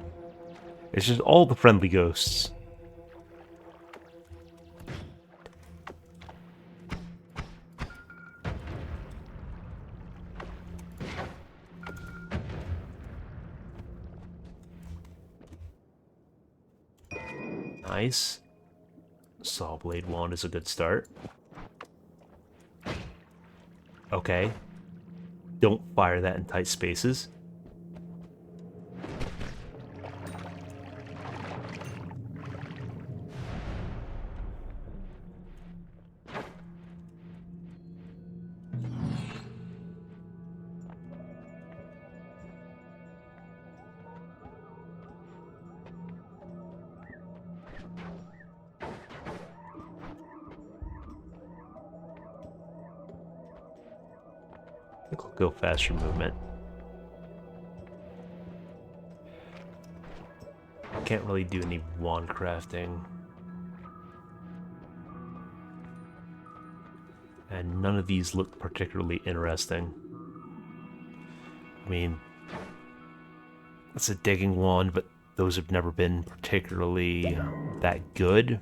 It's just all the friendly ghosts. Nice. Saw blade wand is a good start. Okay. Don't fire that in tight spaces. I think I'll go faster movement. Can't really do any wand crafting. And none of these look particularly interesting. I mean, that's a digging wand, but those have never been particularly that good.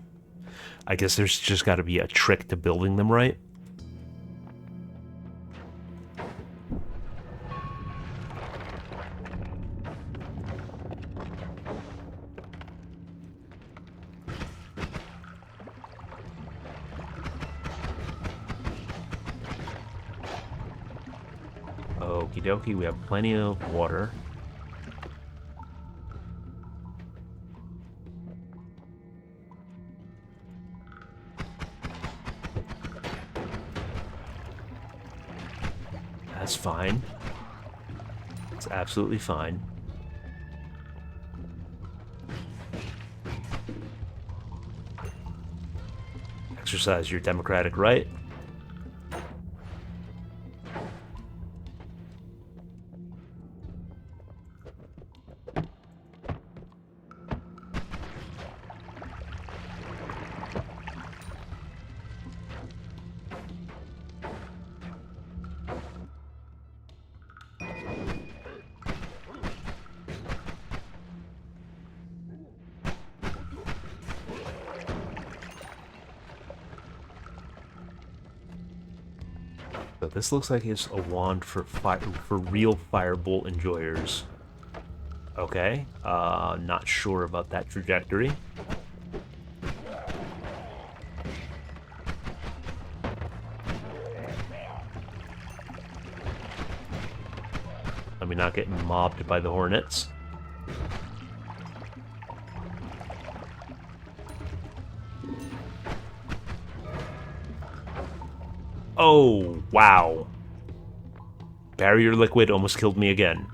I guess there's just got to be a trick to building them right. Okie dokie, we have plenty of water. That's fine. It's absolutely fine. Exercise your democratic right. So this looks like it's a wand for real firebolt enjoyers. Okay, not sure about that trajectory. Let me not get mobbed by the hornets. Oh, wow. Barrier liquid almost killed me again.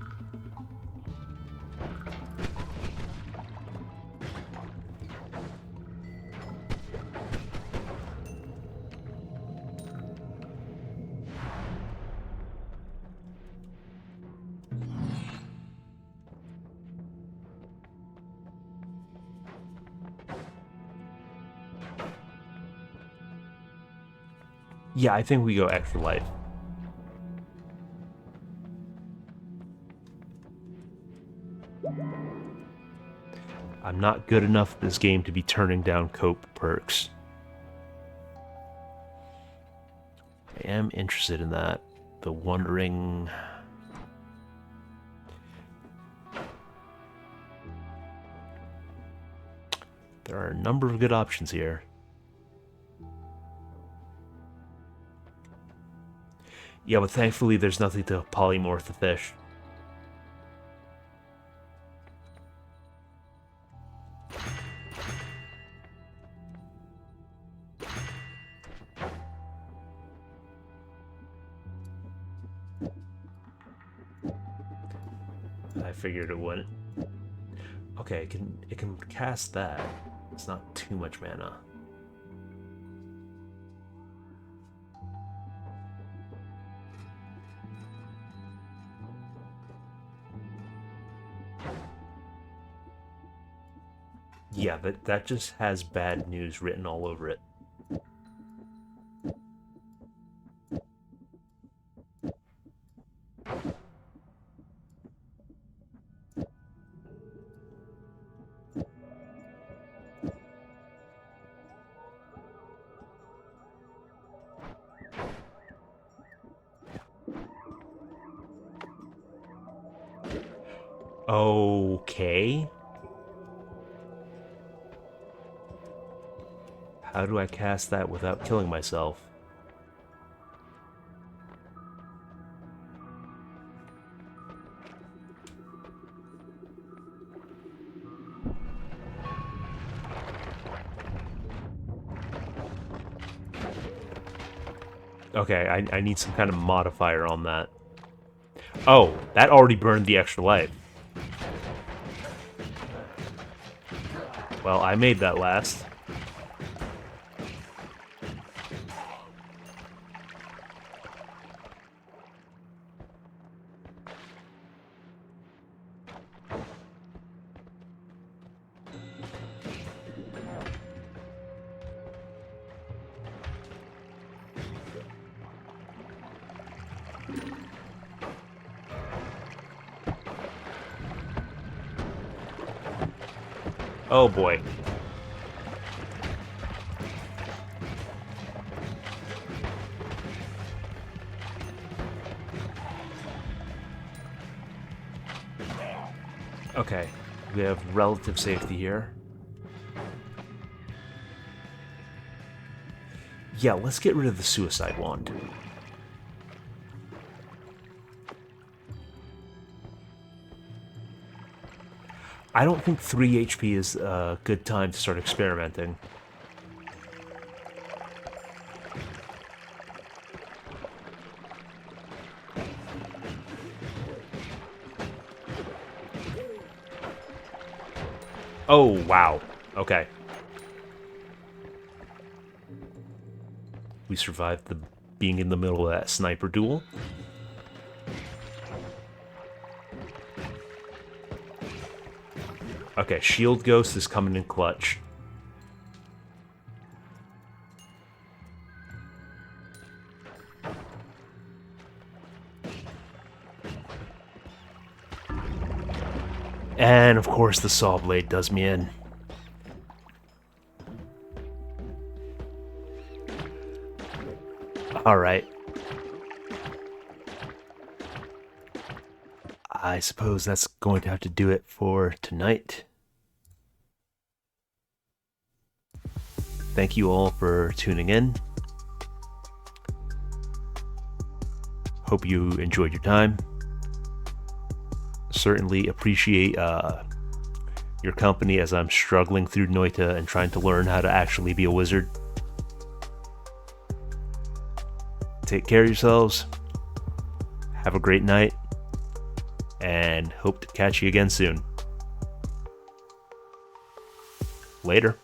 Yeah, I think we go extra life. I'm not good enough at this game to be turning down cope perks. I am interested in that. The Wandering... There are a number of good options here. Yeah, but thankfully there's nothing to polymorph the fish. figured it wouldn't. Okay, it can cast that. It's not too much mana. Yeah, that just has bad news written all over it. Okay. How do I cast that without killing myself? Okay, I need some kind of modifier on that. Oh, that already burned the extra life. Well, I made that last. Oh boy. Okay, we have relative safety here. Yeah, let's get rid of the suicide wand. I don't think 3 HP is a good time to start experimenting. Oh, wow. Okay. We survived the being in the middle of that sniper duel. Okay, Shield Ghost is coming in clutch. And of course the Saw Blade does me in. Alright. I suppose that's going to have to do it for tonight. Thank you all for tuning in. Hope you enjoyed your time. Certainly appreciate your company as I'm struggling through Noita and trying to learn how to actually be a wizard. Take care of yourselves. Have a great night. And hope to catch you again soon. Later.